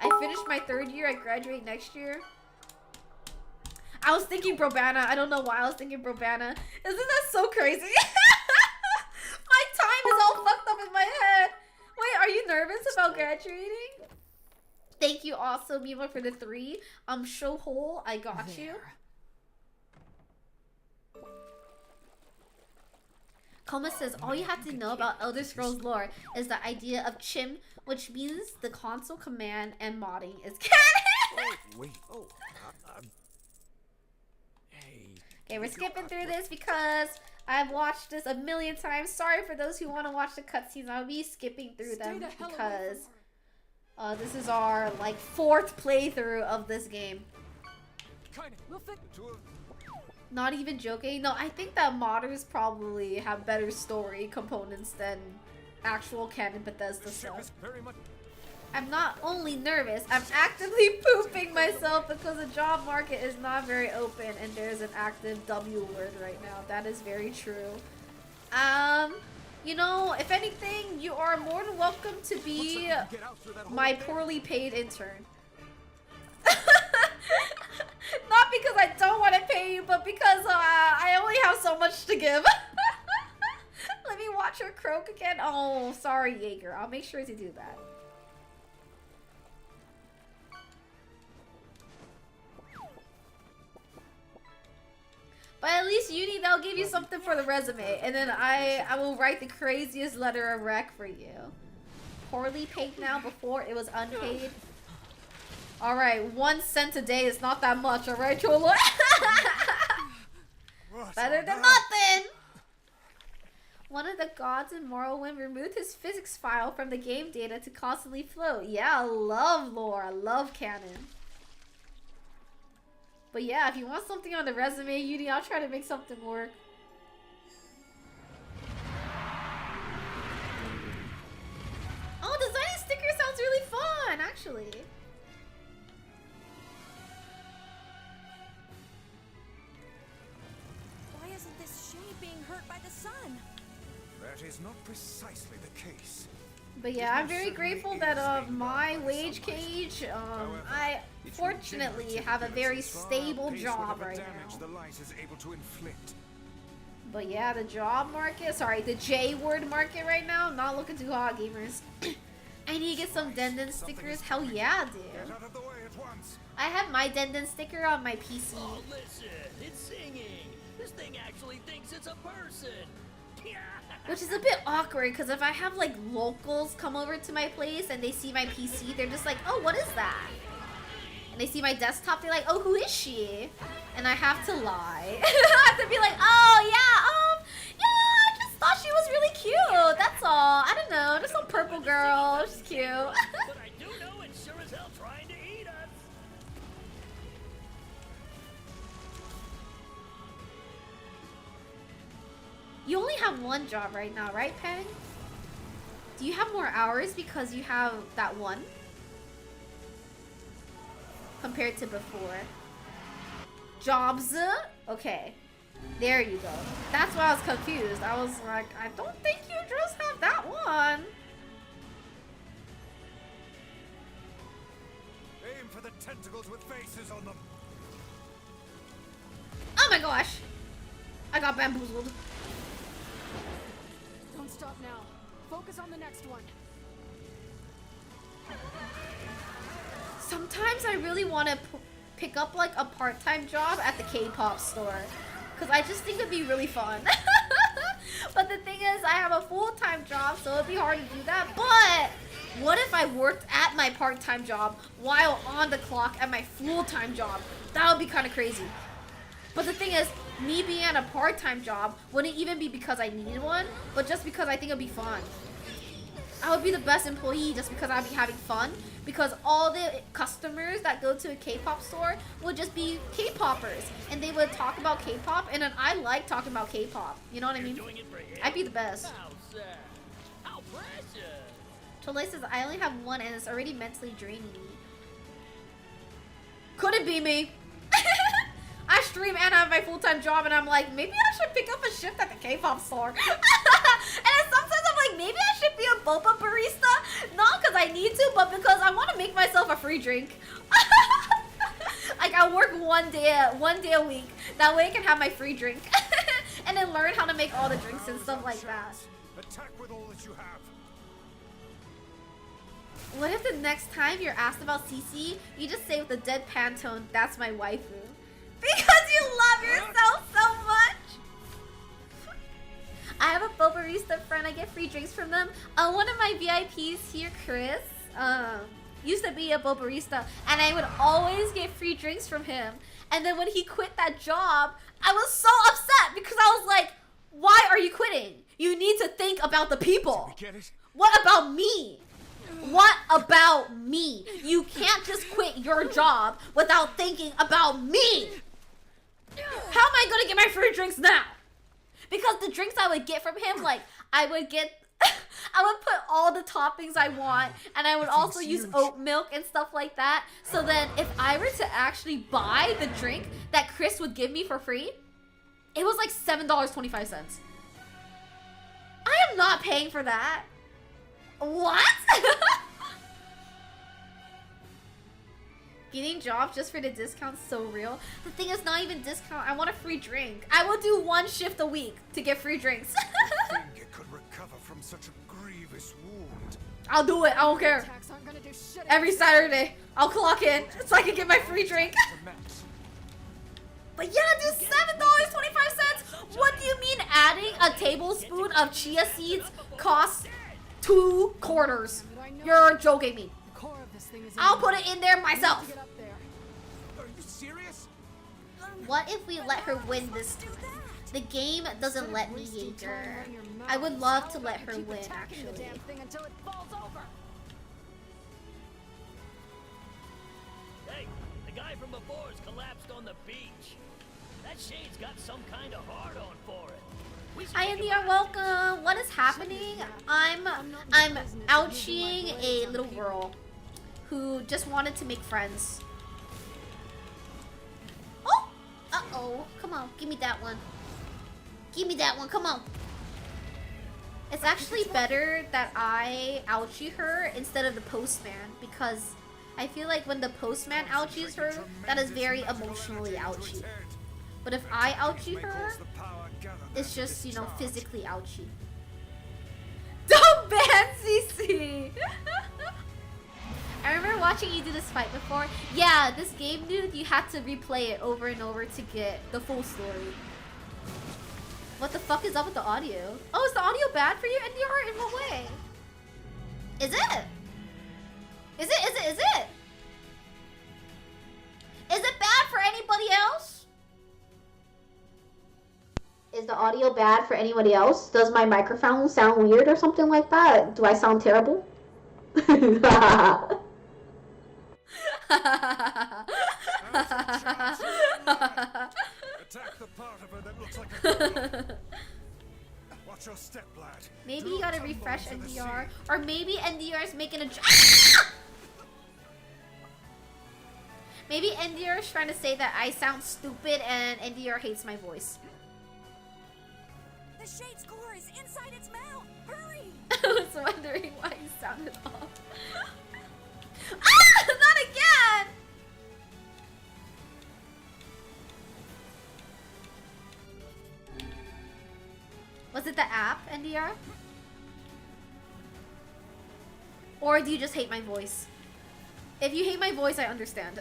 I finished my 3rd year, I graduate next year. I was thinking Brobana. I don't know why I was thinking Brobana. Isn't that so crazy? My time is all fucked up in my head. Wait, are you nervous about graduating? Thank you also, Mima, for the 3. Show hole, I got you. Koma says, all you have to know about Elder Scrolls lore is the idea of chim, which means the console command and modding is canon. Oh, wait. Oh. Okay, we're skipping through this because I've watched this a million times. Sorry for those who want to watch the cutscenes. I'll be skipping through them because this is our like 4th playthrough of this game. Not even joking. No, I think that modders probably have better story components than actual canon Bethesda stuff. I'm not only nervous, I'm actively pooping myself because the job market is not very open and there's an active W word right now. That is very true. You know, if anything, you are more than welcome to be my poorly paid intern. Not because I don't want to pay you, but because I only have so much to give. Let me watch her croak again. Oh, sorry, Jaeger. I'll make sure to do that. But at least Uni, they'll give you something for the resume. And then I will write the craziest letter of rec for you. Poorly paid now, before it was unpaid. Alright, 1 cent a day is not that much, alright, Chola? Better than nothing! One of the gods in Morrowind removed his physics file from the game data to constantly float. Yeah, I love lore. I love canon. But yeah, if you want something on the resume, Uni, I'll try to make something work. Oh, designing stickers sounds really fun, actually. Why isn't this shade being hurt by the sun? That is not precisely the case. But yeah, I'm very grateful that my wage cage, I fortunately have a very stable job right now. The light is able to inflict. But yeah, the job market, sorry, the J word market right now, not looking too hot, gamers. I need to get some Denden stickers. Hell yeah, dude. Get out of the way at once. I have my Denden sticker on my PC. Oh, listen, it's singing. This thing actually thinks it's a person. Which is a bit awkward, because if I have, like, locals come over to my place and they see my PC, they're just like, oh, what is that? And they see my desktop, they're like, oh, who is she? And I have to lie. I have to be like, oh, yeah, I just thought she was really cute. That's all. I don't know, just some purple girl. She's cute. But I do know it's sure as hell trying to eat us. You only have one job right now, right, Peng? Do you have more hours because you have that one? Compared to before. Jobs? Okay. There you go. That's why I was confused. I was like, I don't think you just have that one. Aim for the tentacles with faces on them. Oh my gosh. I got bamboozled. Don't stop now. Focus on the next one. Sometimes I really want to pick up like a part-time job at the K-pop store. Because I just think it'd be really fun. But the thing is, I have a full-time job, so it'd be hard to do that. But what if I worked at my part-time job while on the clock at my full-time job? That would be kind of crazy. But the thing is, me being at a part-time job wouldn't even be because I needed one, but just because I think it'd be fun. I would be the best employee just because I'd be having fun, because all the customers that go to a K-pop store would just be K-poppers, and they would talk about K-pop, and then I like talking about K-pop. You know what I mean? I'd be the best. How sad. How precious. Tolay says, I only have one and it's already mentally draining me. Could it be me? I stream and I have my full-time job and I'm like, maybe I should pick up a shift at the K-pop store. And then sometimes I'm like, maybe I should be a boba barista. Not because I need to, but because I want to make myself a free drink. Like I work one day a week. That way I can have my free drink. And then learn how to make all the drinks and stuff like that. Attack with all that you have. What if the next time you're asked about CC, you just say with a deadpan tone, that's my waifu? Because you love yourself so much! I have a Bobarista friend, I get free drinks from them. One of my VIPs here, Chris, used to be a Bobarista, and I would always get free drinks from him. And then when he quit that job, I was so upset because I was like, why are you quitting? You need to think about the people. Get it? What about me? What about me? You can't just quit your job without thinking about me. How am I gonna get my free drinks now? Because the drinks I would get from him, like, I would put all the toppings I want, and I would also use oat milk and stuff like that. So then if I were to actually buy the drink that Chris would give me for free, it was like $7.25. I am not paying for that. What? Getting jobs just for the discount's so real. The thing is not even discount. I want a free drink. I will do one shift a week to get free drinks. I think it could recover from such a grievous wound. I'll do it. I don't care. Attacks aren't gonna do shit. Every Saturday, I'll clock in so I can get my free drink. But yeah, dude, $7.25. What do you mean adding a tablespoon of chia seeds costs 2 quarters? You're joking me. The core of this thing is I'll put it in there myself. Get up there. Are you serious? What if we let her win this time? The game doesn't let me, Jaeger. I would love to let her win, actually. Until it falls over. Hey, the guy from before's collapsed on the beach. That shade's got some kind of hard-on for it. We should Hi, think Andy, about- you're welcome. What is happening? I'm ouchieing a little girl who just wanted to make friends. Oh! Uh-oh. Come on, give me that one. Give me that one, come on. It's actually better that I ouchie her instead of the postman, because I feel like when the postman ouchies her, that is very emotionally ouchie. But if I ouchie her, it's just, you know, physically ouchie. Don't ban CC! I remember watching you do this fight before. Yeah, this game, dude, you had to replay it over and over to get the full story. What the fuck is up with the audio? Oh, is the audio bad for you, NDR? In what way? Is it? Is it? Is it bad for anybody else? Is the audio bad for anybody else? Does my microphone sound weird or something like that? Do I sound terrible? Attack the part of her that looks like a girl. Watch your step, lad. Maybe Do you gotta tumble refresh into the NDR. sea. Or maybe NDR is making a... Maybe NDR is trying to say that I sound stupid and NDR hates my voice. The shade's core is inside its mouth. Hurry! I was wondering why you sounded off. Ah! Not again! Was it the app, NDR? Or do you just hate my voice? If you hate my voice, I understand.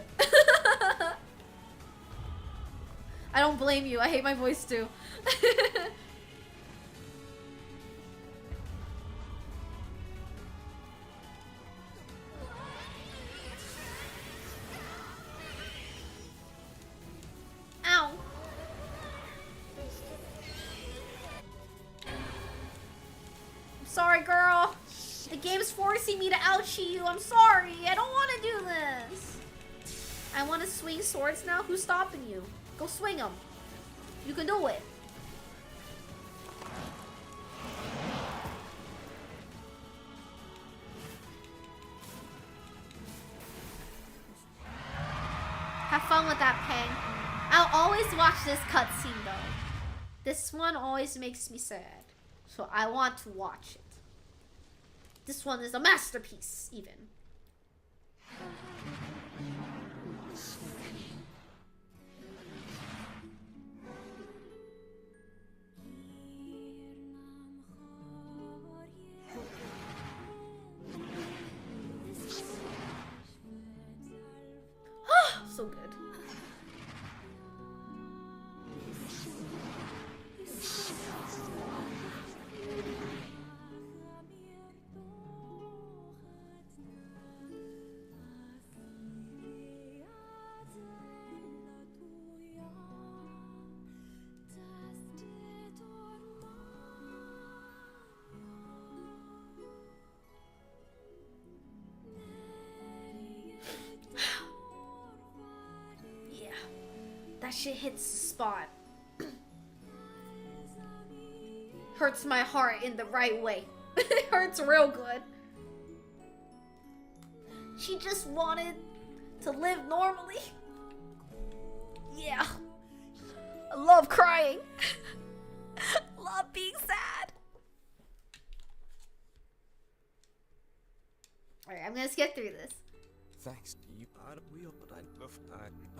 I don't blame you. I hate my voice too. Ow. I'm sorry, girl. The game's forcing me to ouchie you. I'm sorry. I don't want to do this. I want to swing swords now. Who's stopping you? Go swing them. You can do it. Have fun with that, Peng. I'll always watch this cutscene, though. This one always makes me sad. So I want to watch it. This one is a masterpiece, even. So good. Yeah, that shit hits the spot. Hurts my heart in the right way. It hurts real good. She just wanted to live normally. Yeah. I love crying. Love being sad. Alright, I'm gonna skip through this. Thanks. You I'd wheel, but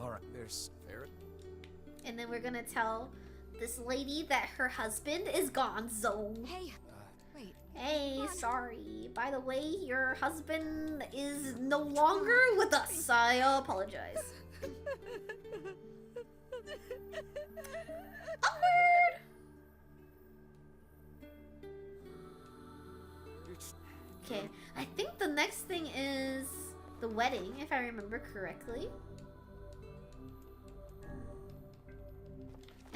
all right? There's Ferret. And then we're gonna tell this lady that her husband is gonzo. Hey, wait. Hey, sorry. By the way, your husband is no longer with us. I apologize. Awkward! Okay, I think the next thing is the wedding, if I remember correctly.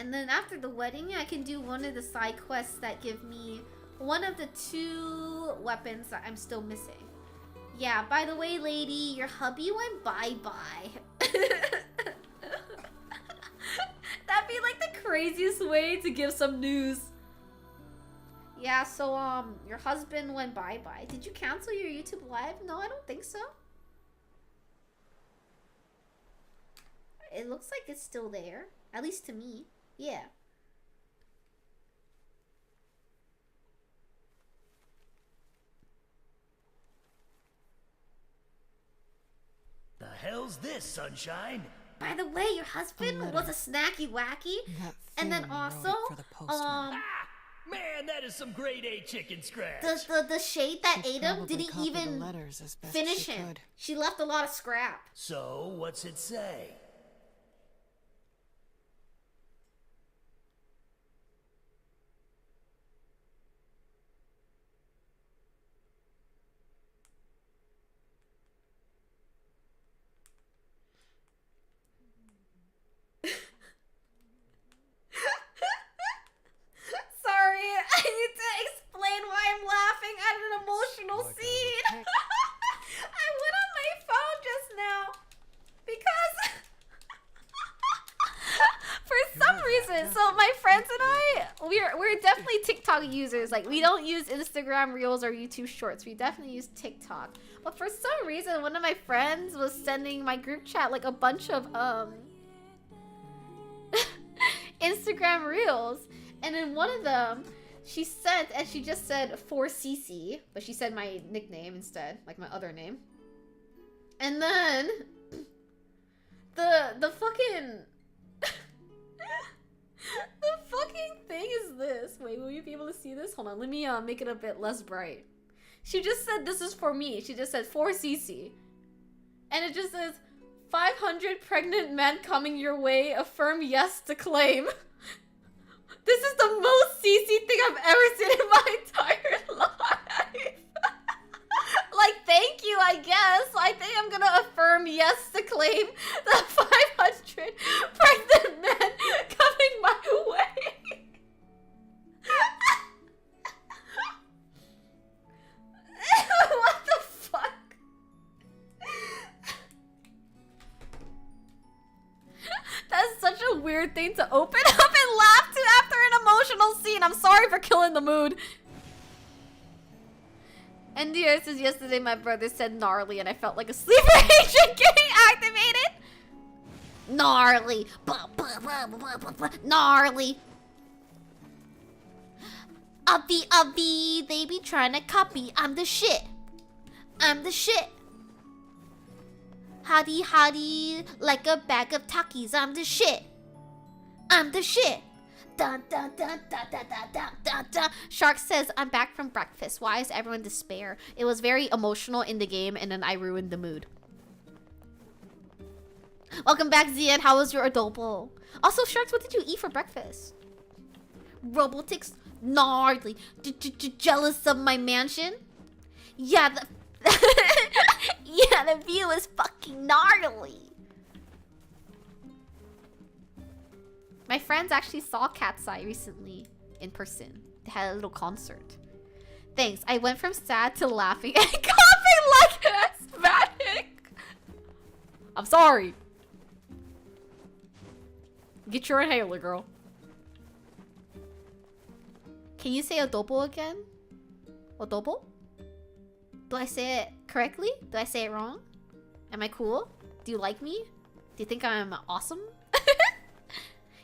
And then after the wedding, I can do one of the side quests that give me one of the 2 weapons that I'm still missing. Yeah, by the way, lady, your hubby went bye-bye. That'd be like the craziest way to give some news. Yeah, so, your husband went bye-bye. Did you cancel your YouTube live? No, I don't think so. It looks like it's still there. At least to me. Yeah. The hell's this, sunshine? By the way, your husband was a snacky wacky. That And then thing also, wrote it for the postman. Ah! Man, that is some grade A chicken scratch. the shade that She ate him probably didn't copied the even letters as best finish she him. could. She left a lot of scrap. So, what's it say? Sorry, I need to explain why I'm laughing at an emotional scene. I went on my phone just now because for some reason, so my friends and I, we're definitely TikTok users. Like, we don't use Instagram Reels or YouTube Shorts. We definitely use TikTok. But for some reason, one of my friends was sending my group chat like a bunch of Instagram Reels. And in one of them, she sent, and she just said 4cc, but she said my nickname instead, like my other name. And then the fucking the fucking thing is this. Wait, will you be able to see this? Hold on, let me make it a bit less bright. She just said this is for me. She just said 4cc. And it just says 500 pregnant men coming your way, affirm yes to claim. This is the most CC thing I've ever seen in my entire life. Like, thank you, I guess. I think I'm gonna affirm yes to claim the 500 pregnant men coming my way. What the fuck? That's such a weird thing to open up and laugh to after an emotional scene. I'm sorry for killing the mood. NDR says, yesterday my brother said gnarly and I felt like a sleeper agent getting activated. Gnarly. Gnarly. Avi, they be trying to copy. I'm the shit. I'm the shit. Hottie, like a bag of Takis. I'm the shit. I'm the shit. Dun, dun, dun, dun, dun, dun, dun, dun, dun. Shark says, I'm back from breakfast. Why is everyone despair? It was very emotional in the game and then I ruined the mood. Welcome back, Zian. How was your adobo? Also, Sharks, what did you eat for breakfast? Robotix, gnarly. Jealous of my mansion? Yeah, yeah, the view is fucking gnarly. My friends actually saw Cat's Eye recently in person. They had a little concert. Thanks. I went from sad to laughing and coughing like an asthmatic. I'm sorry. Get your inhaler, girl. Can you say adobo again? Adobo? Do I say it correctly? Do I say it wrong? Am I cool? Do you like me? Do you think I'm awesome?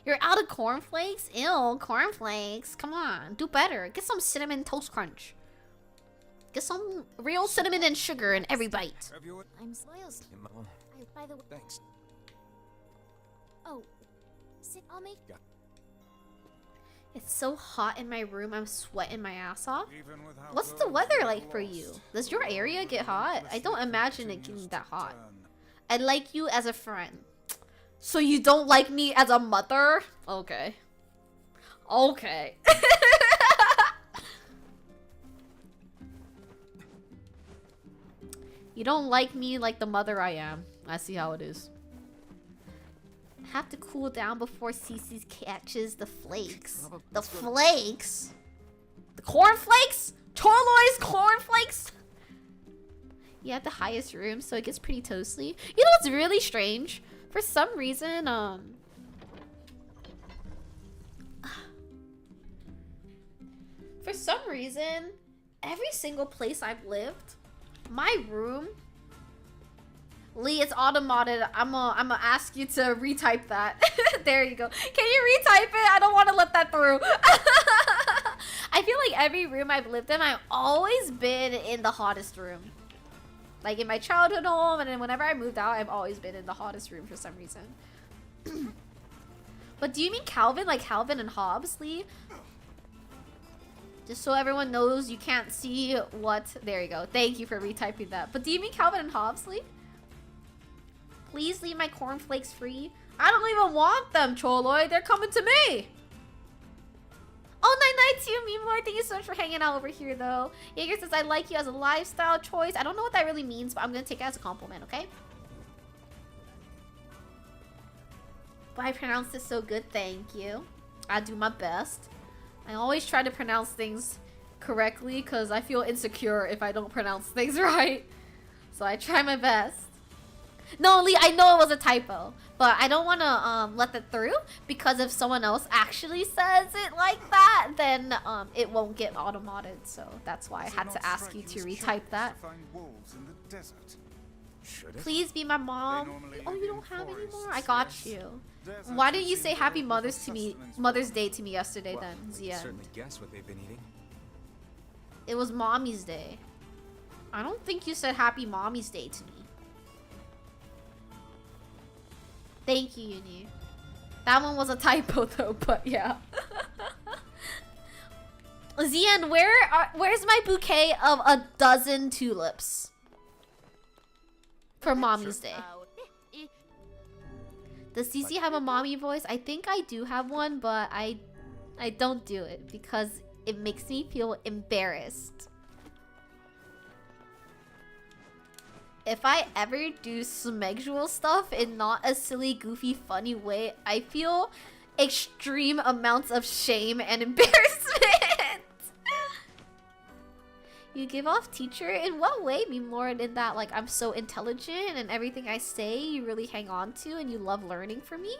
You're out of cornflakes? Ew, cornflakes. Come on, do better. Get some cinnamon toast crunch. Get some real cinnamon and sugar in every bite. I'm Smiles. By the way. Thanks. Oh, sit. I'll make. Yeah. It's so hot in my room, I'm sweating my ass off. Even with how What's the close weather we've like for you? lost, Does your area get hot? I don't imagine it getting that hot. I like you as a friend. So you don't like me as a mother? Okay. Okay. You don't like me like the mother I am. I see how it is. Have to cool down before Cece catches the flakes. The flakes? The cornflakes? Chorloy's cornflakes? You have the highest room, so it gets pretty toasty. You know what's really strange? For some reason, for some reason, every single place I've lived, my room... Lee, it's automated. I'm gonna ask you to retype that. There you go. Can you retype it? I don't want to let that through. I feel like every room I've lived in, I've always been in the hottest room. Like in my childhood home, and then whenever I moved out, I've always been in the hottest room for some reason. But do you mean Calvin? Like Calvin and Hobbes, Lee? Just so everyone knows you can't see what... There you go. Thank you for retyping that. But do you mean Calvin and Hobbes, Lee? Please leave my cornflakes free. I don't even want them, Choloy. They're coming to me. Oh, night to you, Meme Lord. Thank you so much for hanging out over here, though. Jaeger says, I like you as a lifestyle choice. I don't know what that really means, but I'm going to take it as a compliment, okay? But I pronounced it so good. Thank you. I do my best. I always try to pronounce things correctly because I feel insecure if I don't pronounce things right. So I try my best. No, Lee, I know it was a typo, but I don't want to let that through because if someone else actually says it like that, then it won't get automated. So that's why I had to ask you to retype that. Please be my mom. Oh, you don't have any more? I got you. Why didn't you say Happy Mother's Day to me yesterday then, Zia? Certainly guess what they've been eating. It was Mommy's Day. I don't think you said Happy Mommy's Day to me. Thank you, Uni. That one was a typo though, but yeah. Zian, where's my bouquet of 12 tulips? For Mommy's Day. Does Cece have a mommy voice? I think I do have one, but I don't do it because it makes me feel embarrassed. If I ever do smexual stuff in not a silly, goofy, funny way, I feel extreme amounts of shame and embarrassment. You give off teacher? In what way? Me more in that, like, I'm so intelligent and everything I say you really hang on to and you love learning from me?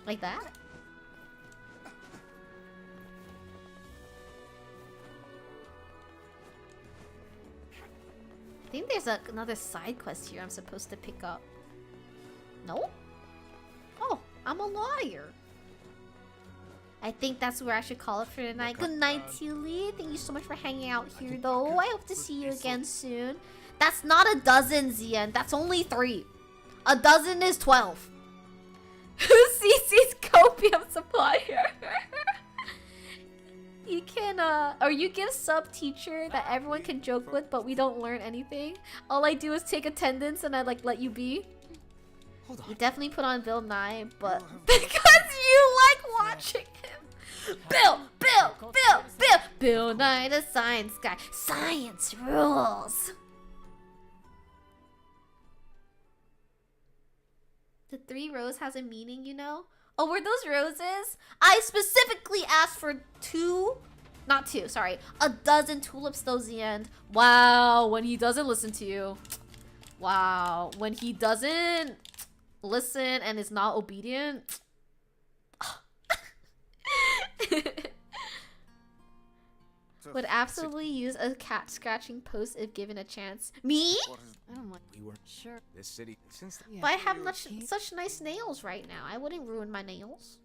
Like that? I think there's another side quest here I'm supposed to pick up. No? Oh, I'm a liar. I think that's where I should call it for tonight. Good night, Tilly. Thank you so much for hanging out here, though. I hope to see you again soon. That's not 12, Zian. That's only 3. 12 is 12. Who's Cece's copium supplier? You can, or you give sub teacher that everyone can joke with, but we don't learn anything. All I do is take attendance and I like let you be. Hold on. You definitely put on Bill Nye, but because you like watching him. Bill Nye the Science Guy. Science rules. The 3 rows has a meaning, you know? Oh, were those roses? I specifically asked for 12 tulips those the end. Wow, when he doesn't listen to you. Wow, when he doesn't listen and is not obedient. Would absolutely use a cat scratching post if given a chance. Me? I don't like. We were Sure. this city since the But I have such nice nails right now. I wouldn't ruin my nails.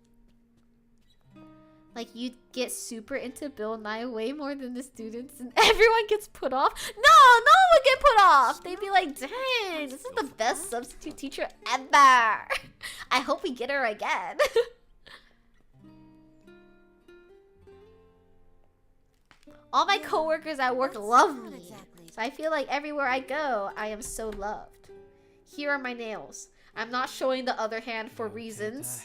Like, you'd get super into Bill Nye way more than the students, and everyone gets put off. No one would get put off. They'd be like, dang, this is the best substitute teacher ever. I hope we get her again. All my coworkers at work love me. So I feel like everywhere I go, I am so loved. Here are my nails. I'm not showing the other hand for reasons.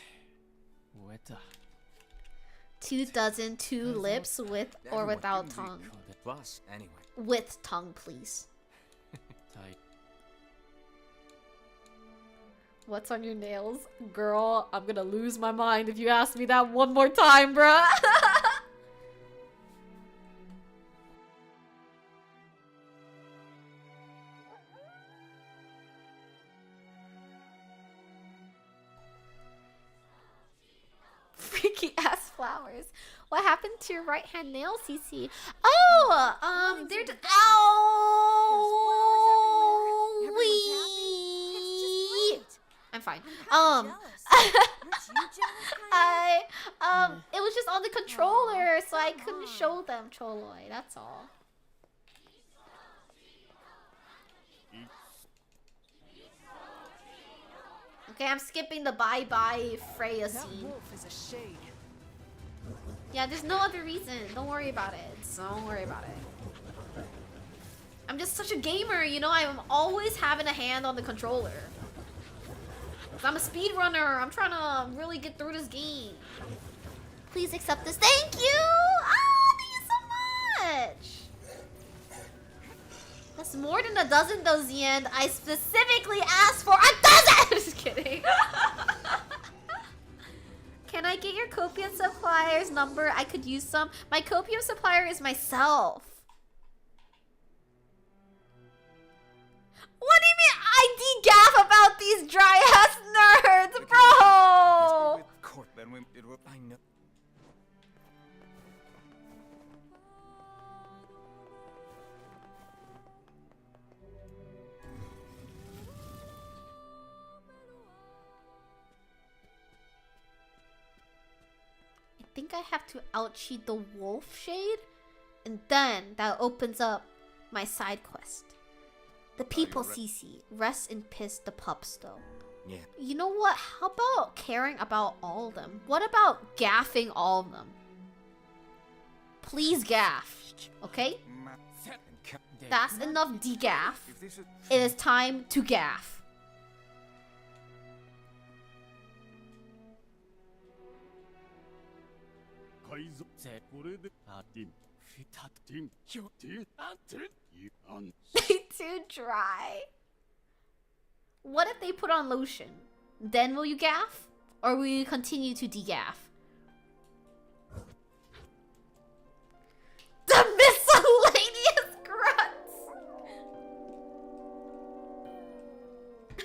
24 tulips with or without tongue. Plus, anyway. With tongue, please. What's on your nails? Girl, I'm gonna lose my mind if you ask me that one more time, bruh. Freaky ass flowers. What happened to your right hand nail, CC? Oh, they're just I'm fine. Aren't you jealous, kinda? It was just on the controller, so I couldn't show them Choloi. That's all. Okay, I'm skipping the bye-bye Freya That scene. wolf is a shade. Yeah, there's no other reason. Don't worry about it. Don't worry about it. I'm just such a gamer, you know? I'm always having a hand on the controller. 'Cause I'm a speedrunner. I'm trying to really get through this game. Please accept this. Thank you! Oh, thank you so much! That's more than a dozen, though, Zien. I specifically asked for a dozen! Just kidding. Can I get your copium supplier's number? I could use some. My copium supplier is myself. What do you mean I de-gaff about these dry-ass nerds, bro? Court, then it will. I know. I think I have to out-cheat the wolf shade, and then that opens up my side quest. The people CC. Rest in piss the pups though. Yeah. You know what? How about caring about all of them? What about gaffing all of them? Please gaff. Okay? That's enough de-gaff. If this is It is time to gaff. They too dry. What if they put on lotion? Then will you gaff? Or will you continue to de-gaff? The miscellaneous grunts!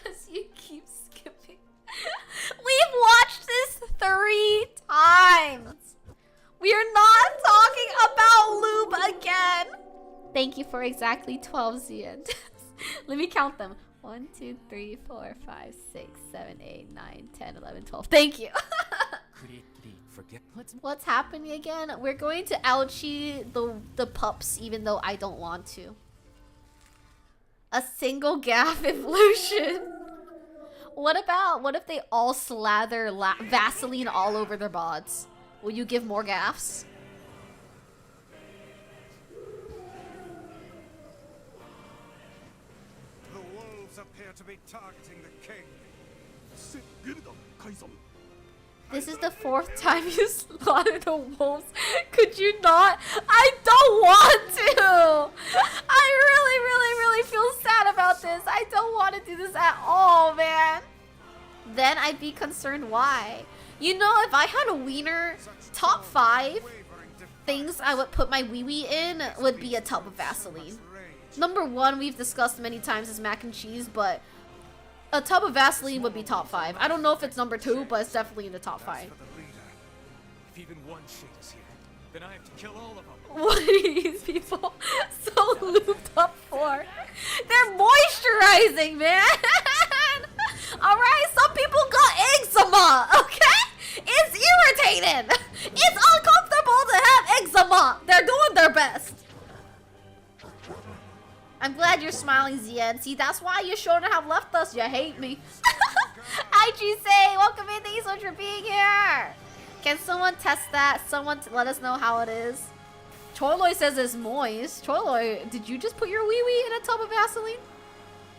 As you keep skipping. We've watched this 3 times! We are not talking about lube again! Thank you for exactly 12 Zians. Let me count them. 1, 2, 3, 4, 5, 6, 7, 8, 9, 10, 11, 12. Thank you! Forget. What's happening again? We're going to ouchie the pups even though I don't want to. A single gaff evolution. What if they all slather Vaseline all over their bods? Will you give more gaffs? the wolves appear to be targeting the king. This is the 4th time you slaughtered the wolves. Could you not? I don't want to! I really feel sad about this. I don't want to do this at all, man. Then I'd be concerned why. You know, if I had a wiener, top 5 things I would put my wee-wee in would be a tub of Vaseline. Number 1, we've discussed many times, is mac and cheese, but a tub of Vaseline would be top 5. I don't know if it's number 2, but it's definitely in the top 5. For the leader. If even one shade is here, then I have to kill all of them. What are these people so lubed up for? They're moisturizing, man! Alright, some people got eczema, okay? It's irritating! It's uncomfortable to have eczema! They're doing their best! I'm glad you're smiling, Zien. See, that's why you shouldn't have left us. You hate me. IG say, welcome in. Thank you so much for being here. Can someone test that? Someone let us know how it is. Choloi says it's moist. Choloi, did you just put your wee-wee in a tub of Vaseline?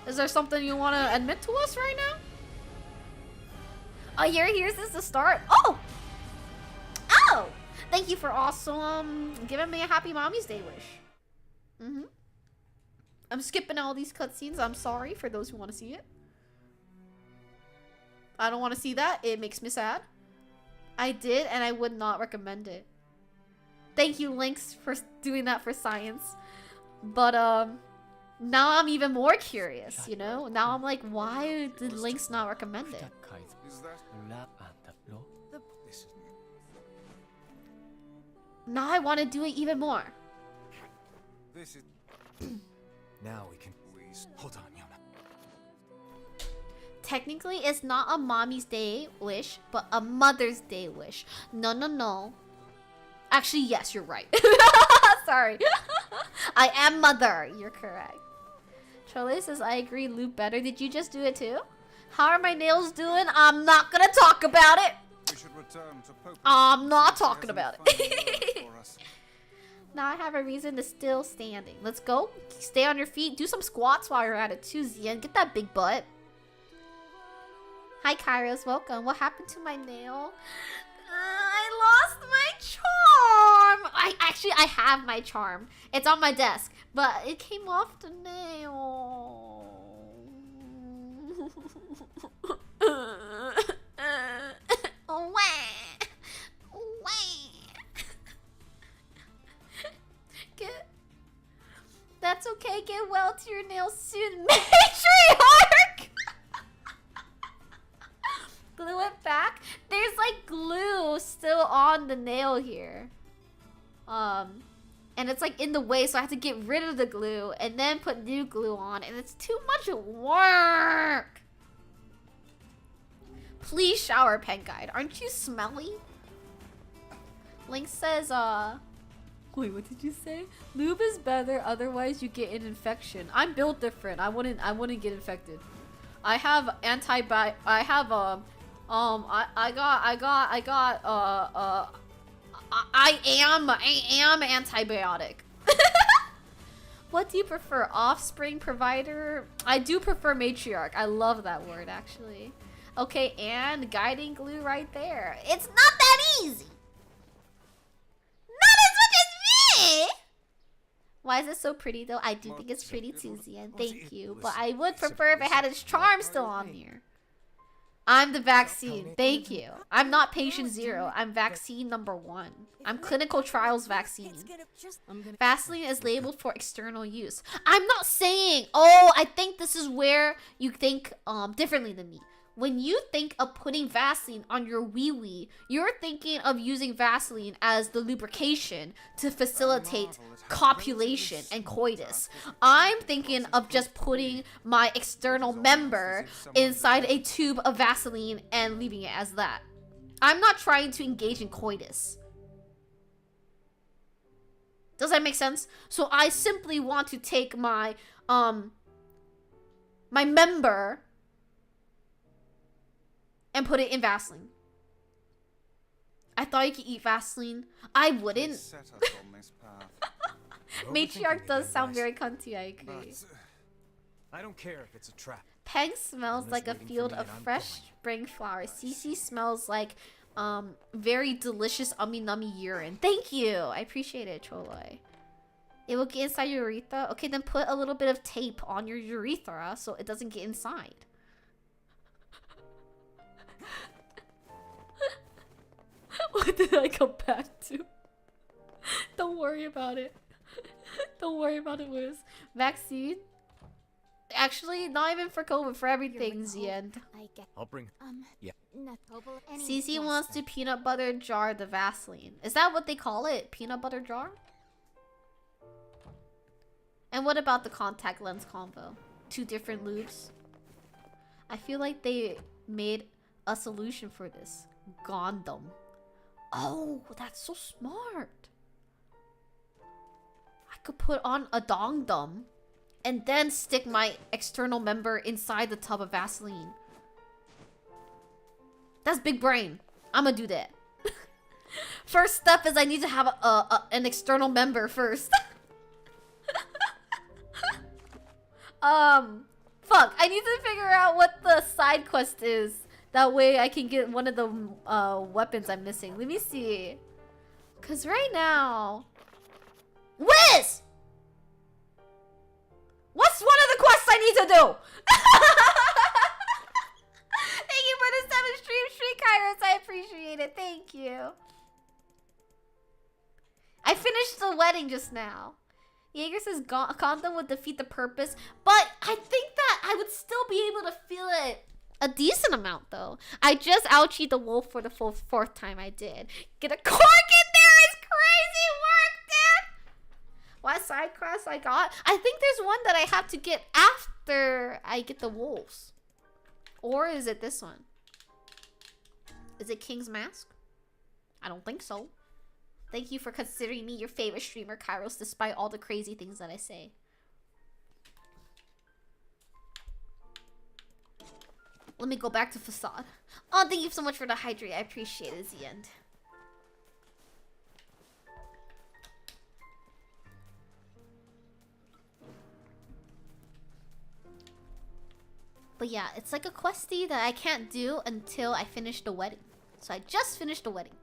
Is there something you want to admit to us right now? Oh, you're here since the start. Oh! Oh! Thank you for also giving me a happy Mommy's Day wish. I'm skipping all these cutscenes. I'm sorry for those who want to see it. I don't want to see that. It makes me sad. I did, and I would not recommend it. Thank you, Lynx, for doing that for science. But, now I'm even more curious, you know? Now I'm like, why did Lynx not recommend it? Is that... This is... Now I want to do it even more. This is... Now we can. Please, Hold on, Yona. Technically, it's not a mommy's day wish, but a mother's day wish. No, no, no. Actually, yes, you're right. Sorry. I am mother. You're correct. Trolley says, I agree, Loop better. Did you just do it too? How are my nails doing? I'm not gonna talk about it. we should return to Pope. I'm not He has talking no about final it. word for us. Now I have a reason to still standing. Let's go. Stay on your feet. Do some squats while you're at it too, Zian. Get that big butt. Hi, Kairos. Welcome. What happened to my nail? I lost my charm. I have my charm. It's on my desk, but it came off the nail. That's okay. Get well to your nails soon. Matriarch! Glue it back. There's like glue still on the nail here. And it's like in the way, so I have to get rid of the glue and then put new glue on, and it's too much work. Please shower, Pen Guide. Aren't you smelly? Link says, wait, what did you say? Lube is better, otherwise you get an infection. I'm built different. I wouldn't get infected. I have I am antibiotic. What do you prefer? Offspring, provider? I do prefer matriarch. I love that word, actually. Okay, and guiding glue right there. It's not that easy. Not as much as me. Why is it so pretty though? I do think it's pretty too, Zian. Thank you. But I would prefer if it had its charm still on there. I'm the vaccine. Thank you. I'm not patient 0. I'm vaccine number 1. I'm clinical trials vaccine. Vaseline is labeled for external use. I'm not saying, oh, I think this is where you think differently than me. When you think of putting Vaseline on your wee-wee, you're thinking of using Vaseline as the lubrication to facilitate copulation and coitus. I'm thinking of just putting my external member inside a tube of Vaseline and leaving it as that. I'm not trying to engage in coitus. Does that make sense? So I simply want to take my my member and put it in Vaseline. I thought you could eat Vaseline. I wouldn't. Set us on this path. Matriarch does sound very cunty, I agree. But I don't care if it's a trap. Peng smells Unless like a waiting for field me of and I'm fresh going. spring flowers. Cece smells like very delicious ummy-nummy urine. Thank you! I appreciate it, Choloi. It will get inside your urethra? Okay, then put a little bit of tape on your urethra so it doesn't get inside. What did I come back to? Don't worry about it. Don't worry about it, Wiz. Vaccine? Actually, not even for COVID, for everything, Zien. I get I'll bring. Yeah. Cece wants to peanut butter jar the Vaseline. Is that what they call it? Peanut butter jar? And what about the contact lens combo? 2 different lubes? I feel like they made a solution for this. Gondom. Oh, that's so smart. I could put on a dong-dum and then stick my external member inside the tub of Vaseline. That's big brain. I'm gonna do that. First step is I need to have an external member first. Fuck. I need to figure out what the side quest is. That way I can get one of the weapons I'm missing. Let me see. Cause right now... Wiz! What's one of the quests I need to do? Thank you for the Jaegers. I appreciate it. Thank you. I finished the wedding just now. Jaeger says condom would defeat the purpose, but I think that I would still be able to feel it a decent amount though. I just ouchied the wolf for the fourth time I did. Get a cork in there is crazy work, dude! What side quest I got? I think there's one that I have to get after I get the wolves. Or is it this one? Is it King's Mask? I don't think so. Thank you for considering me your favorite streamer, Kairos, despite all the crazy things that I say. Let me go back to Facade. Oh, thank you so much for the hydrate. I appreciate it. It's the end. But yeah, it's like a questy that I can't do until I finish the wedding. So I just finished the wedding.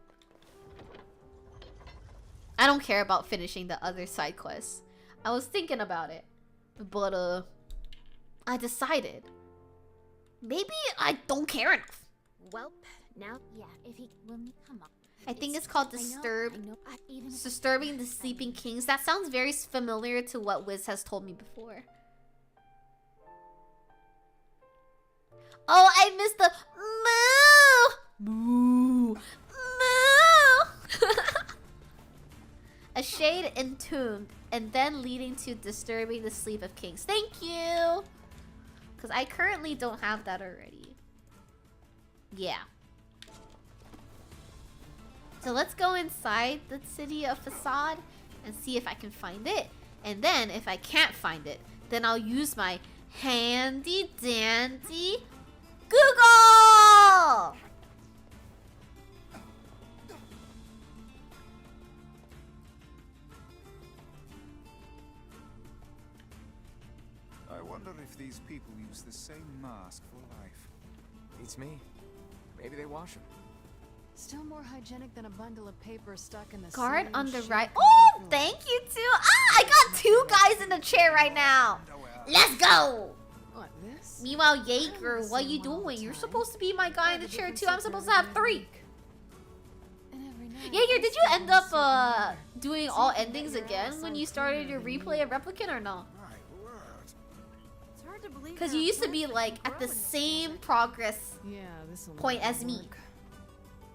I don't care about finishing the other side quests. I was thinking about it. But I decided maybe I don't care enough. Well, now, yeah, if he will come up. I think it's called Disturb. Disturbing the Sleeping Kings. That sounds very familiar to what Wiz has told me before. Oh, I missed the moo. Moo. Moo. A shade entombed and then leading to disturbing the sleep of kings. Thank you. Because I currently don't have that already. Yeah. So let's go inside the city of Facade and see if I can find it. And then if I can't find it, then I'll use my handy dandy Google! I wonder if these people use the same mask for life. Beats me. Maybe they wash them. Still more hygienic than a bundle of paper stuck in the Guard same on the shit right. for Oh, everyone. thank you too. Ah, I got 2 guys in the chair right now. Let's go. What, this? Meanwhile, Jaeger, what you doing? You're supposed to be my guy in the chair too. I'm supposed to have 3. And every night Jaeger, I did you sit end and up sit doing all endings again when you started your replay of Replicant or no? My word. It's hard to believe Because there you are used to be plants that like can at the grow in this same desert. progress Yeah, this'll point never as me. work.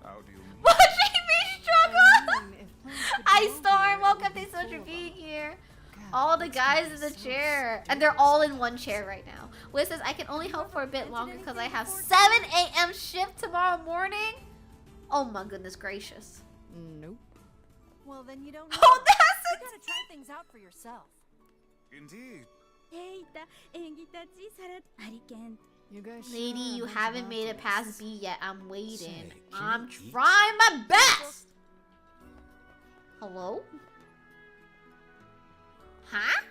How do you mean? Watching me struggle! I mean, if plants could Hi grow Storm, here, welcome. it would Thanks be so much full for of being them. here. God, All the these guys guys in the so chair. And stupid. they're all in one chair right now. Wiz says, I can only hope for a bit longer because I have 7 a.m. shift tomorrow morning. Oh my goodness gracious. Nope. Well, then you don't know. Oh, that's You gotta try things out for yourself. Indeed. You guys sure Lady, are a you bunch of haven't made it past optimists. B yet. I'm waiting. Say, can I'm you eat? trying my best. Hello? Huh?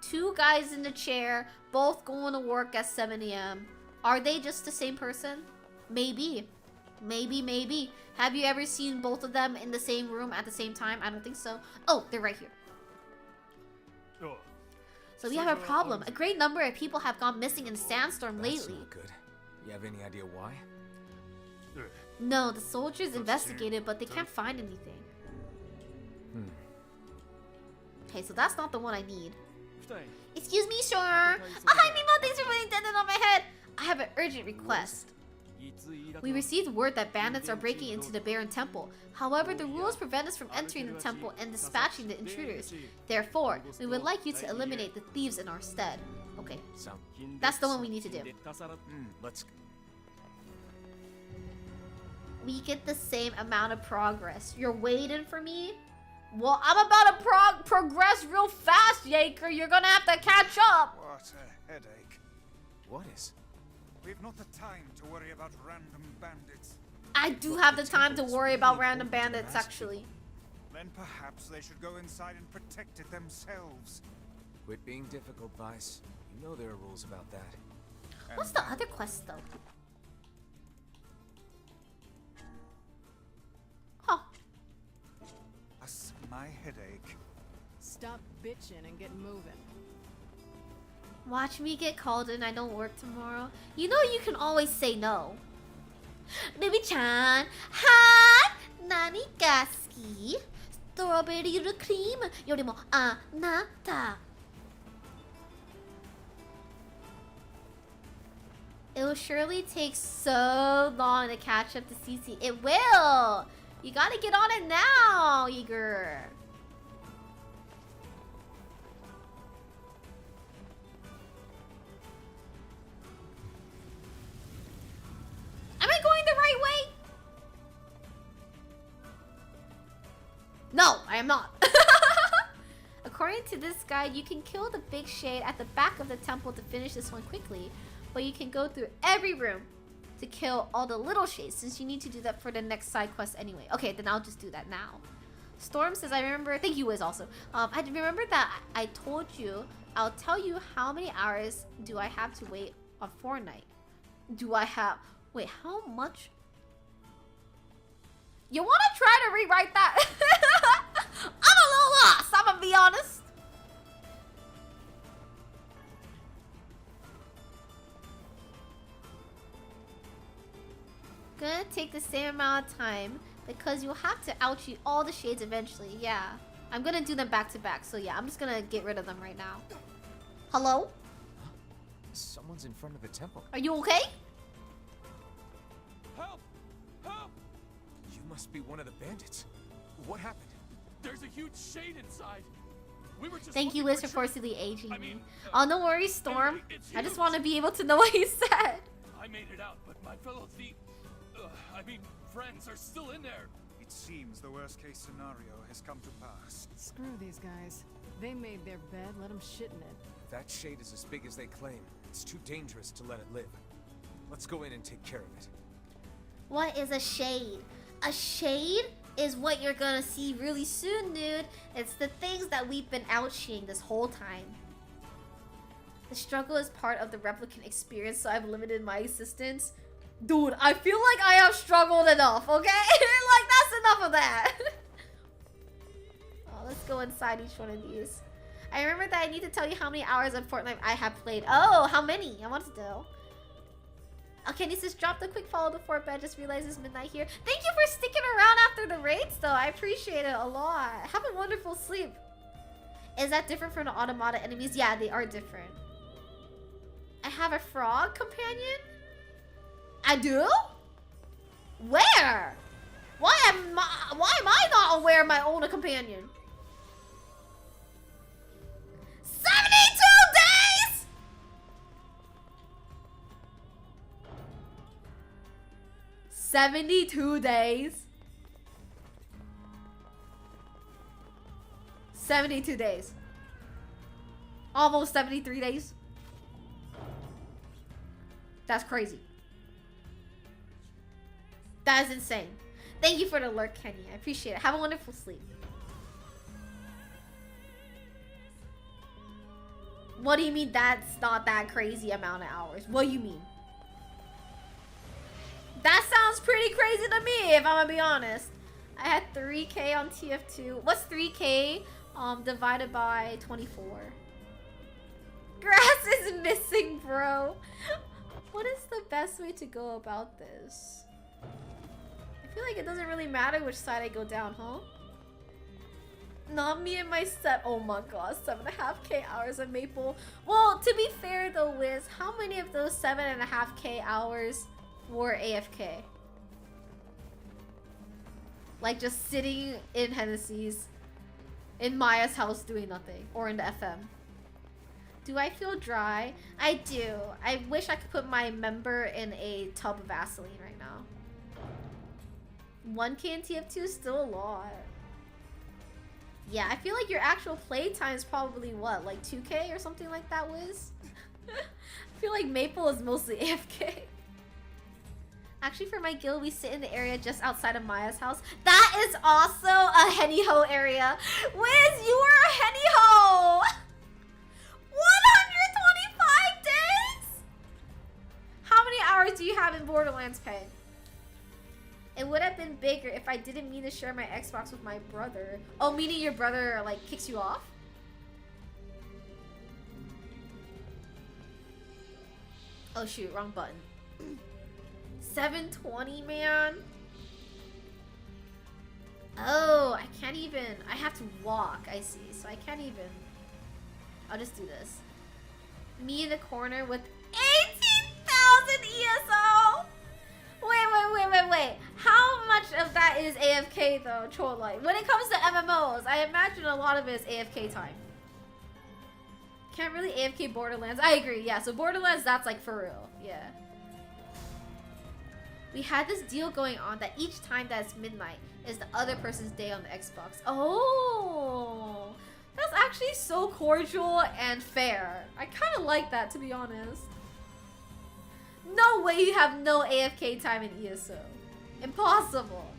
2 guys in the chair, both going to work at 7 a.m. Are they just the same person? Maybe. Maybe. Have you ever seen both of them in the same room at the same time? I don't think so. Oh, they're right here. So we have a problem. A great number of people have gone missing in Sandstorm That's lately. not good. You have any idea why? No, the soldiers investigated, but they can't find anything. Okay, so that's not the one I need. Excuse me, sure. Oh, hi, Mimo. Thanks for putting dent on my head. I have an urgent request. We received word that bandits are breaking into the Baron Temple. However, the rules prevent us from entering the temple and dispatching the intruders. Therefore, we would like you to eliminate the thieves in our stead. Okay, Sound. that's the one we need to do. Let's. We get the same amount of progress. You're waiting for me? Well, I'm about to progress real fast, Jaeger. You're gonna have to catch up. What a headache. What is? We've not the time to worry about random bandits. I do have the time to worry about random bandits, actually. Then perhaps they should go inside and protect it themselves. Quit being difficult, Vice. You know there are rules about that. What's the other quest, though? Huh. My headache. Stop bitching and get moving. Watch me get called in. I don't work tomorrow. You know you can always say no. Ruby-chan, hi! Nani ga suki? Strawberry cream yorimo anata. It will surely take so long to catch up to CC. It will! You gotta get on it now, Igor. Am I going the right way? No, I am not. According to this guide, you can kill the big shade at the back of the temple to finish this one quickly. But you can go through every room to kill all the little shades, since you need to do that for the next side quest anyway. Okay, then I'll just do that now. Storm says, I remember, thank you Wiz also. I remember that I told you, I'll tell you how many hours do I have to wait on Fortnite. Do I have, wait, how much? You wanna try to rewrite that? I'm a little lost, I'm gonna be honest. Gonna take the same amount of time because you'll have to outshoot all the shades eventually. Yeah, I'm gonna do them back to back. So yeah, I'm just gonna get rid of them right now. Hello? Someone's in front of the temple. Are you okay? Help! Help! You must be one of the bandits. What happened? There's a huge shade inside. We were just Thank you, looking Liz, for for forcibly aging I me. mean, Oh, no worries, Storm. it's I just huge. want to be able to know what he said. I made it out, but my fellow thief, friends are still in there. It seems the worst-case scenario has come to pass. Screw these guys. They made their bed, let them shit in it. That shade is as big as they claim. It's too dangerous to let it live. Let's go in and take care of it. What is a shade? A shade is what you're gonna see really soon, dude. It's the things that we've been outsheeing this whole time. The struggle is part of the replicant experience, so I've limited my assistance. Dude, I feel like I have struggled enough, okay? Like, that's enough of that. Oh, let's go inside each one of these. I remember that I need to tell you how many hours of Fortnite I have played. Oh, how many? I want to know. Okay, this just dropped a quick follow before bed. Just realized it's midnight here. Thank you for sticking around after the raids, though. I appreciate it a lot. Have a wonderful sleep. Is that different from the automata enemies? Yeah, they are different. I have a frog companion? I do? Where? Why am I not aware of my own companion? 72 days? $72 days. 72 days. Almost 73 days. That's crazy. That is insane. Thank you for the alert, Kenny. I appreciate it. Have a wonderful sleep. What do you mean that's not that crazy amount of hours? What do you mean? That sounds pretty crazy to me, if I'm gonna be honest. I had 3K on TF2. What's 3K divided by 24? Grass is missing, bro. What is the best way to go about this? I feel like it doesn't really matter which side I go down, huh? Not me and my set. Oh my god, 7.5K hours of Maple. Well, to be fair though, Wiz, how many of those 7.5K hours were AFK? Like just sitting in Hennessy's, in Maya's house doing nothing, or in the FM. Do I feel dry? I do. I wish I could put my member in a tub of Vaseline right now. 1K in TF2 is still a lot. Yeah, I feel like your actual playtime is probably what, like 2K or something like that, Wiz? I feel like Maple is mostly AFK. Actually, for my guild, we sit in the area just outside of Maya's house. That is also a Henny Ho area. Wiz, you were a Henny Ho! 125 days? How many hours do you have in Borderlands, Pen? It would have been bigger if I didn't mean to share my Xbox with my brother. Oh, meaning your brother, like, kicks you off? Oh shoot, wrong button. 720, man. Oh, I can't even. I have to walk, I see. So I can't even. I'll just do this. Me in the corner with 18,000 ESO! Wait. How much of that is AFK though, Trollite? When it comes to MMOs, I imagine a lot of it is AFK time. Can't really AFK Borderlands. I agree, yeah. So Borderlands, that's like for real. Yeah. We had this deal going on that each time that it's midnight is the other person's day on the Xbox. Oh, that's actually so cordial and fair. I kind of like that, to be honest. No way you have no AFK time in ESO. Impossible.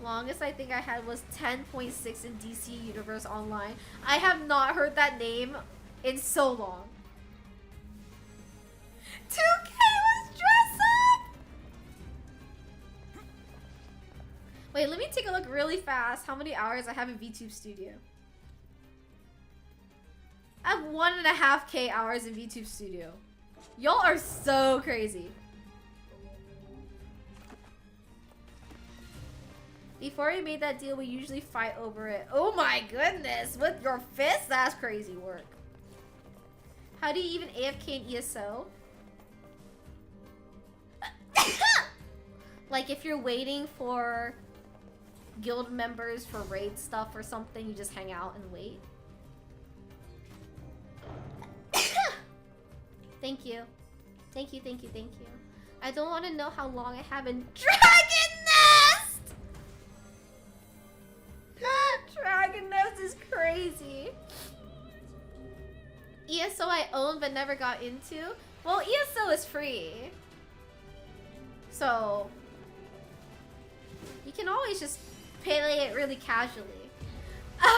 Longest I think I had was 10.6 in DC Universe Online. I have not heard that name in so long. 2K was dress up! Wait, let me take a look really fast how many hours I have in VTube Studio. I have 1.5K hours in VTube Studio. Y'all are so crazy. Before we made that deal, we usually fight over it. Oh my goodness, with your fist? That's crazy work. How do you even AFK in ESO? Like if you're waiting for guild members for raid stuff or something, you just hang out and wait. Thank you. Thank you. I don't want to know how long I have in Dragon Nest! Dragon Nest is crazy. ESO I own but never got into. Well, ESO is free. So you can always just play it really casually.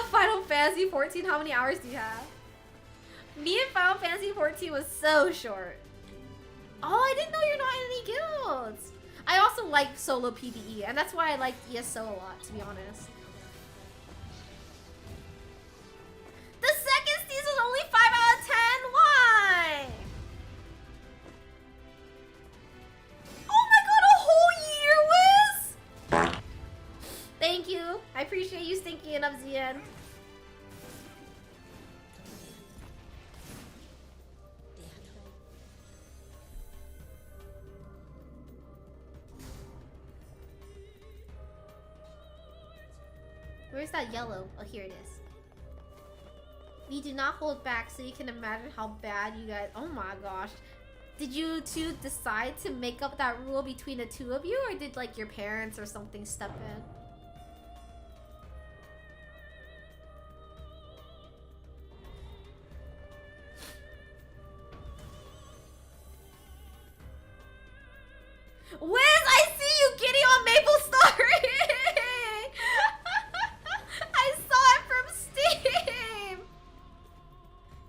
Final Fantasy 14, how many hours do you have? Me and Final Fantasy 14 was so short. Oh, I didn't know you're not in any guilds. I also like solo PvE, and that's why I like ESO a lot, to be honest. The second season was only 5 out of 10? Why? Oh my god, a whole year, Wiz! Thank you. I appreciate you thinking of Zian. Where's that yellow? Oh, here it is. We do not hold back, so you can imagine how bad you guys... Oh my gosh. Did you two decide to make up that rule between the two of you, or did like your parents or something step in? Wiz, I see you, Kitty, on Maple Story! I saw it from Steam!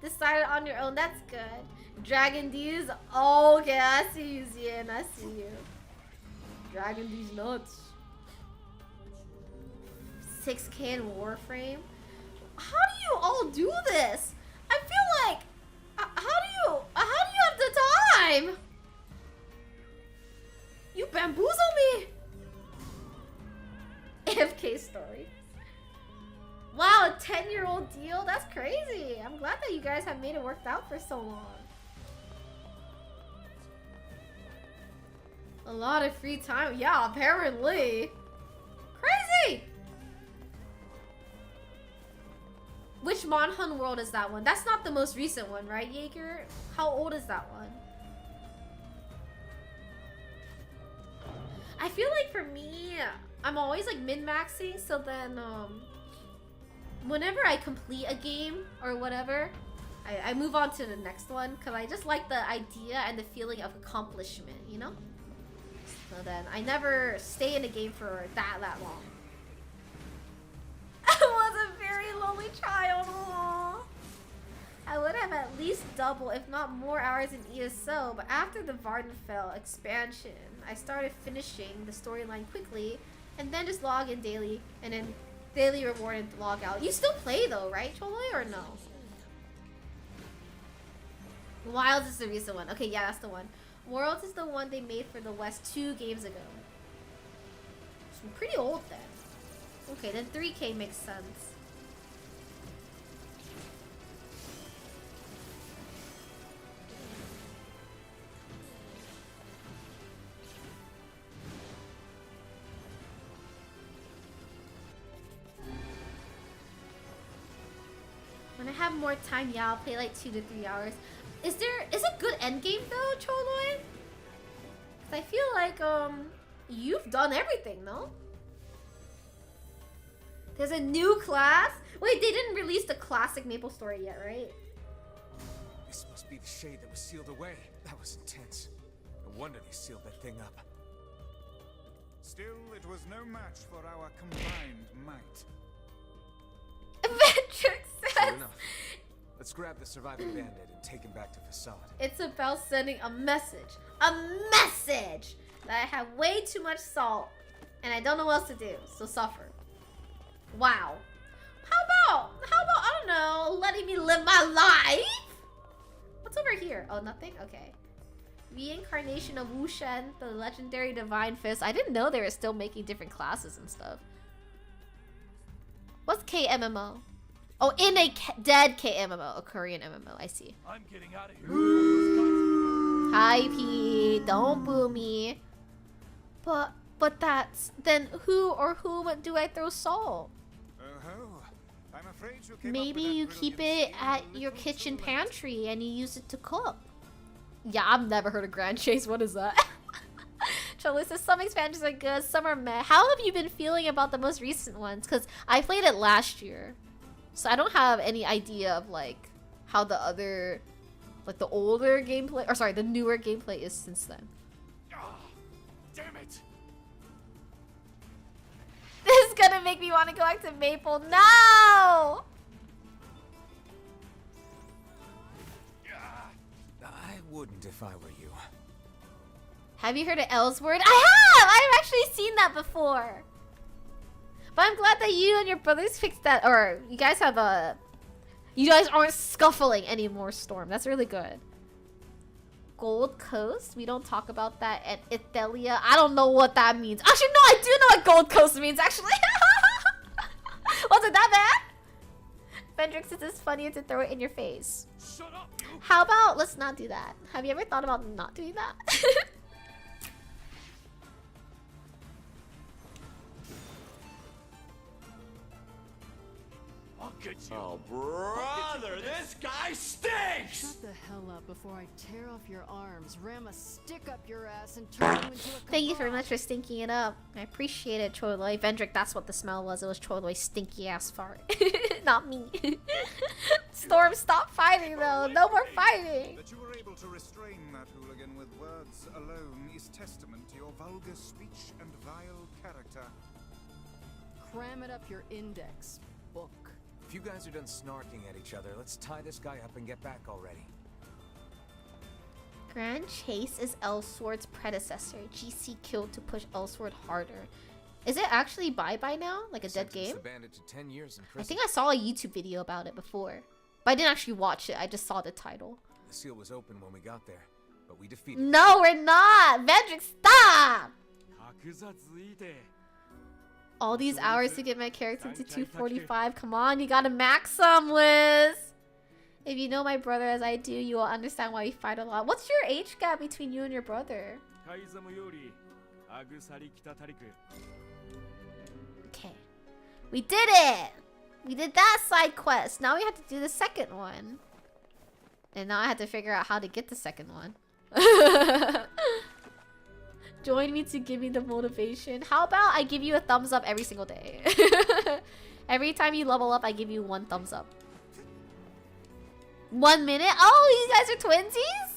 Decided on your own, that's good. Dragon D's? Oh, okay, I see you, Zian, I see you. Dragon D's nuts. 6K in Warframe? How do you all do this? I feel like... How do you have the time? You bamboozle me! AFK story. Wow, a 10-year-old deal? That's crazy. I'm glad that you guys have made it work out for so long. A lot of free time. Yeah, apparently. Crazy! Which Monhun world is that one? That's not the most recent one, right, Jaeger? How old is that one? I feel like for me, I'm always like min-maxing, so then whenever I complete a game or whatever, I move on to the next one because I just like the idea and the feeling of accomplishment, you know? So then I never stay in a game for that long. I was a very lonely child. Aww. I would have at least double, if not more, hours in ESO, but after the Vardenfell expansion, I started finishing the storyline quickly, and then just log in daily, and then daily reward and log out. You still play though, right, Choloi, or no? Wilds is the recent one. Okay, yeah, that's the one. Worlds is the one they made for the West 2 games ago. So pretty old then. Okay, then 3K makes sense. When I have more time, yeah, I'll play like 2 to 3 hours. Is it good endgame though, Choloi? Cause I feel like you've done everything, no? There's a new class? Wait, they didn't release the classic Maple Story yet, right? This must be the shade that was sealed away. That was intense. No wonder they sealed that thing up. Still, it was no match for our combined might. Ventrix True says enough. Let's grab the surviving bandit and take him back to Facade. it's about sending a message. A message! That I have way too much salt and I don't know what else to do, so suffer. Wow. How about, I don't know, letting me live my life? What's over here? Oh, nothing? Okay. Reincarnation of Wu Shen, the legendary divine fist. I didn't know they were still making different classes and stuff. What's KMMO? Oh, in a dead KMMO, a Korean MMO. I see. I'm getting out of here. Hi, P. Don't boo me. But that's then who or whom do I throw salt? Oh, I'm afraid you came Maybe up with you that keep brilliant it at scheme a your little kitchen too late. pantry and you use it to cook. Yeah, I've never heard of Grand Chase. What is that? Charlie says some expansions are good, some are meh. How have you been feeling about the most recent ones? Because I played it last year, so I don't have any idea of like how the other, like the older gameplay, or sorry, the newer gameplay is since then. Damn it! This is gonna make me want to go back to Maple. No! I wouldn't if I were you. Have you heard of Ellsworth? I have! I've actually seen that before. But I'm glad that you and your brothers fixed that, or you guys have a... You guys aren't scuffling anymore, Storm. That's really good. Gold Coast? We don't talk about that at Ithelia. I don't know what that means. Actually, no, I do know what Gold Coast means, actually. Wasn't that bad? Vendrix says it's funnier to throw it in your face. Shut up, you! How about let's not do that? Have you ever thought about not doing that? I'll get you. Oh, brother, this guy stinks! Shut the hell up before I tear off your arms, ram a stick up your ass, and turn you into a Thank you very kebab. much for stinking it up. I appreciate it, Chorloy. Vendrick, that's what the smell was. It was Chorloy's stinky ass fart. Not me. Storm, stop fighting though. No more fighting. That you were able to restrain that hooligan with words alone is testament to your vulgar speech and vile character. Cram it up your index book. If you guys are done snarking at each other, let's tie this guy up and get back already. Grand Chase is Elsword's predecessor. GC killed to push Elsword harder. Is it actually bye-bye now? Like a dead Sentenced game? the bandit to 10 years in prison. I think I saw a YouTube video about it before. But I didn't actually watch it. I just saw the title. The seal was open when we got there, but we defeated No, we're not! Vendrick, stop! All these hours to get my character to 245. Come on, you gotta max some, Liz. If you know my brother as I do, you will understand why we fight a lot. What's your age gap between you and your brother? Okay. We did it! We did that side quest. Now we have to do the second one. And now I have to figure out how to get the second one. Join me to give me the motivation. How about I give you a thumbs up every single day? Every time you level up, I give you 1 thumbs up. 1 minute? Oh, you guys are twinsies?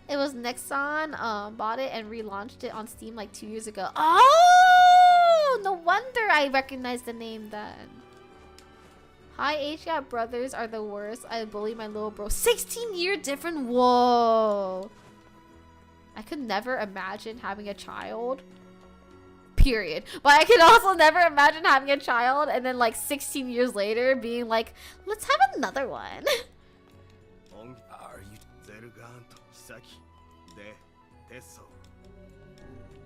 It was Nexon, bought it and relaunched it on Steam like 2 years ago. Oh, no wonder I recognized the name then. High age gap brothers are the worst. I bully my little bro. 16-year difference? Whoa. I could never imagine having a child. Period. But I could also never imagine having a child and then like 16 years later being like, let's have another one. Are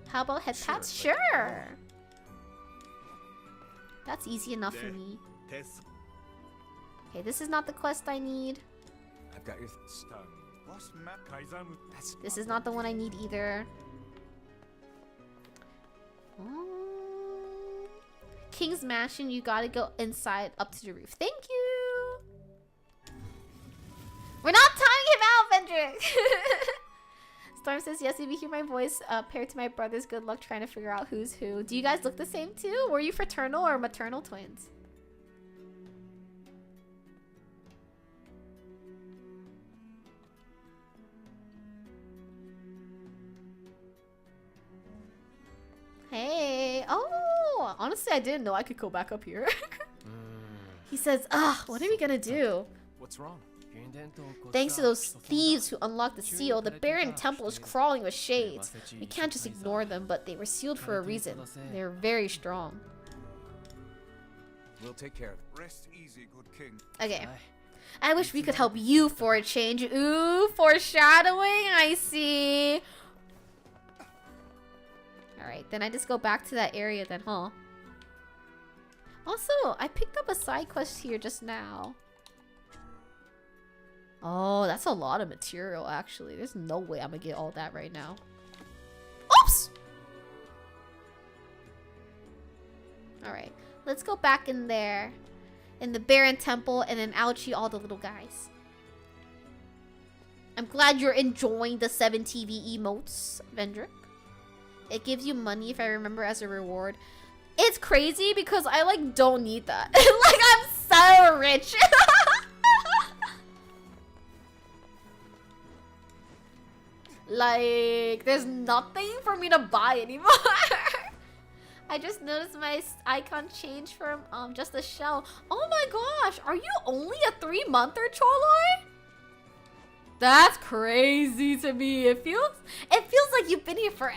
How about head pats? Sure. That's easy enough for me. Okay, this is not the quest I need. I've got your stun. This is not the one I need either. King's Mansion, you gotta go inside up to the roof. Thank you! We're not timing him out, Vendrick! Storm says, yes, if you hear my voice paired to my brother's, good luck trying to figure out who's who. Do you guys look the same too? Were you fraternal or maternal twins? Hey. Oh, honestly, I didn't know I could go back up here. He says, what are we gonna do? What's wrong? Thanks to those thieves who unlocked the seal, the Baron Temple is crawling with shades. We can't just ignore them, but they were sealed for a reason. They're very strong. We'll take care of it. Rest easy, good king. Okay. I wish we could help you for a change. Ooh, foreshadowing, I see. Alright, then I just go back to that area then, huh? Also, I picked up a side quest here just now. Oh, that's a lot of material, actually. There's no way I'm gonna get all that right now. Oops! Alright, let's go back in there. In the Baron Temple, and then ouchie all the little guys. I'm glad you're enjoying the 7 TV emotes, Vendrick. It gives you money, if I remember, as a reward. It's crazy because I, like, don't need that. Like, I'm so rich. Like, there's nothing for me to buy anymore. I just noticed my icon changed from just a shell. Oh my gosh, are you only a 3-monther, Choloi? That's crazy to me. It feels like you've been here forever.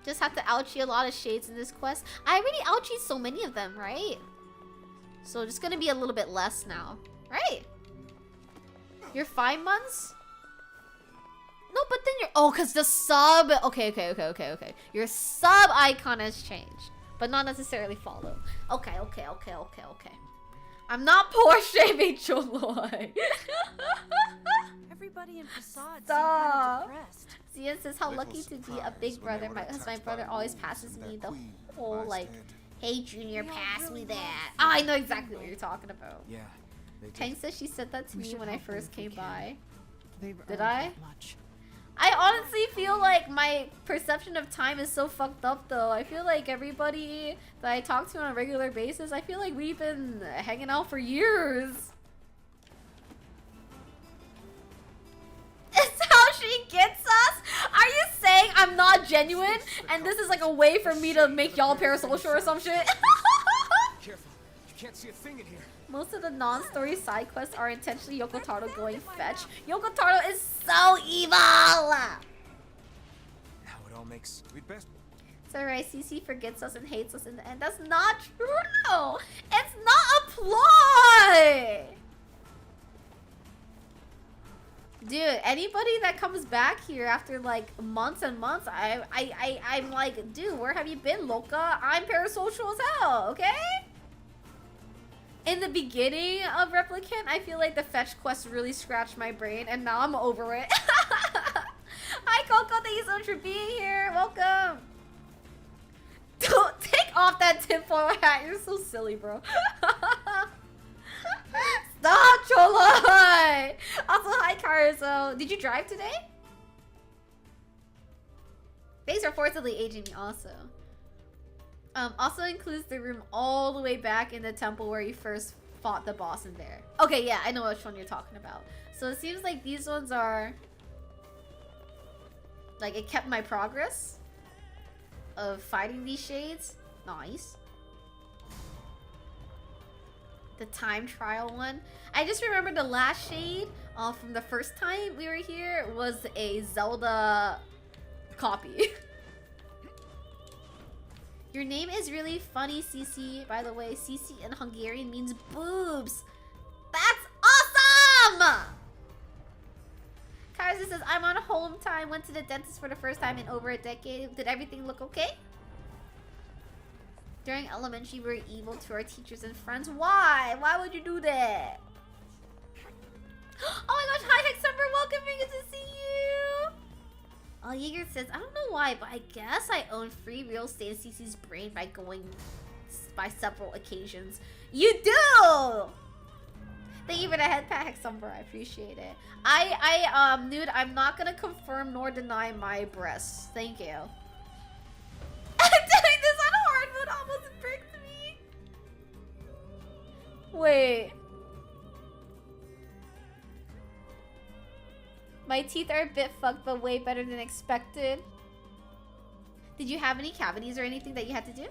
Just have to ouchie a lot of shades in this quest. I already ouchied so many of them, right? So just gonna be a little bit less now, right? You're 5 months? No, but then you're... Oh, because the sub... Okay. Your sub icon has changed. But not necessarily follow. Okay. I'm not poor shaming Choloi. Everybody in Facade Stop. seemed kind of depressed. Zian says, how lucky to be a big brother. Because my brother always passes me the whole, like... Hey, Junior, pass me that. Oh, I know exactly what you're talking about. Yeah. Tang says she said that to me when I first came by. They've Did earned I? that much. I honestly feel like my perception of time is so fucked up, though. I feel like everybody that I talk to on a regular basis, I feel like we've been hanging out for years. It's how she gets us? Are you saying I'm not genuine and this is like a way for me to make y'all parasocial or some shit? Careful. You can't see a thing in here. Most of the non-story side quests are intentionally Yoko Taro going fetch. Yoko Taro is so evil! Now it all makes... We'd best... So right, CC forgets us and hates us in the end. That's not true! It's not a ploy! Dude, anybody that comes back here after like months and months, I'm like, dude, where have you been, Loka? I'm parasocial as hell, okay? In the beginning of Replicant, I feel like the fetch quest really scratched my brain, and now I'm over it. Hi, Coco. Thank you so much for being here. Welcome. Don't take off that tinfoil hat. You're so silly, bro. Stop, Choloi! Also, hi, Caruso. Did you drive today? Thanks for forcibly aging me, also. Also includes the room all the way back in the temple where you first fought the boss in there. Okay, yeah, I know which one you're talking about. So it seems like these ones are... Like, it kept my progress of fighting these shades. Nice. The time trial one. I just remember the last shade from the first time we were here was a Zelda copy. Your name is really funny, Cici. By the way, Cici in Hungarian means boobs. That's awesome! Kaiser says, I'm on home time. Went to the dentist for the first time in over a decade. Did everything look okay? During elementary, we were evil to our teachers and friends. Why? Why would you do that? Oh my gosh, hi Hexumber, welcome, very good to see you! Oh, Jaeger says, I don't know why, but I guess I own free real estate in Cece's brain by going by several occasions. You do! Thank you for the head pat, Hexumber, I appreciate it. Nude, I'm not gonna confirm nor deny my breasts. Thank you. I'm doing this on hardwood, almost bricked me. Wait. My teeth are a bit fucked, but way better than expected. Did you have any cavities or anything that you had to do?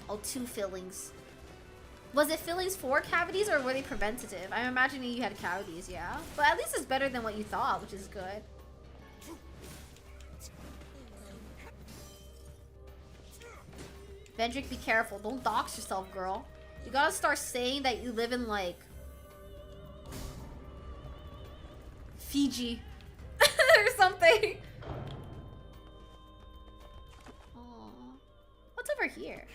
Oh, 2 fillings. Was it fillings for cavities or were they preventative? I'm imagining you had cavities, yeah? But at least it's better than what you thought, which is good. Vendrick, be careful. Don't dox yourself, girl. You gotta start saying that you live in, like, Fiji. or something. Aww. What's over here?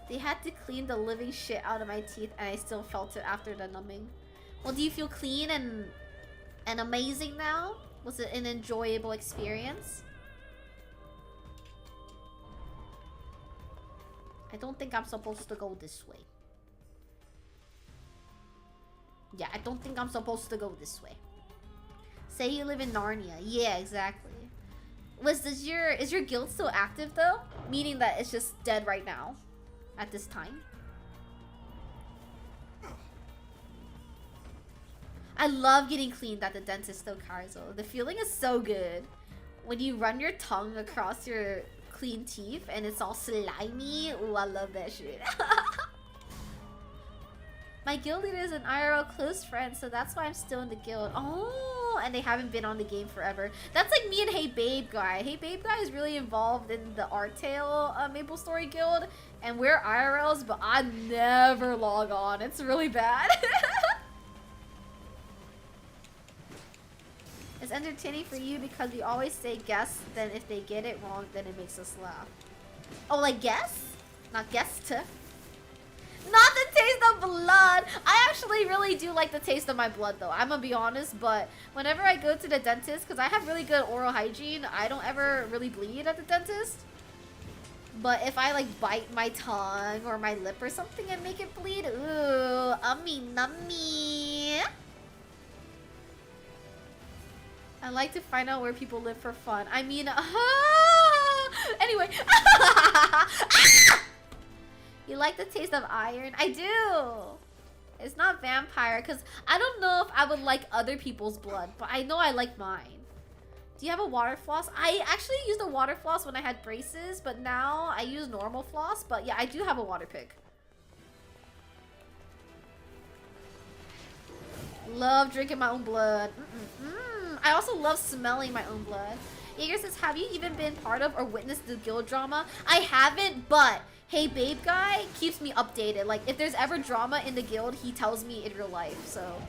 They had to clean the living shit out of my teeth and I still felt it after the numbing. Well, do you feel clean and amazing now? Was it an enjoyable experience? I don't think I'm supposed to go this way. Yeah, I don't think I'm supposed to go this way. Say you live in Narnia. Yeah, exactly. Is your guild still active though? Meaning that it's just dead right now. At this time. I love getting cleaned at the dentist though, Karzo. The feeling is so good. When you run your tongue across your clean teeth and it's all slimy. Ooh, I love that shit. My guild leader is an IRL close friend, so that's why I'm still in the guild. Oh, and they haven't been on the game forever. That's like me and Hey Babe Guy. Hey Babe Guy is really involved in the Artale Maple Story Guild, and we're IRLs, but I never log on. It's really bad. It's entertaining for you because we always say guess, then if they get it wrong, then it makes us laugh. Oh, like guess? Not guessed. Not the taste of blood. I actually really do like the taste of my blood though. I'm gonna be honest, but whenever I go to the dentist, because I have really good oral hygiene, I don't ever really bleed at the dentist. But if I like bite my tongue or my lip or something and make it bleed, ooh, ummy nummy. I like to find out where people live for fun. I mean, anyway. You like the taste of iron? I do. It's not vampire, because I don't know if I would like other people's blood, but I know I like mine. Do you have a water floss? I actually used a water floss when I had braces, but now I use normal floss. But yeah, I do have a water pick. Love drinking my own blood. I also love smelling my own blood. Jaeger says, have you even been part of or witnessed the guild drama? I haven't, but Hey Babe Guy keeps me updated. Like, if there's ever drama in the guild, he tells me in real life, so.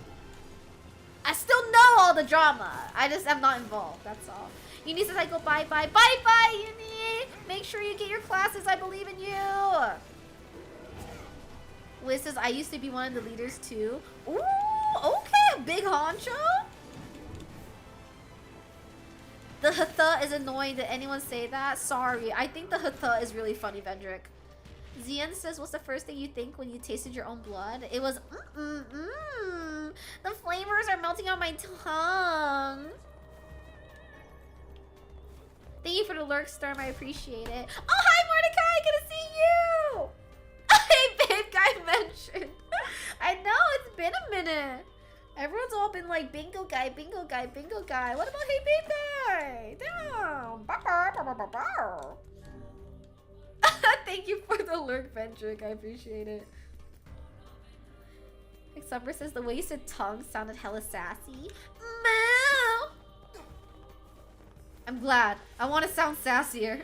I still know all the drama. I just am not involved, that's all. Uni says, I go bye-bye. Bye-bye, Uni! Make sure you get your classes, I believe in you! Liz says, I used to be one of the leaders too. Ooh, okay, big honcho? The Hatha is annoying. Did anyone say that? Sorry. I think the Hatha is really funny, Vendrick. Zian says, what's the first thing you think when you tasted your own blood? It was, The flavors are melting on my tongue. Thank you for the lurk, Storm. I appreciate it. Oh, hi, Mordecai. Good to see you. Hey, Babe Guy mentioned. I know. It's been a minute. Everyone's all been like, bingo guy, bingo guy, bingo guy. What about Hey Babe Guy? Damn. Thank you for the lurk, Vendrick. I appreciate it. Like Summer says, the way you said tongue sounded hella sassy. Moo! I'm glad. I want to sound sassier.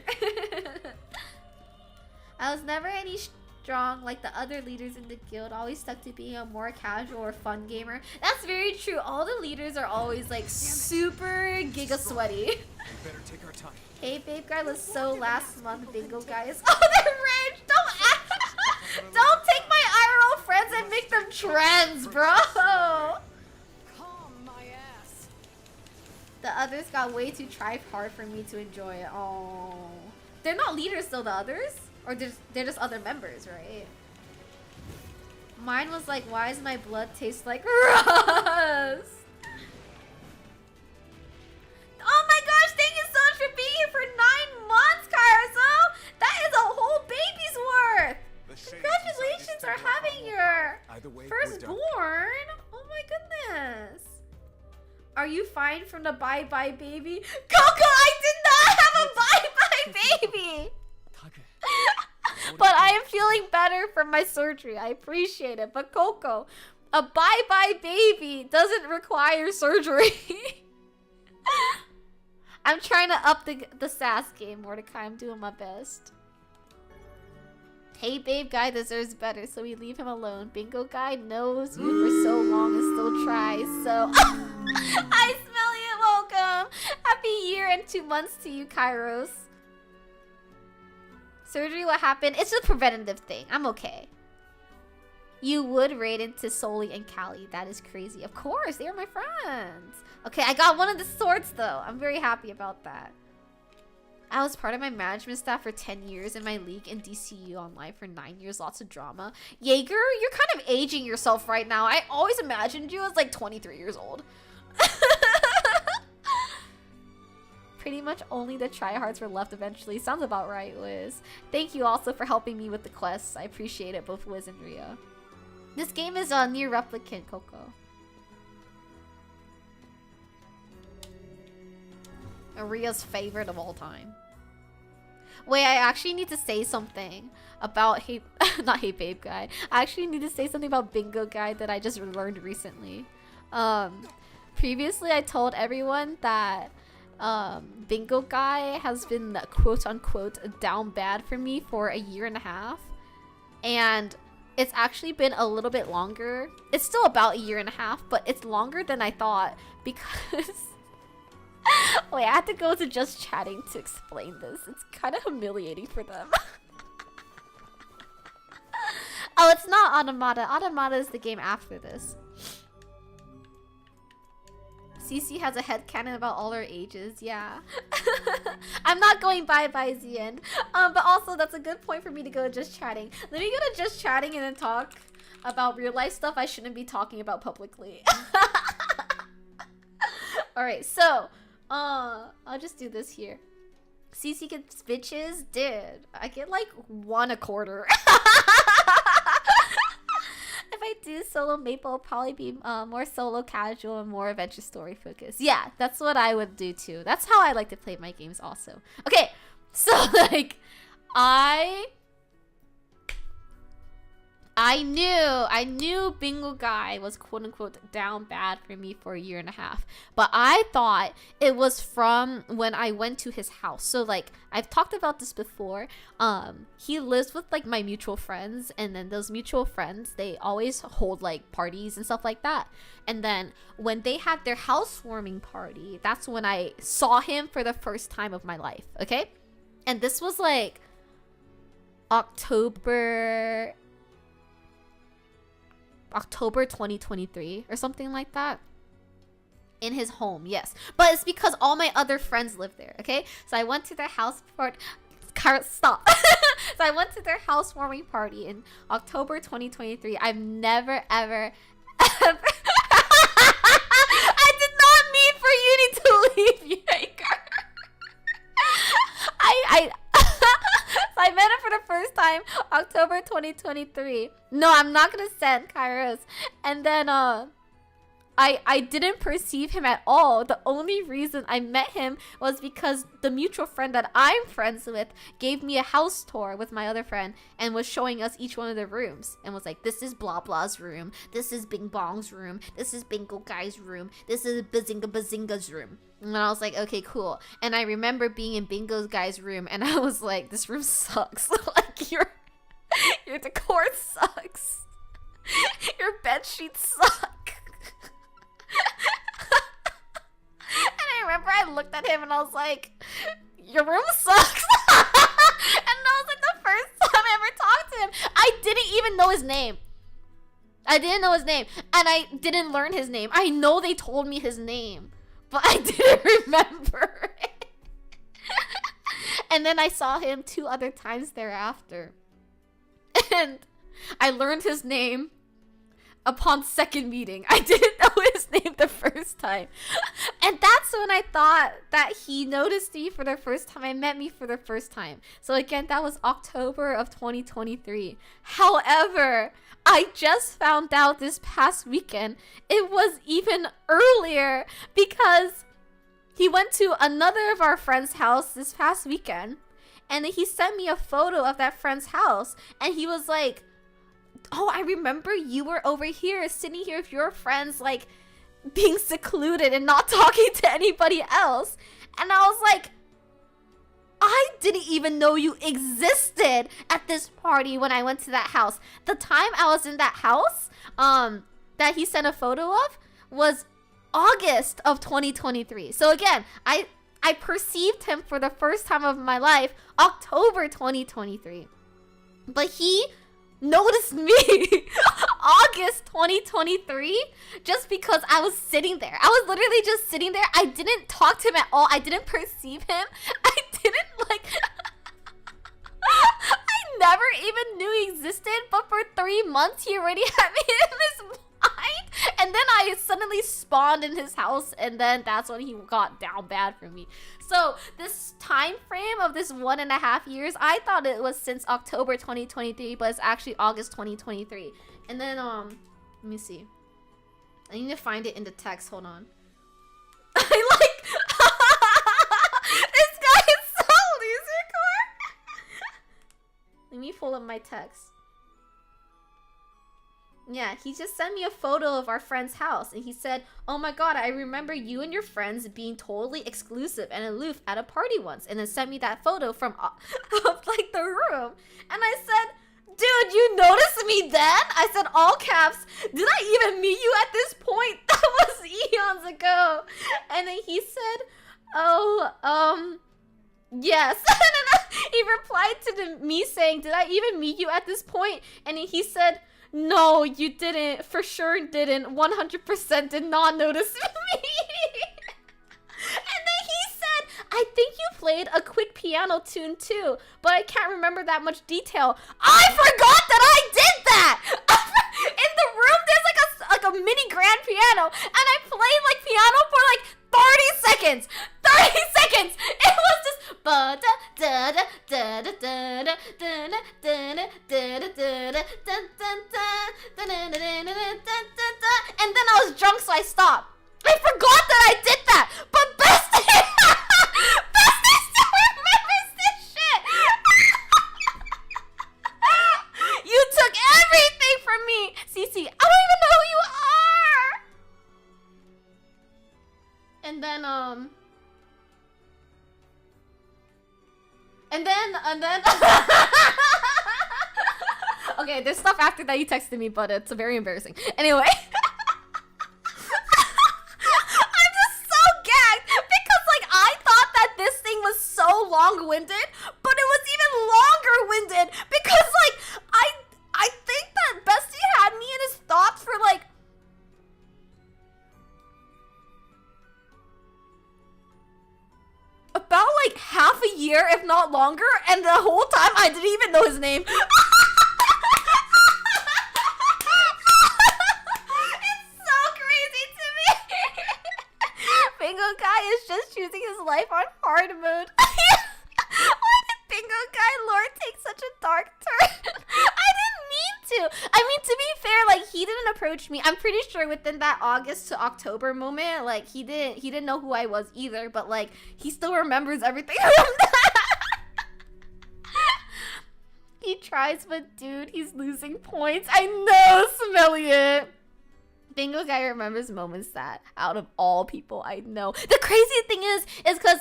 I was never any strong like the other leaders in the guild. Always stuck to being a more casual or fun gamer. That's very true. All the leaders are always like super giga sweaty. We better take our time. Hey babe guy was so last month. Bingo guys. Oh, they're rich. Don't take my IRL friends and make them trends, bro. Calm my ass. The others got way too try hard for me to enjoy it. Oh, they're not leaders though, the others, or they're just other members, right? Mine was like, why does my blood taste like rust? Oh my gosh, thank you so much for being here for 9 months, Kaizo. That is a whole baby's worth. Congratulations on having your firstborn. Oh my goodness. Are you fine from the bye-bye baby? Coco, I did not have a bye-bye baby. But I am feeling better from my surgery. I appreciate it. But Coco, a bye-bye baby doesn't require surgery. I'm trying to up the sass game, Mordecai. I'm doing my best. Hey babe guy deserves better, so we leave him alone. Bingo guy knows you for so long and still tries, so... Hi Smelly, welcome! Happy year and 2 months to you, Kairos. Surgery, what happened? It's a preventative thing. I'm okay. You would raid into Soli and Callie. That is crazy. Of course, they are my friends. Okay, I got one of the swords though. I'm very happy about that. I was part of my management staff for 10 years in my league in DCU Online for 9 years. Lots of drama. Jaeger, you're kind of aging yourself right now. I always imagined you as like 23 years old. Pretty much only the tryhards were left eventually. Sounds about right, Wiz. Thank you also for helping me with the quests. I appreciate it, both Wiz and Ria. This game is a near replicant, Coco. Ria's favorite of all time. Wait, I actually need to say something about not Hey Babe Guy. I actually need to say something about Bingo Guy that I just learned recently. Previously I told everyone that Bingo Guy has been quote unquote down bad for me for 1.5 years. And it's actually been a little bit longer. It's still about 1.5 years, but it's longer than I thought because wait, I had to go to Just Chatting to explain this. It's kind of humiliating for them. Oh, it's not Automata. Automata is the game after this. Cece has a headcanon about all our ages. Yeah. I'm not going bye-bye the end. But also, that's a good point for me to go to Just Chatting. Let me go to Just Chatting and then talk about real life stuff I shouldn't be talking about publicly. Alright, so... I'll just do this here. CC gets bitches? Dude, I get like 1 a quarter. If I do solo Maple, it'll probably be more solo casual and more adventure story focused. Yeah, that's what I would do too. That's how I like to play my games also. Okay, so like, I knew Bingo Guy was quote unquote down bad for me for 1.5 years. But I thought it was from when I went to his house. So like, I've talked about this before. He lives with like my mutual friends, and then those mutual friends, they always hold like parties and stuff like that. And then when they had their housewarming party, that's when I saw him for the first time of my life, okay? And this was like October 2023 or something like that. In his home, yes. But it's because all my other friends live there, okay? So I went to their house party. Stop. So I went to their housewarming party in October 2023. I've never, ever I did not mean for you to leave, Jaeger. I met him for the first time October 2023. No, I'm not gonna send Kairos. And then I didn't perceive him at all. The only reason I met him was because the mutual friend that I'm friends with gave me a house tour with my other friend and was showing us each one of the rooms and was like, this is blah blah's room, this is Bing Bong's room, this is Bingo Guy's room, this is Bazinga Bazinga's room. And I was like, okay, cool. And I remember being in Bingo Guy's room and I was like, this room sucks. Like your decor sucks. Your bed sheets suck. And I remember I looked at him and I was like, your room sucks. And that was like the first time I ever talked to him. I didn't even know his name. I didn't know his name. And I didn't learn his name. I know they told me his name, but I didn't remember it. And then I saw him 2 other times thereafter. And I learned his name upon second meeting. I didn't know his name the first time. And that's when I thought that he noticed me for the first time. I met me for the first time. So again, that was October of 2023. However, I just found out this past weekend it was even earlier because he went to another of our friends' house this past weekend. And he sent me a photo of that friend's house. And he was like, oh, I remember you were over here, sitting here with your friends, like, being secluded and not talking to anybody else. And I was like, I didn't even know you existed at this party when I went to that house. The time I was in that house, that he sent a photo of, was August of 2023. So again, I perceived him for the first time of my life, October 2023. But he noticed me August 2023 just because I was sitting there. I was literally just sitting there. I didn't talk to him at all. I didn't perceive him. I didn't like I never even knew he existed, but for 3 months he already had me in his mind. And then I suddenly spawned in his house, and then that's when he got down bad for me. So this time frame of this 1.5 years, I thought it was since October 2023, but it's actually August 2023. And then let me see. I need to find it in the text. Hold on. I like this guy is so loser core. Let me pull up my text. Yeah, he just sent me a photo of our friend's house and he said, oh my god, I remember you and your friends being totally exclusive and aloof at a party once, and then sent me that photo from like the room. And I said, dude, you noticed me then? I said, all caps, did I even meet you at this point? That was eons ago. And then he said, oh, yes. And then he replied to me saying, did I even meet you at this point? And then he said, no, you didn't. For sure didn't. 100% did not notice me. And then he said, I think you played a quick piano tune too, but I can't remember that much detail. I forgot that I did that! In the room, there's like a mini grand piano, and I played like piano for like 30 seconds. 30 seconds! It was just ba da da da da da da da da da da da da, and then I was drunk, so I stopped. I forgot that I did that, but Bestie, Bestie still remembers this shit. You took everything from me, Cece. I don't even know who you are. And then okay, there's stuff after that you texted me, but it's very embarrassing. Anyway. I'm just so gagged because like I thought that this thing was so long-winded, but it was even longer-winded because like I think that Bestie had me in his thoughts for like about like half a year, if not longer, and the whole time I didn't even know his name. Bingo Guy is just choosing his life on hard mode. Why did Bingo Guy lore take such a dark turn? I didn't mean too. I mean, to be fair, like, he didn't approach me. I'm pretty sure within that August to October moment, like, he didn't know who I was either, but like, he still remembers everything from that. He tries, but dude, he's losing points. I know, Smelly it. Bingo Guy remembers moments that out of all people I know. The crazy thing is because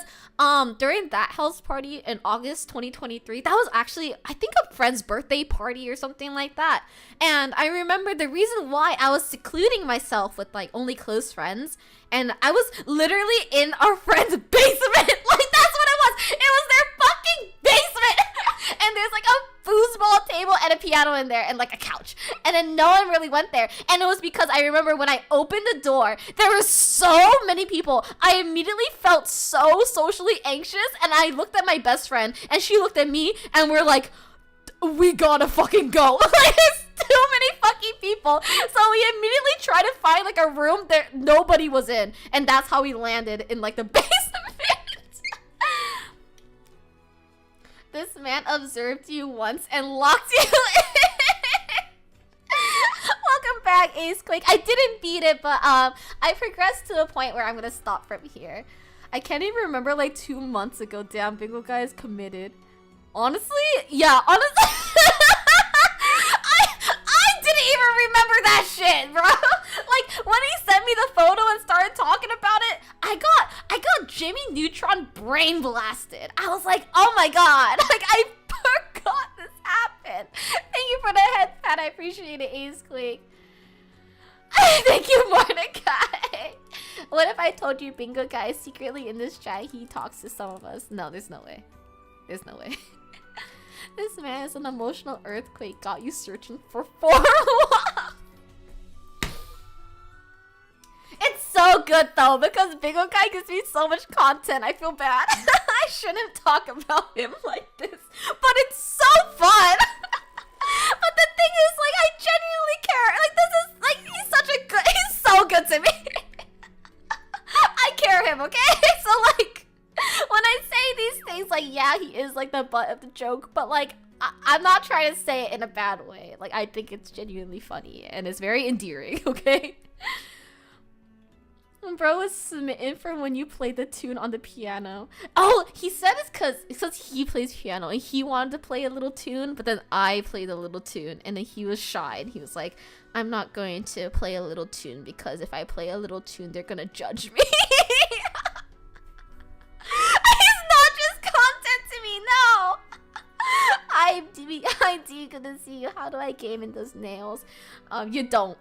during that house party in August 2023, that was actually, I think, a friend's birthday party or something like that. And I remember the reason why I was secluding myself with like only close friends, and I was literally in our friend's basement. Like, that's what it was. It was their fucking basement. And there's like a foosball table and a piano in there and like a couch, and then no one really went there. And it was because I remember when I opened the door, there were so many people. I immediately felt so socially anxious, and I looked at my best friend and she looked at me, and we're like, we gotta fucking go. Like, there's too many fucking people. So we immediately tried to find like a room that nobody was in, and that's how we landed in like the basement. This man observed you once and locked you in. Welcome back, Ace Quake. I didn't beat it, but I progressed to a point where I'm gonna stop from here. I can't even remember, like 2 months ago. Damn, Bingo Guy is committed. Honestly, yeah, honestly. I didn't even remember that shit, bro. Like, when he sent me the photo and started talking about it, I got Jimmy Neutron brain blasted. I was like, oh my god, like, I forgot this happened. Thank you for the head pat. I appreciate it, Ace Quake. Thank you, Mordecai. What if I told you Bingo Guy is secretly in this chat? He talks to some of us. No, there's no way. There's no way. This man is an emotional earthquake. Got you searching for 4 walks. It's so good though, because Bingo Guy gives me so much content. I feel bad. I shouldn't talk about him like this, but it's so fun. But the thing is, like, I genuinely care. Like, this is like, he's so good to me. I care him, okay? So like, when I say these things, like, yeah, he is like the butt of the joke, but like, I'm not trying to say it in a bad way. Like, I think it's genuinely funny and it's very endearing, okay? Bro was smitten from when you played the tune on the piano. Oh, he said it's because he plays piano and he wanted to play a little tune, but then I played a little tune and then he was shy and he was like, I'm not going to play a little tune because if I play a little tune, they're gonna judge me. It's not just content to me, no. I do gonna see you. How do I game in those nails? You don't.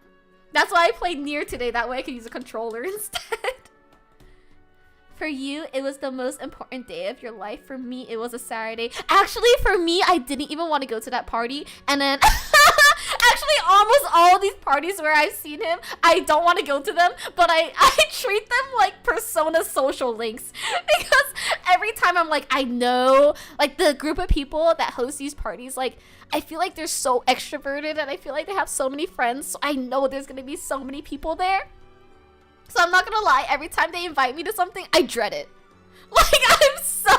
That's why I played Nier today. That way I could use a controller instead. For you, it was the most important day of your life. For me, it was a Saturday. Actually, for me, I didn't even want to go to that party. And then, actually, almost all these parties where I've seen him, I don't want to go to them. But I treat them like Persona social links. Because every time I'm like, I know, like, the group of people that host these parties, like, I feel like they're so extroverted and I feel like they have so many friends. So I know there's going to be so many people there. So I'm not going to lie. Every time they invite me to something, I dread it. Like, I'm so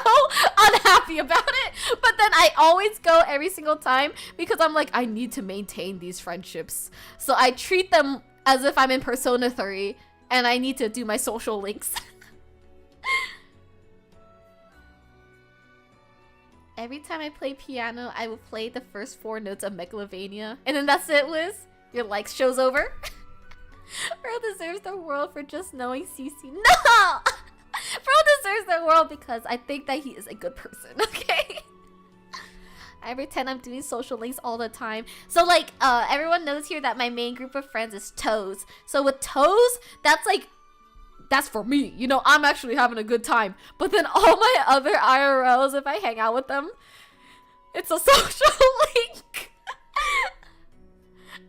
unhappy about it. But then I always go every single time because I'm like, I need to maintain these friendships. So I treat them as if I'm in Persona 3 and I need to do my social links. Every time I play piano, I will play the first 4 notes of Megalovania. And then that's it, Liz. Your likes show's over. Bro deserves the world for just knowing CC. No! Bro deserves the world because I think that he is a good person, okay? I pretend I'm doing social links all the time. So like, everyone knows here that my main group of friends is Toes. So with Toes, that's like, that's for me. You know, I'm actually having a good time. But then all my other IRLs, if I hang out with them, it's a social link.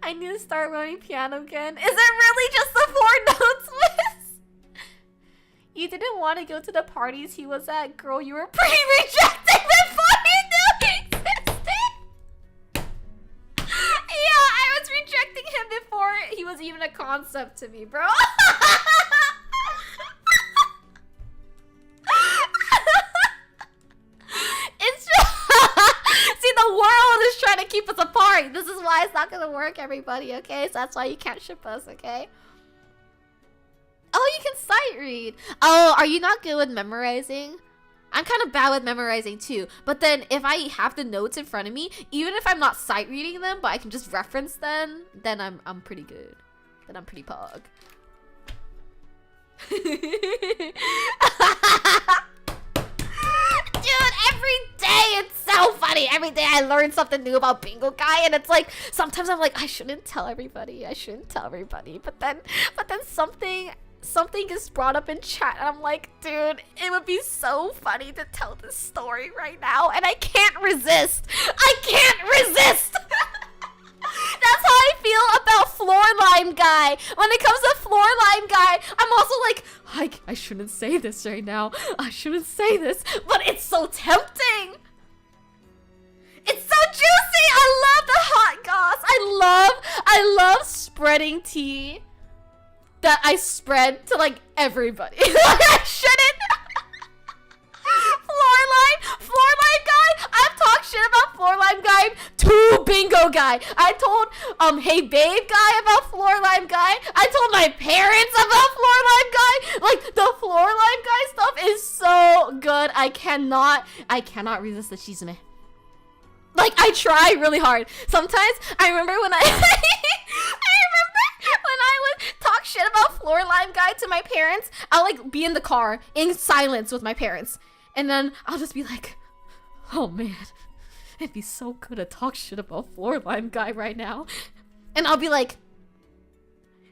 I need to start learning piano again. Is it really just the 4 notes, Liz? You didn't want to go to the parties he was at. Girl, you were pretty rejected before he knew he existed. Yeah, I was rejecting him before he was even a concept to me, bro. It's just... See, the world is trying to keep us apart. sorry. This is why it's not gonna work, everybody, okay? So that's why you can't ship us, okay? Oh, you can sight read. Oh, are you not good with memorizing? I'm kind of bad with memorizing too. But then if I have the notes in front of me, even if I'm not sight reading them, but I can just reference them, then I'm pretty good. Then I'm pretty pog. Dude, every day it's so funny. Every day I learn something new about Bingo Guy, and it's like sometimes I'm like, I shouldn't tell everybody. But then something is brought up in chat, and I'm like, dude, it would be so funny to tell this story right now, and I can't resist. That's how I feel about Floorlime Guy. When it comes to Floorlime Guy, I'm also like, I shouldn't say this right now. I shouldn't say this, but it's so tempting. It's so juicy. I love the hot goss. I love spreading tea that I spread to like everybody. I shouldn't. Floorlime Guy. I've talked shit about Floorlime Guy to Bingo Guy. I told Hey Babe Guy about Floorlime Guy. I told my parents about Floorlime Guy. Like the Floorlime Guy stuff is so good. I cannot resist the chisme. Like I try really hard. Sometimes I remember when I would talk shit about Floorlime Guy to my parents, I'll like be in the car in silence with my parents. And then I'll just be like, oh man, it'd be so good to talk shit about Floorlime Guy right now. And I'll be like,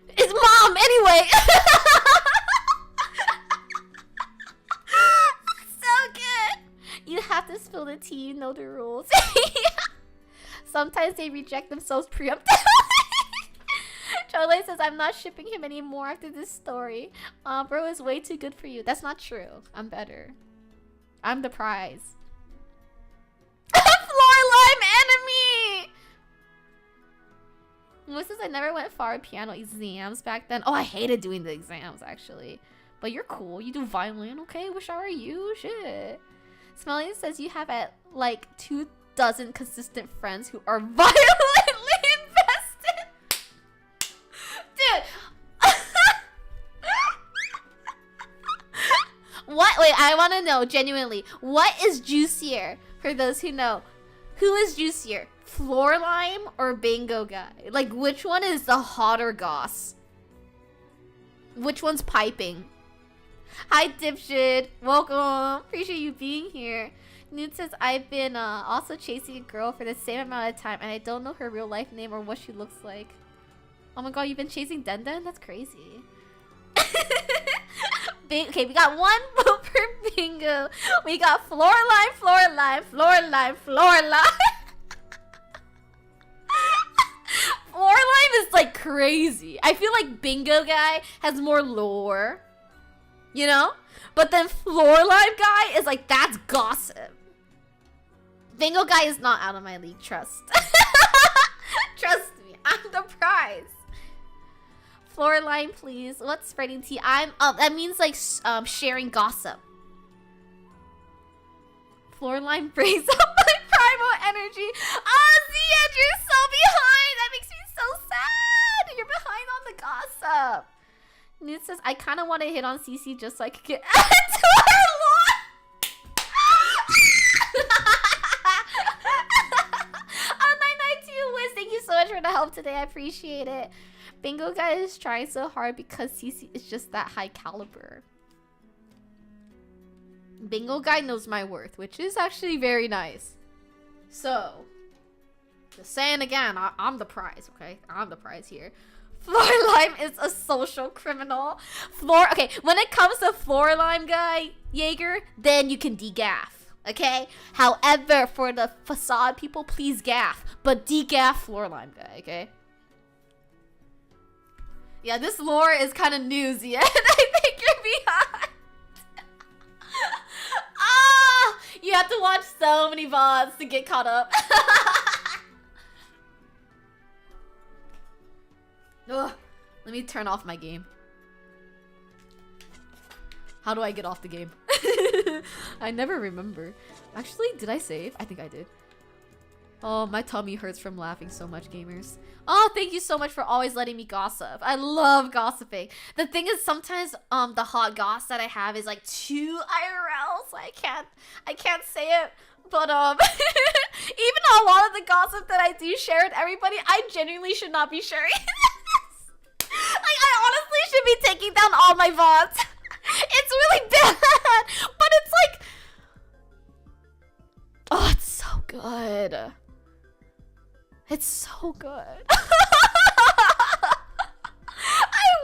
it's Mom anyway. So good. You have to spill the tea, you know the rules. Sometimes they reject themselves preemptively. Chole says, I'm not shipping him anymore after this story. Bro is way too good for you. That's not true. I'm better. I'm the prize. Floorlime enemy! Melissa says, I never went far with piano exams back then. Oh, I hated doing the exams, actually. But you're cool. You do violin, okay? Wish I were you. Shit. Smelly says, you have at like 24 consistent friends who are violently invested. Dude. What? Wait, I want to know, genuinely. What is juicier? For those who know. Who is juicier? Floorlime or Bingo Guy? Like, which one is the hotter goss? Which one's piping? Hi, dipshit. Welcome. Appreciate you being here. Newt says, I've been also chasing a girl for the same amount of time, and I don't know her real life name or what she looks like. Oh my god, you've been chasing Den? That's crazy. Okay, we got one vote for Bingo. We got Floorlime. Floorlime is like crazy. I feel like Bingo Guy has more lore, you know? But then Floorlime Guy is like, that's gossip. Bingo Guy is not out of my league, trust. Trust me, I'm the prize. Floorlime, please. What's spreading tea? That means like sharing gossip. Floorlime brings up my primal energy. Oh, Zia, you're so behind. That makes me so sad. You're behind on the gossip. Newt says, I kind of want to hit on CC just so I could get added to her lore. Oh, 992 Wiz, thank you so much for the help today. I appreciate it. Bingo Guy is trying so hard because CC is just that high caliber. Bingo Guy knows my worth, which is actually very nice. So, just saying again, I'm the prize, okay? I'm the prize here. Floorlime is a social criminal. Okay, when it comes to Floorlime Guy, Jaeger, then you can degaff, okay? However, for the facade people, please gaff, but degaff Floorlime Guy, okay? Yeah, this lore is kind of newsy, and I think you're behind. Ah, you have to watch so many VODs to get caught up. Ugh, let me turn off my game. How do I get off the game? I never remember. Actually, did I save? I think I did. Oh, my tummy hurts from laughing so much, gamers. Oh, thank you so much for always letting me gossip. I love gossiping. The thing is, sometimes the hot goss that I have is like too IRL, so I can't say it. But even a lot of the gossip that I do share with everybody, I genuinely should not be sharing. Like, I honestly should be taking down all my VODs. It's really bad, but it's like, oh, it's so good. It's so good. I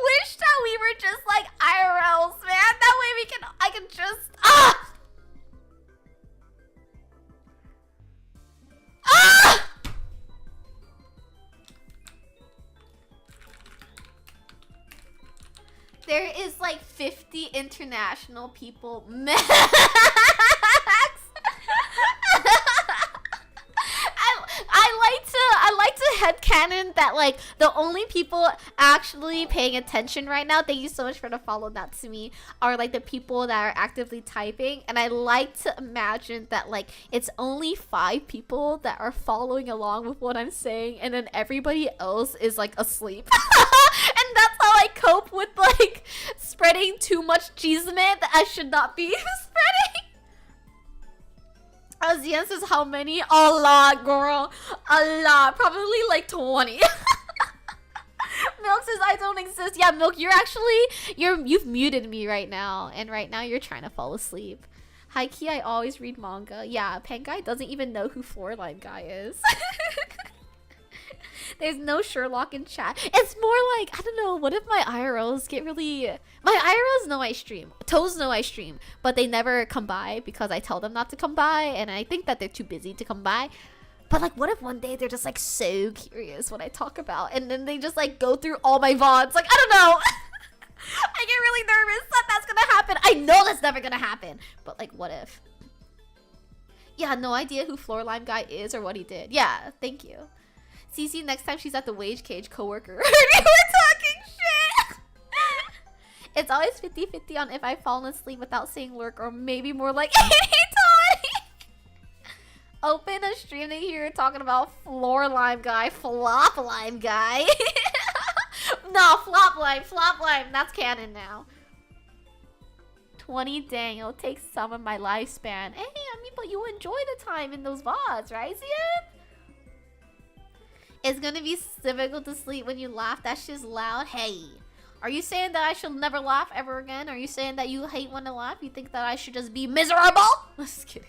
wish that we were just like IRLs, man. That way I can just There is like 50 international people max. I like to headcanon that like the only people actually paying attention right now, thank you so much for the follow Natsumi, are like the people that are actively typing, and I like to imagine that like it's only 5 people that are following along with what I'm saying, and then everybody else is like asleep. And that's how I cope with like spreading too much chisme that I should not be spreading. Azian says how many? A lot, girl. A lot. Probably like 20. Milk says I don't exist. Yeah, Milk, you've muted me right now, and right now you're trying to fall asleep. High key, I always read manga. Yeah, Pen Guy doesn't even know who Floorline Guy is. There's no Sherlock in chat. It's more like, I don't know, what if my IRLs get really... My IRLs know I stream. Toes know I stream. But they never come by because I tell them not to come by. And I think that they're too busy to come by. But like, what if one day they're just like so curious what I talk about. And then they just like go through all my VODs. Like, I don't know. I get really nervous that that's gonna happen. I know that's never gonna happen. But like, what if? Yeah, no idea who Floorline Guy is or what he did. Yeah, thank you. CC, next time she's at the wage cage, coworker. We're talking shit. It's always 50-50 on if I've fallen asleep without saying lurk, or maybe more like 80-20. Open a stream to hear talking about floor lime guy, flop lime guy. No, flop lime. That's canon now. 20, dang, it'll take some of my lifespan. Hey, I mean, but you enjoy the time in those VODs, right, Zian? It's gonna be difficult to sleep when you laugh. That shit's loud. Hey, are you saying that I should never laugh ever again? Are you saying that you hate when I laugh? You think that I should just be miserable? I'm just kidding.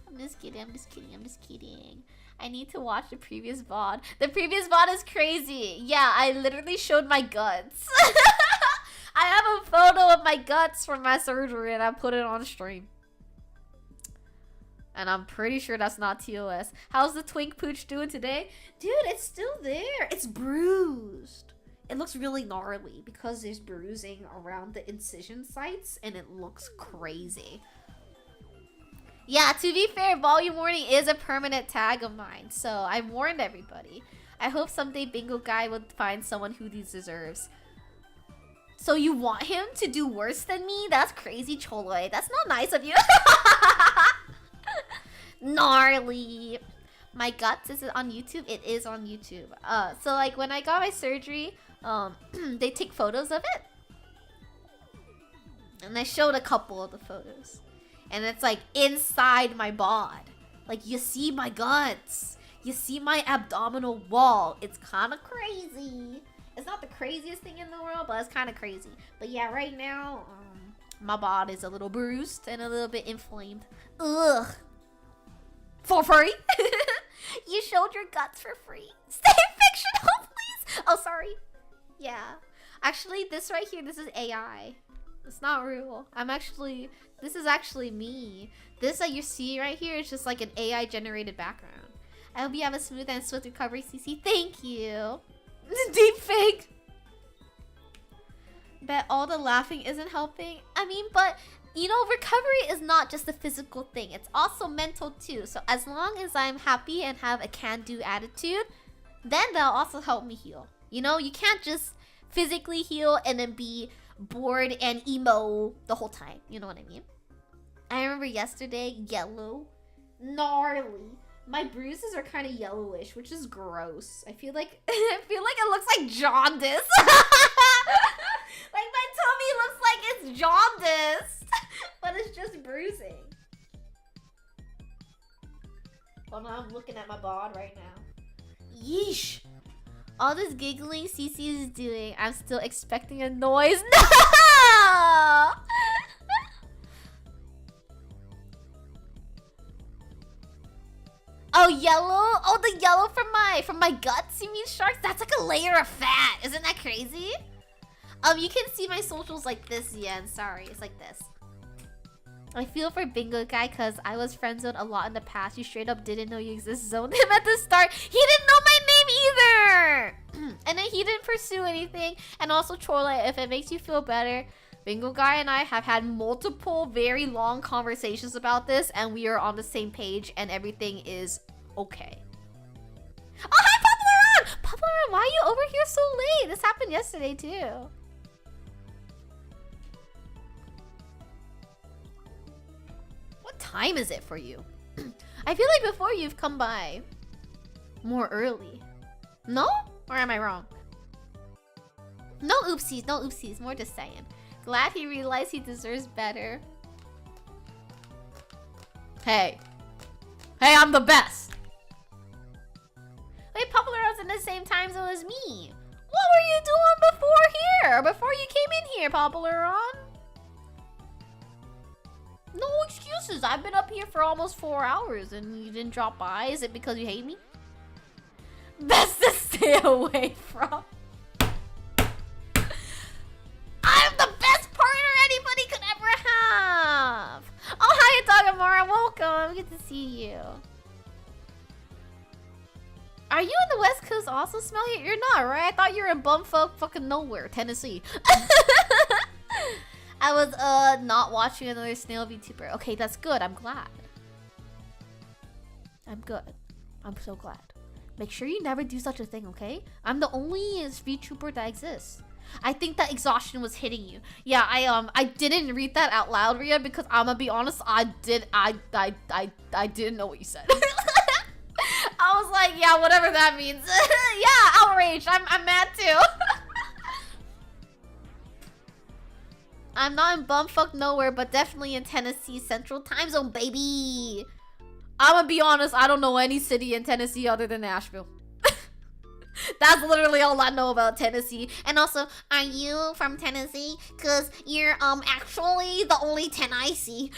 I'm just kidding. I need to watch the previous VOD. The previous VOD is crazy. Yeah, I literally showed my guts. I have a photo of my guts from my surgery and I put it on stream. And I'm pretty sure that's not TOS. How's the twink pooch doing today? Dude, it's still there. It's bruised. It looks really gnarly because there's bruising around the incision sites and it looks crazy. Yeah, to be fair, volume warning is a permanent tag of mine. So I warned everybody. I hope someday Bingo Guy will find someone who he deserves. So you want him to do worse than me? That's crazy, Choloi. That's not nice of you. Gnarly. My guts, is it on YouTube? It is on YouTube. So like when I got my surgery, they take photos of it. And I showed a couple of the photos. And it's like inside my bod. Like you see my guts. You see my abdominal wall. It's kind of crazy. It's not the craziest thing in the world, but it's kind of crazy. But yeah, right now, my bod is a little bruised and a little bit inflamed. Ugh. For free? You showed your guts for free. Stay fictional, please. Oh, sorry. Yeah. Actually, this right here, this is AI. It's not real. This is actually me. This that you see right here is just like an AI generated background. I hope you have a smooth and swift recovery, CC. Thank you. Deep fake. Bet all the laughing isn't helping. I mean, but you know, recovery is not just a physical thing. It's also mental too. So as long as I'm happy and have a can-do attitude, then that'll also help me heal. You know, you can't just physically heal and then be bored and emo the whole time. You know what I mean? I remember yesterday, yellow, gnarly, My bruises are kind of yellowish, which is gross. I feel like it looks like jaundice. Like my tummy looks like it's jaundice, but it's just bruising. Well, now I'm looking at my bod right now. Yeesh. All this giggling Cece is doing, I'm still expecting a noise. No! Oh, yellow? Oh, the yellow from my guts, you mean, Sharks? That's like a layer of fat. Isn't that crazy? You can see my socials like this, Yen. Sorry, it's like this. I feel for Bingo Guy because I was friend-zoned a lot in the past. You straight up didn't know you exist. Zoned him at the start. He didn't know my name either! And then he didn't pursue anything. And also, Chorla, if it makes you feel better, Bingo Guy and I have had multiple very long conversations about this, and we are on the same page, and everything is okay. Oh, hi, Popularon! Popularon, why are you over here so late? This happened yesterday, too. What time is it for you? I feel like before you've come by more early. No? Or am I wrong? No oopsies, no oopsies. More just saying. Glad he realized he deserves better. Hey. Hey, I'm the best. Wait, Popularon's in the same time zone as me. What were you doing before here? Before you came in here, Popularon? No excuses. I've been up here for almost 4 hours and you didn't drop by. Is it because you hate me? Best to stay away from. I'm the best partner anybody could ever have. Oh, hi, Dagamora. Welcome. Good to see you. Are you in the West Coast also, Smelly? You're not, right? I thought you were in bumfuck fucking nowhere, Tennessee. I was not watching another snail VTuber. Okay, that's good. I'm glad. I'm good. I'm so glad. Make sure you never do such a thing, okay? I'm the only VTuber that exists. I think that exhaustion was hitting you. Yeah, I didn't read that out loud, Ria, because I'm gonna be honest, I didn't know what you said. I was like, yeah, whatever that means. Yeah, outraged. I'm mad too. I'm not in bumfuck nowhere, but definitely in Tennessee Central Time Zone, baby. I'm gonna be honest, I don't know any city in Tennessee other than Nashville. That's literally all I know about Tennessee. And also, are you from Tennessee? Cause you're actually the only 10 I see.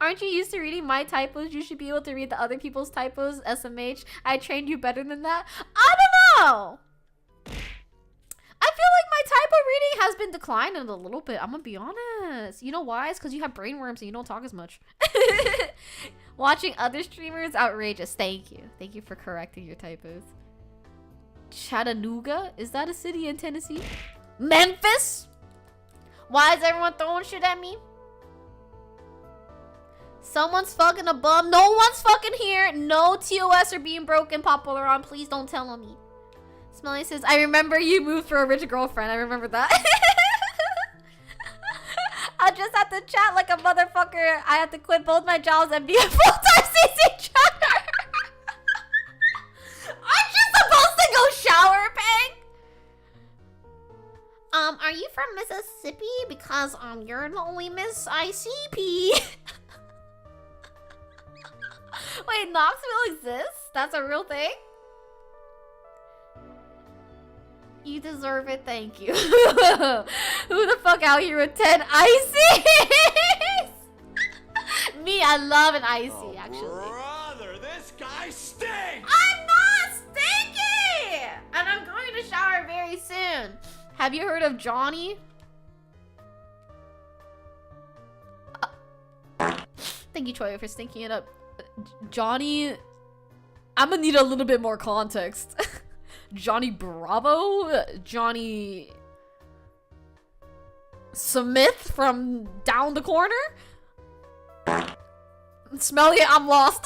Aren't you used to reading my typos? You should be able to read the other people's typos, SMH. I trained you better than that. I don't know. I feel like my typo reading has been declining a little bit. I'm gonna be honest. You know why? It's because you have brainworms and you don't talk as much. Watching other streamers, outrageous. Thank you. Thank you for correcting your typos. Chattanooga? Is that a city in Tennessee? Memphis? Why is everyone throwing shit at me? Someone's fucking a bum. No one's fucking here. No TOS are being broken, Popularon. Please don't tell on me. Smelly says, I remember you moved for a rich girlfriend. I remember that. I just had to chat like a motherfucker. I had to quit both my jobs and be a full-time CC chatter. Aren't you supposed to go shower, Peg? Are you from Mississippi? Because, you're the only Miss ICP. Wait, Knoxville exists? That's a real thing? You deserve it, thank you. Who the fuck out here with 10 ices? Me, I love an icy, actually. Brother, this guy stinks! I'm not stinky! And I'm going to shower very soon. Have you heard of Johnny? Thank you, Troy, for stinking it up. Johnny... I'm gonna need a little bit more context. Johnny Bravo? Johnny... Smith from down the corner? Smelly it, I'm lost.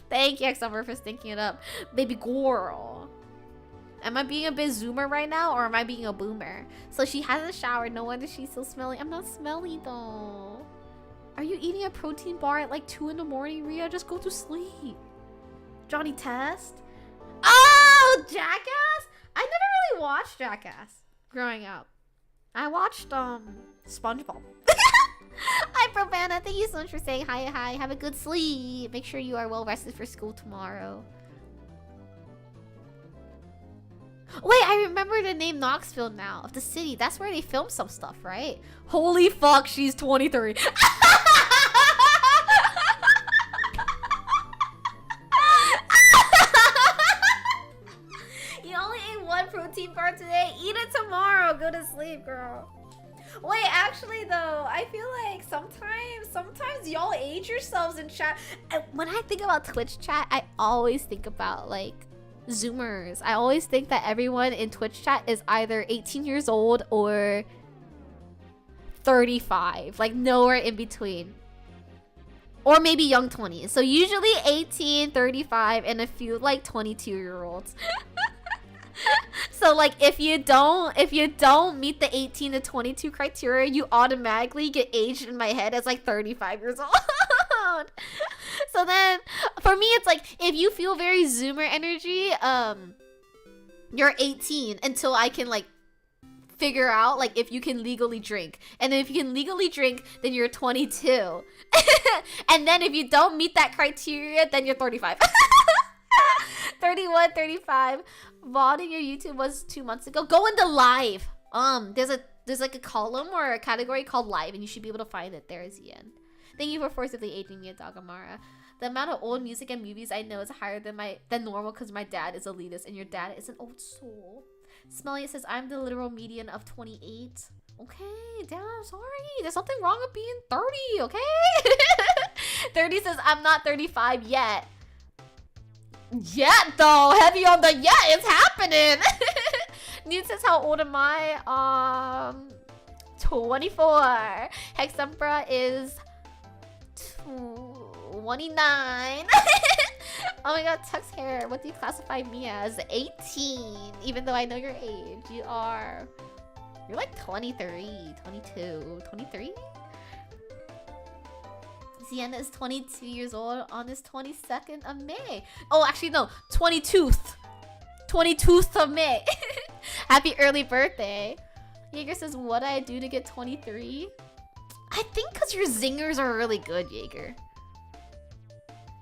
Thank you, X-Summer, for stinking it up. Baby girl. Am I being a bit zoomer right now, or am I being a boomer? So she hasn't showered, no wonder she's so smelly. I'm not smelly, though. Are you eating a protein bar at like 2 in the morning, Ria? Just go to sleep. Johnny Test? Oh, Jackass? I never really watched Jackass growing up. I watched SpongeBob. Hi, Probana. Thank you so much for saying hi. Have a good sleep. Make sure you are well rested for school tomorrow. Wait, I remember the name Knoxville now of the city. That's where they filmed some stuff, right? Holy fuck, she's 23. You only ate 1 protein bar today. Eat it tomorrow. Go to sleep, girl. Wait, actually though, I feel like sometimes y'all age yourselves in chat. When I think about Twitch chat, I always think about like Zoomers. I always think that everyone in Twitch chat is either 18 years old or 35, like nowhere in between. Or maybe young 20s. So usually 18, 35, and a few like 22-year-olds. So like if you don't meet the 18 to 22 criteria, you automatically get aged in my head as like 35 years old. So then for me it's like if you feel very Zoomer energy, you're 18 until I can like figure out like if you can legally drink. And then if you can legally drink, then you're 22. And then if you don't meet that criteria, then you're 35. 31, 35. Vodding your YouTube was 2 months ago. Go into live. There's like a column or a category called live, and you should be able to find it there as the end. Thank you for forcibly aging me, Dagamara. The amount of old music and movies I know is higher than normal because my dad is elitist and your dad is an old soul. Smelly says I'm the literal median of 28. Okay, damn, sorry. There's something wrong with being 30, okay? 30 says I'm not 35 yet. Yet though, heavy on the yet, it's happening. Newt says how old am I? 24. Hexumbra is 29. Oh my god, Tux hair. What do you classify me as? 18. Even though I know your age. You're like 23, 22, 23? Sienna is 22 years old on this 22nd of May. Oh, actually, no. 22th. 22th of May. Happy early birthday. Jaeger says, what do I do to get 23? I think because your zingers are really good, Jaeger.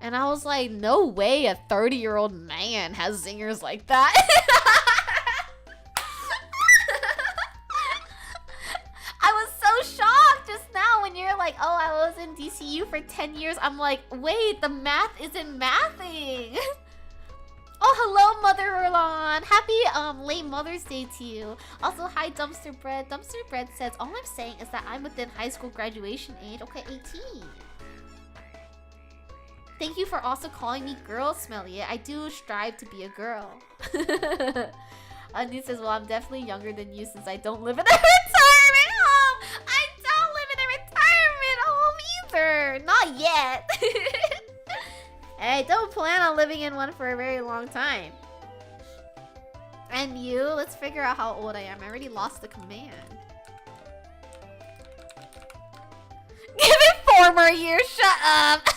And I was like, no way a 30-year-old man has zingers like that. I was so shocked just now when you're like, oh, I was in DCU for 10 years. I'm like, wait, the math isn't mathing. Oh, hello, Mother Erlon. Happy late Mother's Day to you. Also, hi, Dumpster Bread. Dumpster Bread says, all I'm saying is that I'm within high school graduation age. Okay, 18. Thank you for also calling me Girl Smelly. I do strive to be a girl. Anu says, well, I'm definitely younger than you since I don't live in a retirement home. I don't live in a retirement home either. Not yet. And I don't plan on living in one for a very long time. And you? Let's figure out how old I am. I already lost the command. Give it 4 more years. Shut up.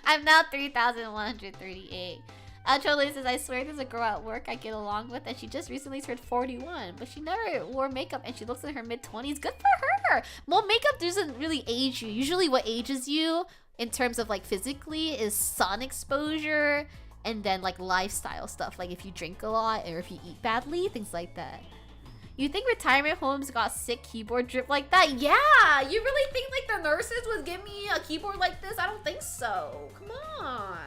I'm now 3,138. Altroli says, I swear there's a girl at work I get along with and she just recently turned 41, but she never wore makeup and she looks in her mid-20s. Good for her. Well, makeup doesn't really age you. Usually what ages you in terms of like physically is sun exposure and then like lifestyle stuff. Like if you drink a lot or if you eat badly, things like that. You think retirement homes got sick keyboard drip like that? Yeah! You really think like the nurses would give me a keyboard like this? I don't think so. Come on.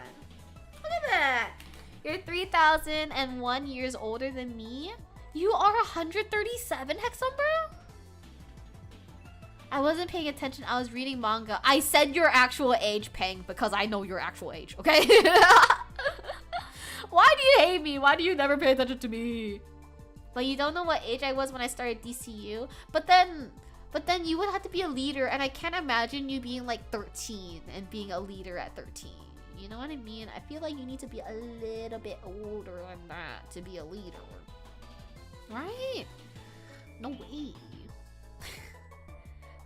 Look at that. You're 3,001 years older than me? You are 137, Hexumbra? I wasn't paying attention. I was reading manga. I said your actual age, Peng, because I know your actual age, okay? Why do you hate me? Why do you never pay attention to me? But you don't know what age I was when I started DCU. But then you would have to be a leader, and I can't imagine you being like 13 and being a leader at 13. You know what I mean? I feel like you need to be a little bit older than that to be a leader. Right? No way.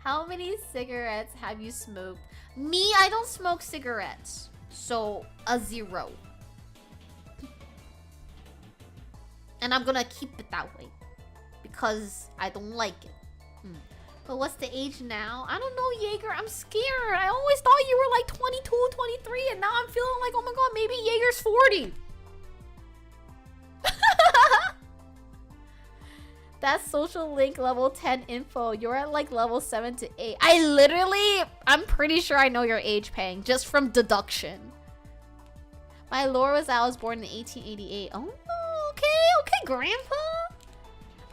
How many cigarettes have you smoked? Me, I don't smoke cigarettes. So, a 0. And I'm gonna keep it that way. Because I don't like it. But what's the age now? I don't know, Jaeger. I'm scared. I always thought you were like 22, 23. And now I'm feeling like, oh my god, maybe Jaeger's 40. That's social link level 10 info. You're at like level 7 to 8. I'm pretty sure I know your age, Pang, just from deduction. My lore was I was born in 1888. Oh, okay, grandpa.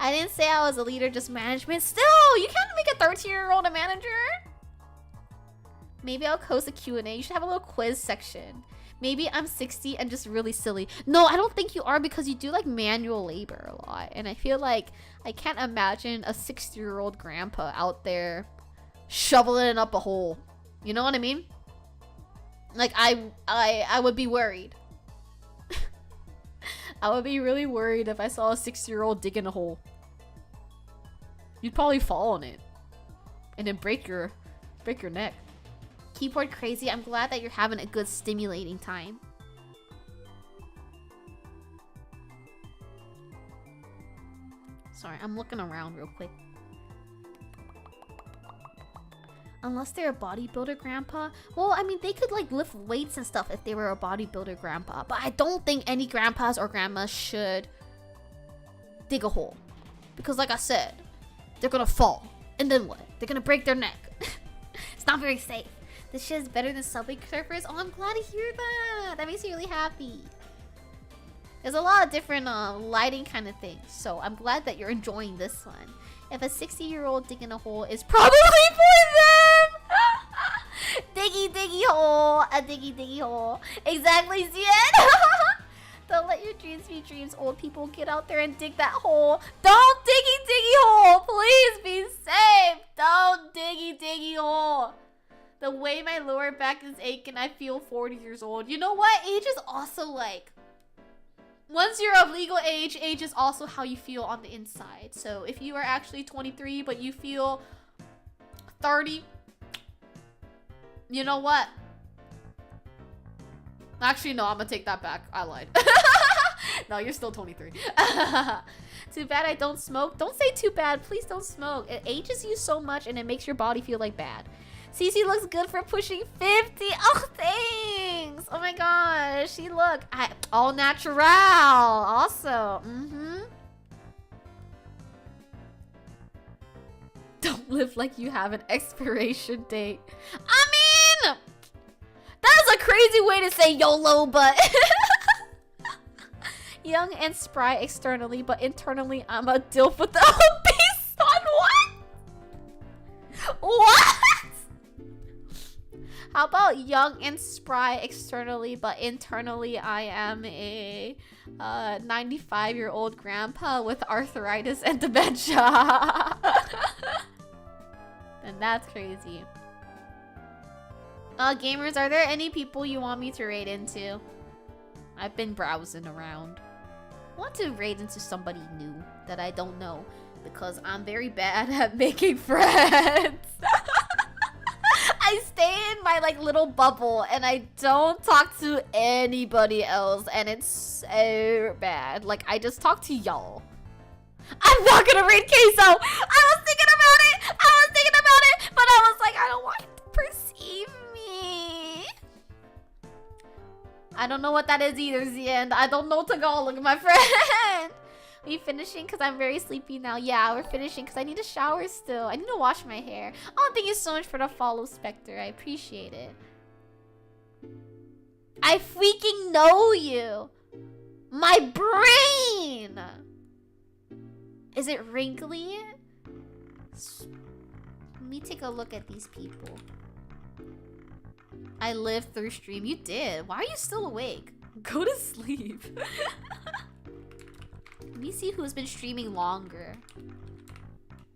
I didn't say I was a leader, just management. Still, you can't make a 13-year-old a manager. Maybe I'll host a Q&A. You should have a little quiz section. Maybe I'm 60 and just really silly. No, I don't think you are because you do like manual labor a lot. And I feel like I can't imagine a 60-year-old grandpa out there shoveling up a hole. You know what I mean? Like I would be worried. I would be really worried if I saw a 60-year-old digging a hole. You'd probably fall on it. And then break your neck. Keyboard crazy. I'm glad that you're having a good stimulating time. Sorry, I'm looking around real quick. Unless they're a bodybuilder grandpa. Well, I mean, they could like lift weights and stuff if they were a bodybuilder grandpa. But I don't think any grandpas or grandmas should dig a hole. Because like I said, they're gonna fall. And then what? They're gonna break their neck. It's not very safe. This shit is better than Subway Surfers. Oh, I'm glad to hear that. That makes me really happy. There's a lot of different lighting kind of things. So I'm glad that you're enjoying this one. If a 60-year-old digging a hole is probably for them! Diggy diggy hole. A diggy diggy hole. Exactly, Zian. Don't let your dreams be dreams. Old people, get out there and dig that hole. Don't diggy diggy hole. Please be safe. Don't diggy diggy hole. The way my lower back is aching, I feel 40 years old. You know what? Age is also like... Once you're of legal age, age is also how you feel on the inside. So if you are actually 23, but you feel 30, you know what? Actually, no, I'm gonna take that back. I lied. No, you're still 23. Too bad I don't smoke. Don't say too bad. Please don't smoke. It ages you so much and it makes your body feel like bad. Cece looks good for pushing 50. Oh, thanks. Oh my gosh. She look all natural. Also. Don't live like you have an expiration date. I mean, that's a crazy way to say YOLO, but young and spry externally, but internally I'm a dilf with the obese son. What? What? How about young and spry externally, but internally I am a 95-year-old grandpa with arthritis and dementia. And that's crazy. Gamers, are there any people you want me to raid into? I've been browsing around. I want to raid into somebody new that I don't know because I'm very bad at making friends. I stay in my like little bubble and I don't talk to anybody else and it's so bad. Like I just talk to y'all. I'm not gonna raid Queso. I was thinking about it, but I was like, I don't want him to perceive me. I don't know what that is either, Zien. I don't know Tagalog, my friend. Are you finishing? Because I'm very sleepy now. Yeah, we're finishing because I need a shower still. I need to wash my hair. Oh, thank you so much for the follow, Spectre. I appreciate it. I freaking know you. My brain. Is it wrinkly? Let me take a look at these people. I lived through stream. You did. Why are you still awake? Go to sleep. Let me see who's been streaming longer.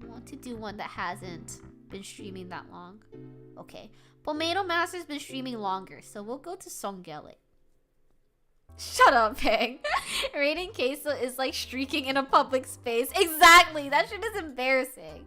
I want to do one that hasn't been streaming that long. Okay. Pomado Master's been streaming longer, so we'll go to Songele. Shut up, Peng. Raiding Queso is like streaking in a public space. Exactly. That shit is embarrassing.